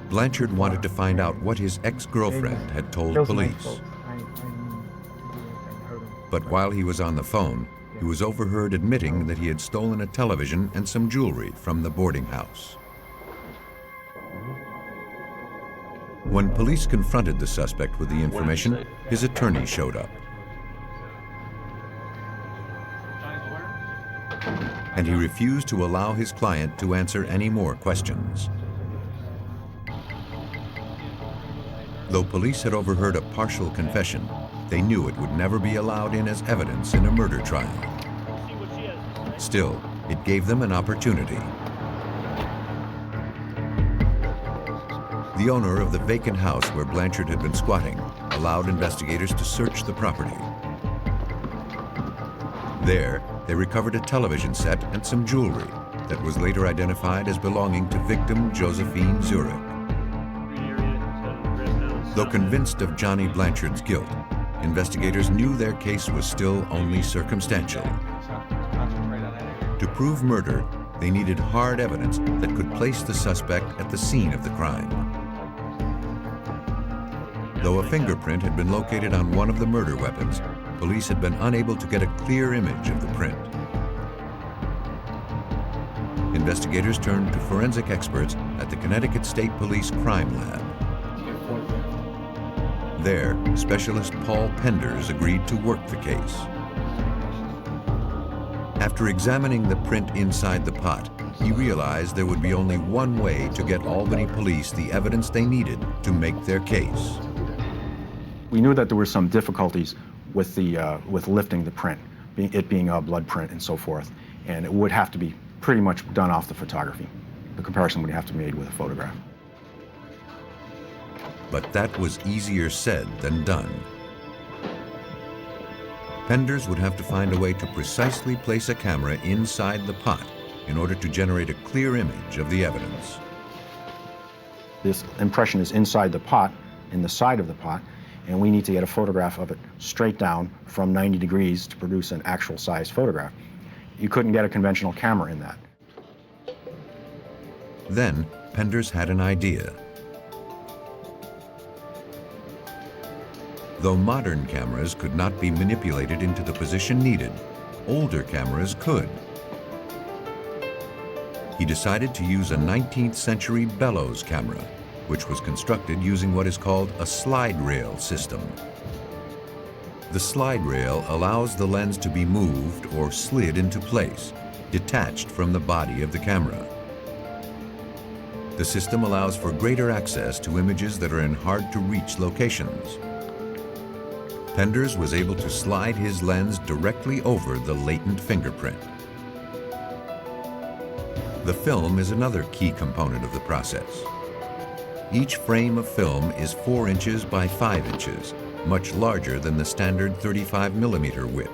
Blanchard wanted to find out what his ex-girlfriend had told police. But while he was on the phone, he was overheard admitting that he had stolen a television and some jewelry from the boarding house. When police confronted the suspect with the information, his attorney showed up. And he refused to allow his client to answer any more questions. Though police had overheard a partial confession, they knew it would never be allowed in as evidence in a murder trial. Still, it gave them an opportunity. The owner of the vacant house where Blanchard had been squatting allowed investigators to search the property. There, they recovered a television set and some jewelry that was later identified as belonging to victim Josephine Zurich. Though convinced of Johnny Blanchard's guilt, investigators knew their case was still only circumstantial. To prove murder, they needed hard evidence that could place the suspect at the scene of the crime. Though a fingerprint had been located on one of the murder weapons, police had been unable to get a clear image of the print. Investigators turned to forensic experts at the Connecticut State Police Crime Lab. There, specialist Paul Penders agreed to work the case. After examining the print inside the pot, he realized there would be only one way to get Albany police the evidence they needed to make their case. We knew that there were some difficulties with lifting the print, it being a blood print and so forth, and it would have to be pretty much done off the photography. The comparison would have to be made with a photograph. But that was easier said than done. Penders would have to find a way to precisely place a camera inside the pot in order to generate a clear image of the evidence. This impression is inside the pot, in the side of the pot, and we need to get a photograph of it straight down from 90 degrees to produce an actual size photograph. You couldn't get a conventional camera in that. Then, Penders had an idea. Though modern cameras could not be manipulated into the position needed, older cameras could. He decided to use a 19th century bellows camera, which was constructed using what is called a slide rail system. The slide rail allows the lens to be moved or slid into place, detached from the body of the camera. The system allows for greater access to images that are in hard-to-reach locations. Penders was able to slide his lens directly over the latent fingerprint. The film is another key component of the process. Each frame of film is 4 inches by 5 inches, much larger than the standard 35mm width.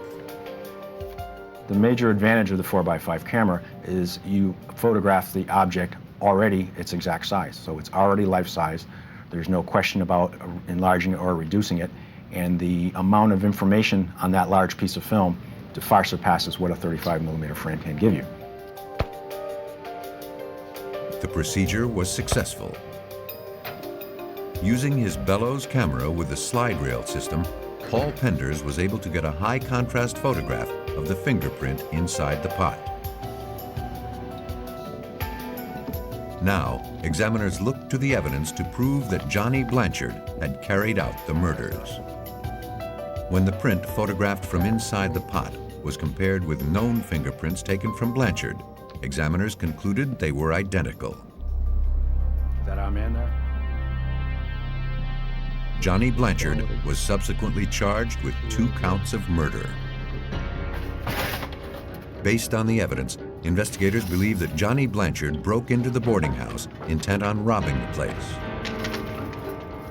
The major advantage of the 4x5 camera is you photograph the object already its exact size. So it's already life size. There's no question about enlarging it or reducing it. And the amount of information on that large piece of film far surpasses what a 35mm frame can give you. The procedure was successful. Using his bellows camera with the slide rail system, Paul Penders was able to get a high contrast photograph of the fingerprint inside the pot. Now, examiners looked to the evidence to prove that Johnny Blanchard had carried out the murders. When the print photographed from inside the pot was compared with known fingerprints taken from Blanchard, examiners concluded they were identical. Is that our man there? Johnny Blanchard was subsequently charged with 2 counts of murder. Based on the evidence, investigators believe that Johnny Blanchard broke into the boarding house intent on robbing the place.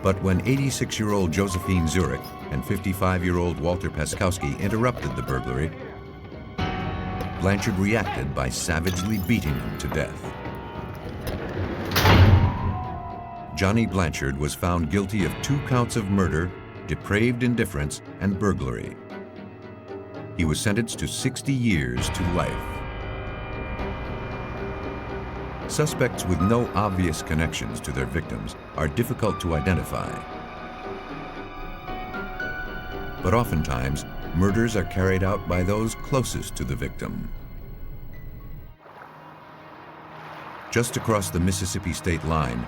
But when 86-year-old Josephine Zurich and 55-year-old Walter Paskowski interrupted the burglary, Blanchard reacted by savagely beating them to death. Johnny Blanchard was found guilty of 2 counts of murder, depraved indifference, and burglary. He was sentenced to 60 years to life. Suspects with no obvious connections to their victims are difficult to identify. But oftentimes, murders are carried out by those closest to the victim. Just across the Mississippi state line,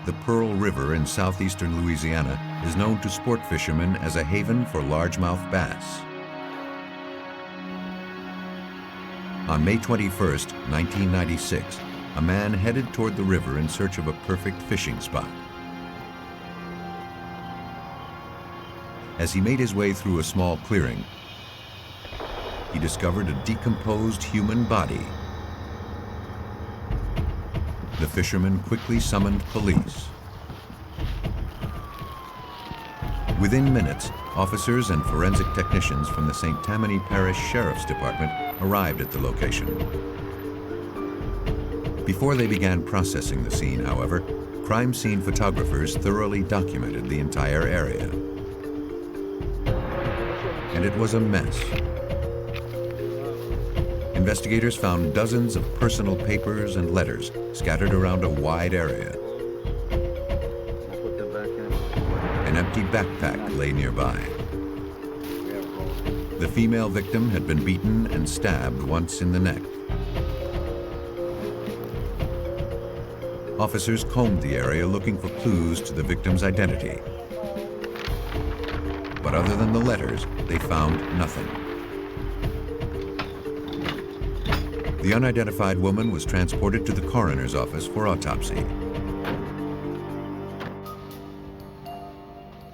the Pearl River in southeastern Louisiana is known to sport fishermen as a haven for largemouth bass. On May 21, 1996, a man headed toward the river in search of a perfect fishing spot. As he made his way through a small clearing, he discovered a decomposed human body. The fisherman quickly summoned police. Within minutes, officers and forensic technicians from the St. Tammany Parish Sheriff's Department arrived at the location. Before they began processing the scene, however, crime scene photographers thoroughly documented the entire area. And it was a mess. Investigators found dozens of personal papers and letters scattered around a wide area. An empty backpack lay nearby. The female victim had been beaten and stabbed once in the neck. Officers combed the area looking for clues to the victim's identity. But other than the letters, they found nothing. The unidentified woman was transported to the coroner's office for autopsy.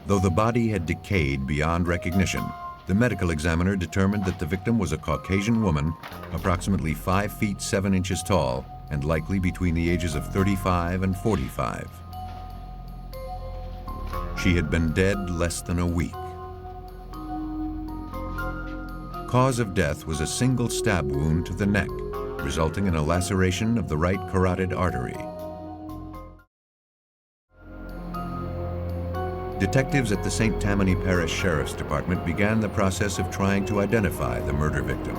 Though the body had decayed beyond recognition, the medical examiner determined that the victim was a Caucasian woman, approximately 5 feet 7 inches tall, and likely between the ages of 35 and 45. She had been dead less than a week. Cause of death was a single stab wound to the neck, resulting in a laceration of the right carotid artery. Detectives at the St. Tammany Parish Sheriff's Department began the process of trying to identify the murder victim.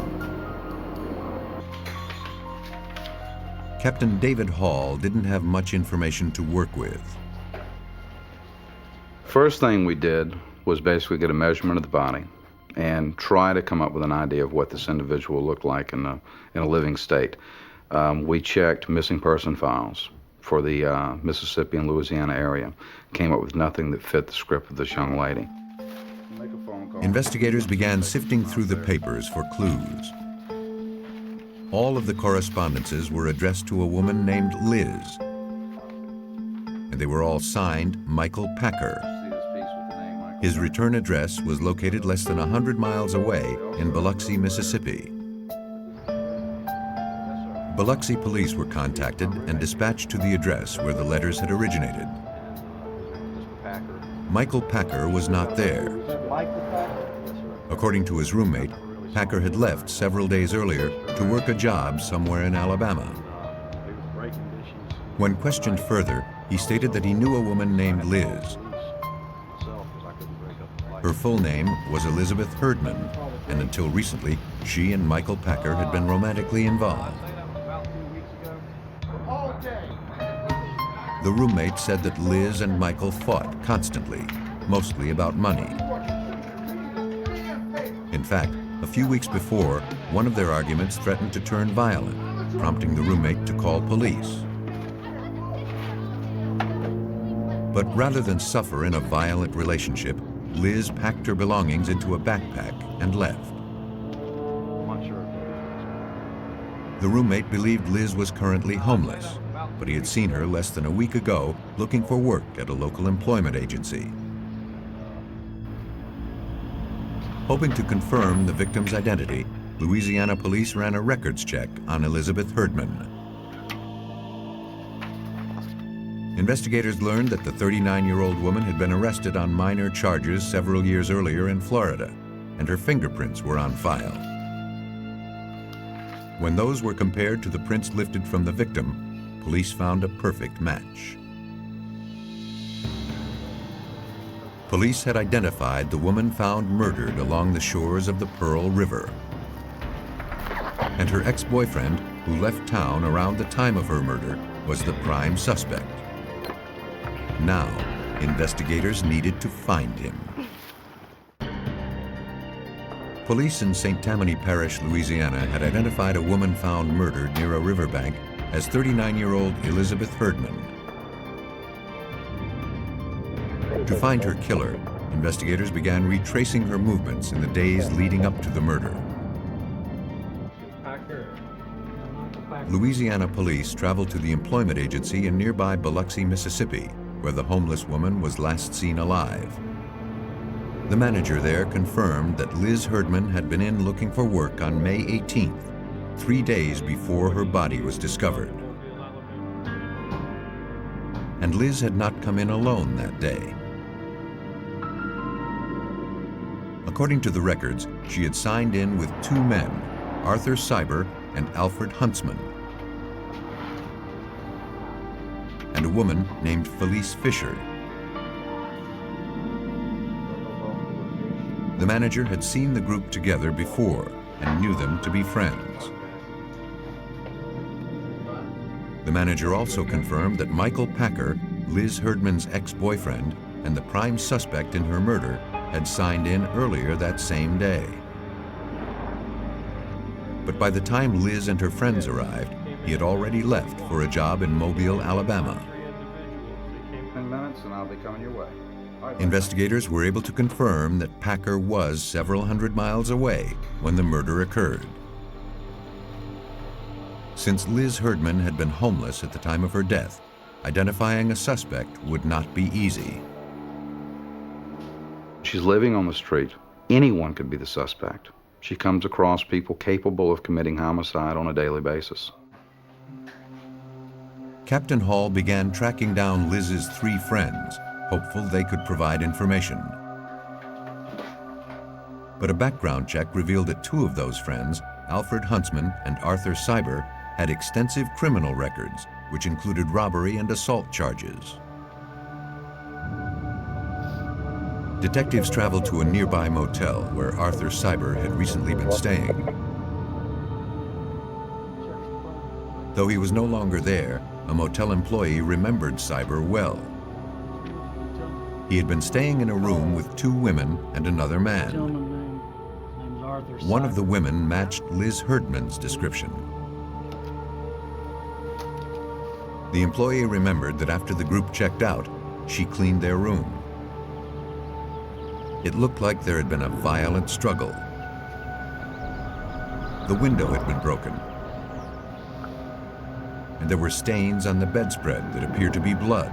Captain David Hall didn't have much information to work with. First thing we did was basically get a measurement of the body and try to come up with an idea of what this individual looked like in a living state. We checked missing person files for the Mississippi and Louisiana area. Came up with nothing that fit the script of this young lady. Investigators began sifting through the papers for clues. All of the correspondences were addressed to a woman named Liz, and they were all signed Michael Packer. His return address was located less than 100 miles away in Biloxi, Mississippi. Biloxi police were contacted and dispatched to the address where the letters had originated. Michael Packer was not there. According to his roommate, Packer had left several days earlier to work a job somewhere in Alabama. When questioned further, he stated that he knew a woman named Liz. Her full name was Elizabeth Herdman, and until recently, she and Michael Packer had been romantically involved. The roommate said that Liz and Michael fought constantly, mostly about money. In fact, a few weeks before, one of their arguments threatened to turn violent, prompting the roommate to call police. But rather than suffer in a violent relationship, Liz packed her belongings into a backpack and left. The roommate believed Liz was currently homeless, but he had seen her less than a week ago looking for work at a local employment agency. Hoping to confirm the victim's identity, Louisiana police ran a records check on Elizabeth Herdman. Investigators learned that the 39-year-old woman had been arrested on minor charges several years earlier in Florida, and her fingerprints were on file. When those were compared to the prints lifted from the victim, police found a perfect match. Police had identified the woman found murdered along the shores of the Pearl River. And her ex-boyfriend, who left town around the time of her murder, was the prime suspect. Now, investigators needed to find him. Police in St. Tammany Parish, Louisiana, had identified a woman found murdered near a riverbank as 39-year-old Elizabeth Herdman. To find her killer, investigators began retracing her movements in the days leading up to the murder. Louisiana police traveled to the employment agency in nearby Biloxi, Mississippi, where the homeless woman was last seen alive. The manager there confirmed that Liz Herdman had been in looking for work on May 18th, 3 days before her body was discovered. And Liz had not come in alone that day. According to the records, she had signed in with 2 men, Arthur Cyber and Alfred Huntsman, and a woman named Felice Fisher. The manager had seen the group together before and knew them to be friends. The manager also confirmed that Michael Packer, Liz Herdman's ex-boyfriend and the prime suspect in her murder, had signed in earlier that same day. But by the time Liz and her friends arrived, he had already left for a job in Mobile, Alabama. 10 minutes and I'll be coming your way. Investigators were able to confirm that Packer was several hundred miles away when the murder occurred. Since Liz Herdman had been homeless at the time of her death, identifying a suspect would not be easy. She's living on the street. Anyone could be the suspect. She comes across people capable of committing homicide on a daily basis. Captain Hall began tracking down Liz's 3 friends, hopeful they could provide information. But a background check revealed that 2 of those friends, Alfred Huntsman and Arthur Cyber, had extensive criminal records, which included robbery and assault charges. Detectives traveled to a nearby motel where Arthur Cyber had recently been staying. Though he was no longer there, a motel employee remembered Cyber well. He had been staying in a room with 2 women and another man. One of the women matched Liz Herdman's description. The employee remembered that after the group checked out, she cleaned their room. It looked like there had been a violent struggle. The window had been broken, and there were stains on the bedspread that appeared to be blood.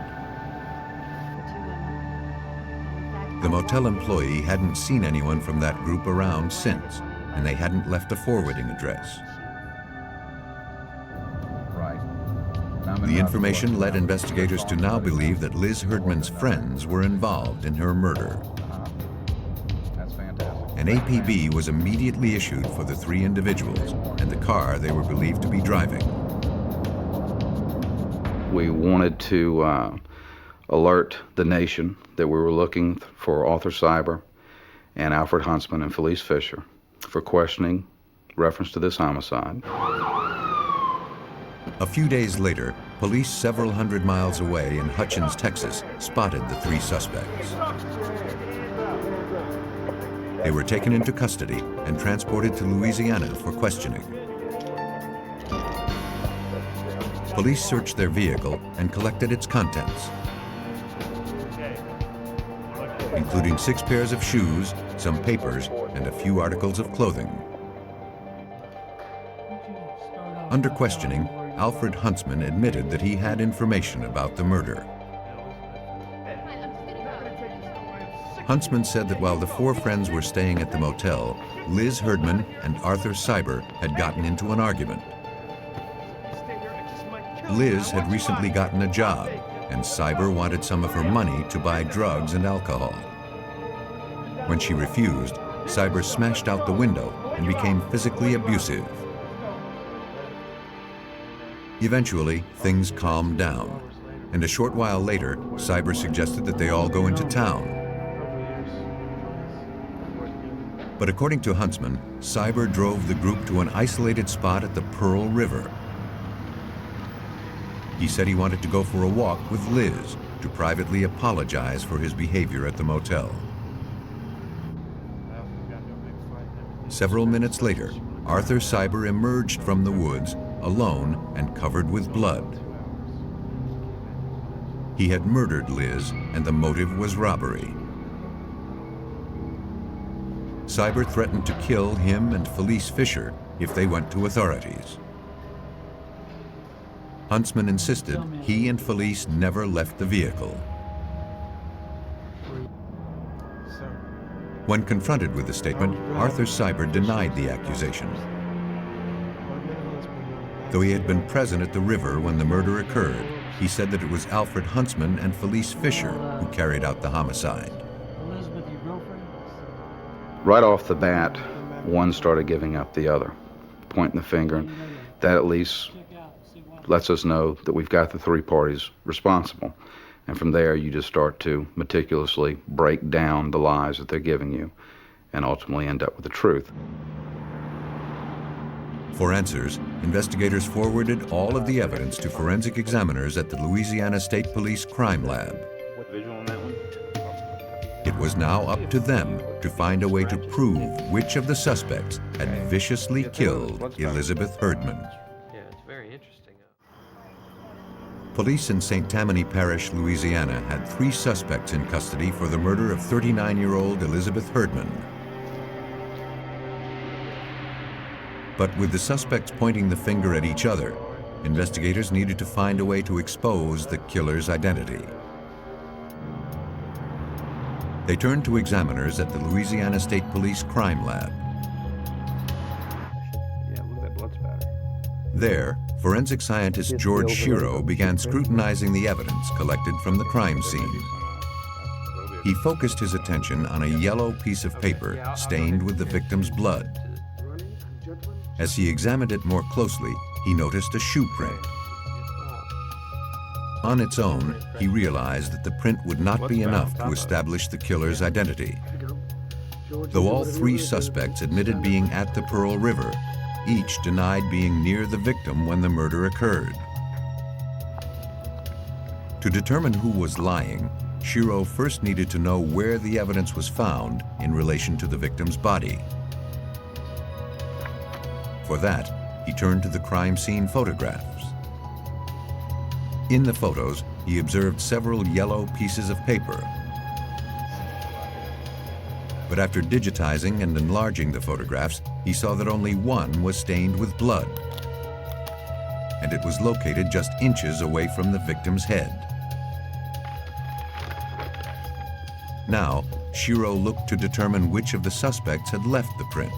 The motel employee hadn't seen anyone from that group around since, and they hadn't left a forwarding address. The information led investigators to now believe that Liz Herdman's friends were involved in her murder. An APB was immediately issued for the three individuals and the car they were believed to be driving. We wanted to alert the nation that we were looking for Arthur Cyber and Alfred Huntsman and Felice Fisher for questioning reference to this homicide. A few days later, police several hundred miles away in Hutchins, Texas, spotted the three suspects. They were taken into custody and transported to Louisiana for questioning. Police searched their vehicle and collected its contents, including 6 pairs of shoes, some papers, and a few articles of clothing. Under questioning, Alfred Huntsman admitted that he had information about the murder. Huntsman said that while the 4 friends were staying at the motel, Liz Herdman and Arthur Cyber had gotten into an argument. Liz had recently gotten a job, and Cyber wanted some of her money to buy drugs and alcohol. When she refused, Cyber smashed out the window and became physically abusive. Eventually, things calmed down, and a short while later, Cyber suggested that they all go into town. But according to Huntsman, Cyber drove the group to an isolated spot at the Pearl River. He said he wanted to go for a walk with Liz to privately apologize for his behavior at the motel. Several minutes later, Arthur Cyber emerged from the woods, alone and covered with blood. He had murdered Liz, and the motive was robbery. Cyber threatened to kill him and Felice Fisher if they went to authorities. Huntsman insisted he and Felice never left the vehicle. When confronted with the statement, Arthur Cyber denied the accusation. Though he had been present at the river when the murder occurred, he said that it was Alfred Huntsman and Felice Fisher who carried out the homicide. Right off the bat, one started giving up the other, pointing the finger. That at least lets us know that we've got the 3 parties responsible. And from there, you just start to meticulously break down the lies that they're giving you and ultimately end up with the truth. For answers, investigators forwarded all of the evidence to forensic examiners at the Louisiana State Police Crime Lab. It was now up to them to find a way to prove which of the suspects had viciously killed Elizabeth Herdman. Yeah, it's very interesting. Police in St. Tammany Parish, Louisiana, had 3 suspects in custody for the murder of 39-year-old Elizabeth Herdman. But with the suspects pointing the finger at each other, investigators needed to find a way to expose the killer's identity. They turned to examiners at the Louisiana State Police Crime Lab. There, forensic scientist George Shiro began scrutinizing the evidence collected from the crime scene. He focused his attention on a yellow piece of paper stained with the victim's blood. As he examined it more closely, he noticed a shoe print. On its own, he realized that the print would not be enough to establish the killer's identity. Though all 3 suspects admitted being at the Pearl River, each denied being near the victim when the murder occurred. To determine who was lying, Shiro first needed to know where the evidence was found in relation to the victim's body. For that, he turned to the crime scene photographs. In the photos, he observed several yellow pieces of paper. But after digitizing and enlarging the photographs, he saw that only one was stained with blood, and it was located just inches away from the victim's head. Now, Shiro looked to determine which of the suspects had left the print.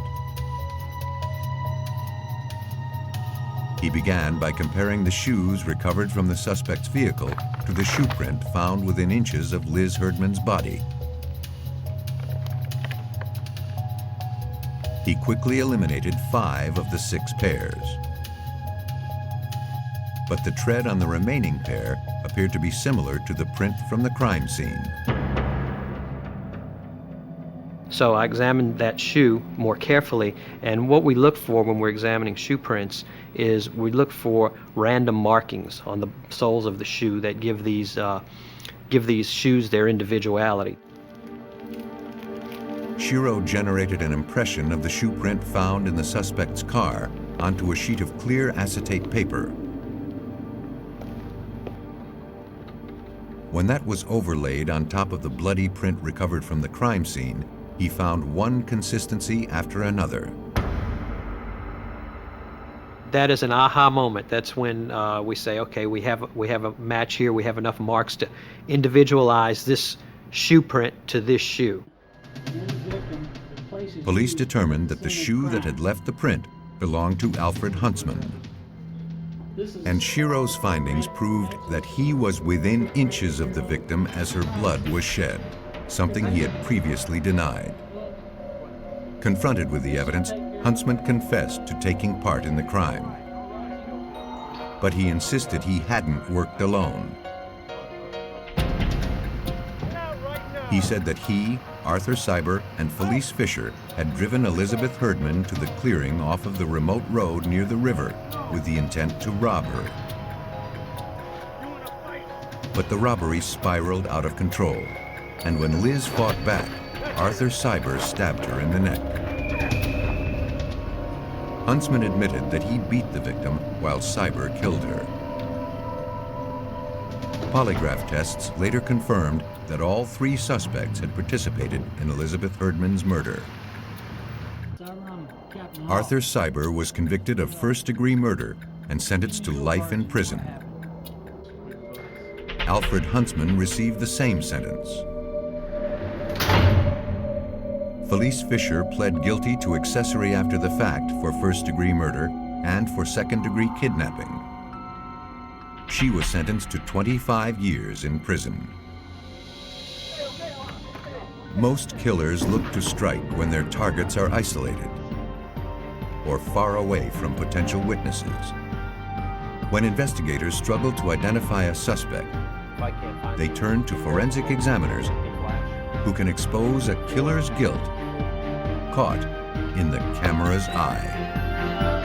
He began by comparing the shoes recovered from the suspect's vehicle to the shoe print found within inches of Liz Herdman's body. He quickly eliminated 5 of the 6 pairs. But the tread on the remaining pair appeared to be similar to the print from the crime scene. So I examined that shoe more carefully, and what we look for when we're examining shoe prints is we look for random markings on the soles of the shoe that give these shoes their individuality. Shiro generated an impression of the shoe print found in the suspect's car onto a sheet of clear acetate paper. When that was overlaid on top of the bloody print recovered from the crime scene, he found one consistency after another. That is an aha moment. That's when we say, okay, we have a match here. We have enough marks to individualize this shoe print to this shoe. Police determined that the shoe that had left the print belonged to Alfred Huntsman. And Shiro's findings proved that he was within inches of the victim as her blood was shed, something he had previously denied. Confronted with the evidence, Huntsman confessed to taking part in the crime. But he insisted he hadn't worked alone. He said that he, Arthur Cyber, and Felice Fisher had driven Elizabeth Herdman to the clearing off of the remote road near the river with the intent to rob her. But the robbery spiraled out of control, and when Liz fought back, Arthur Cyber stabbed her in the neck. Huntsman admitted that he beat the victim while Cyber killed her. Polygraph tests later confirmed that all 3 suspects had participated in Elizabeth Herdman's murder. Arthur Cyber was convicted of first-degree murder and sentenced to life in prison. Alfred Huntsman received the same sentence. Felice Fisher pled guilty to accessory after the fact for first-degree murder and for second-degree kidnapping. She was sentenced to 25 years in prison. Most killers look to strike when their targets are isolated or far away from potential witnesses. When investigators struggle to identify a suspect, they turn to forensic examiners who can expose a killer's guilt caught in the camera's eye.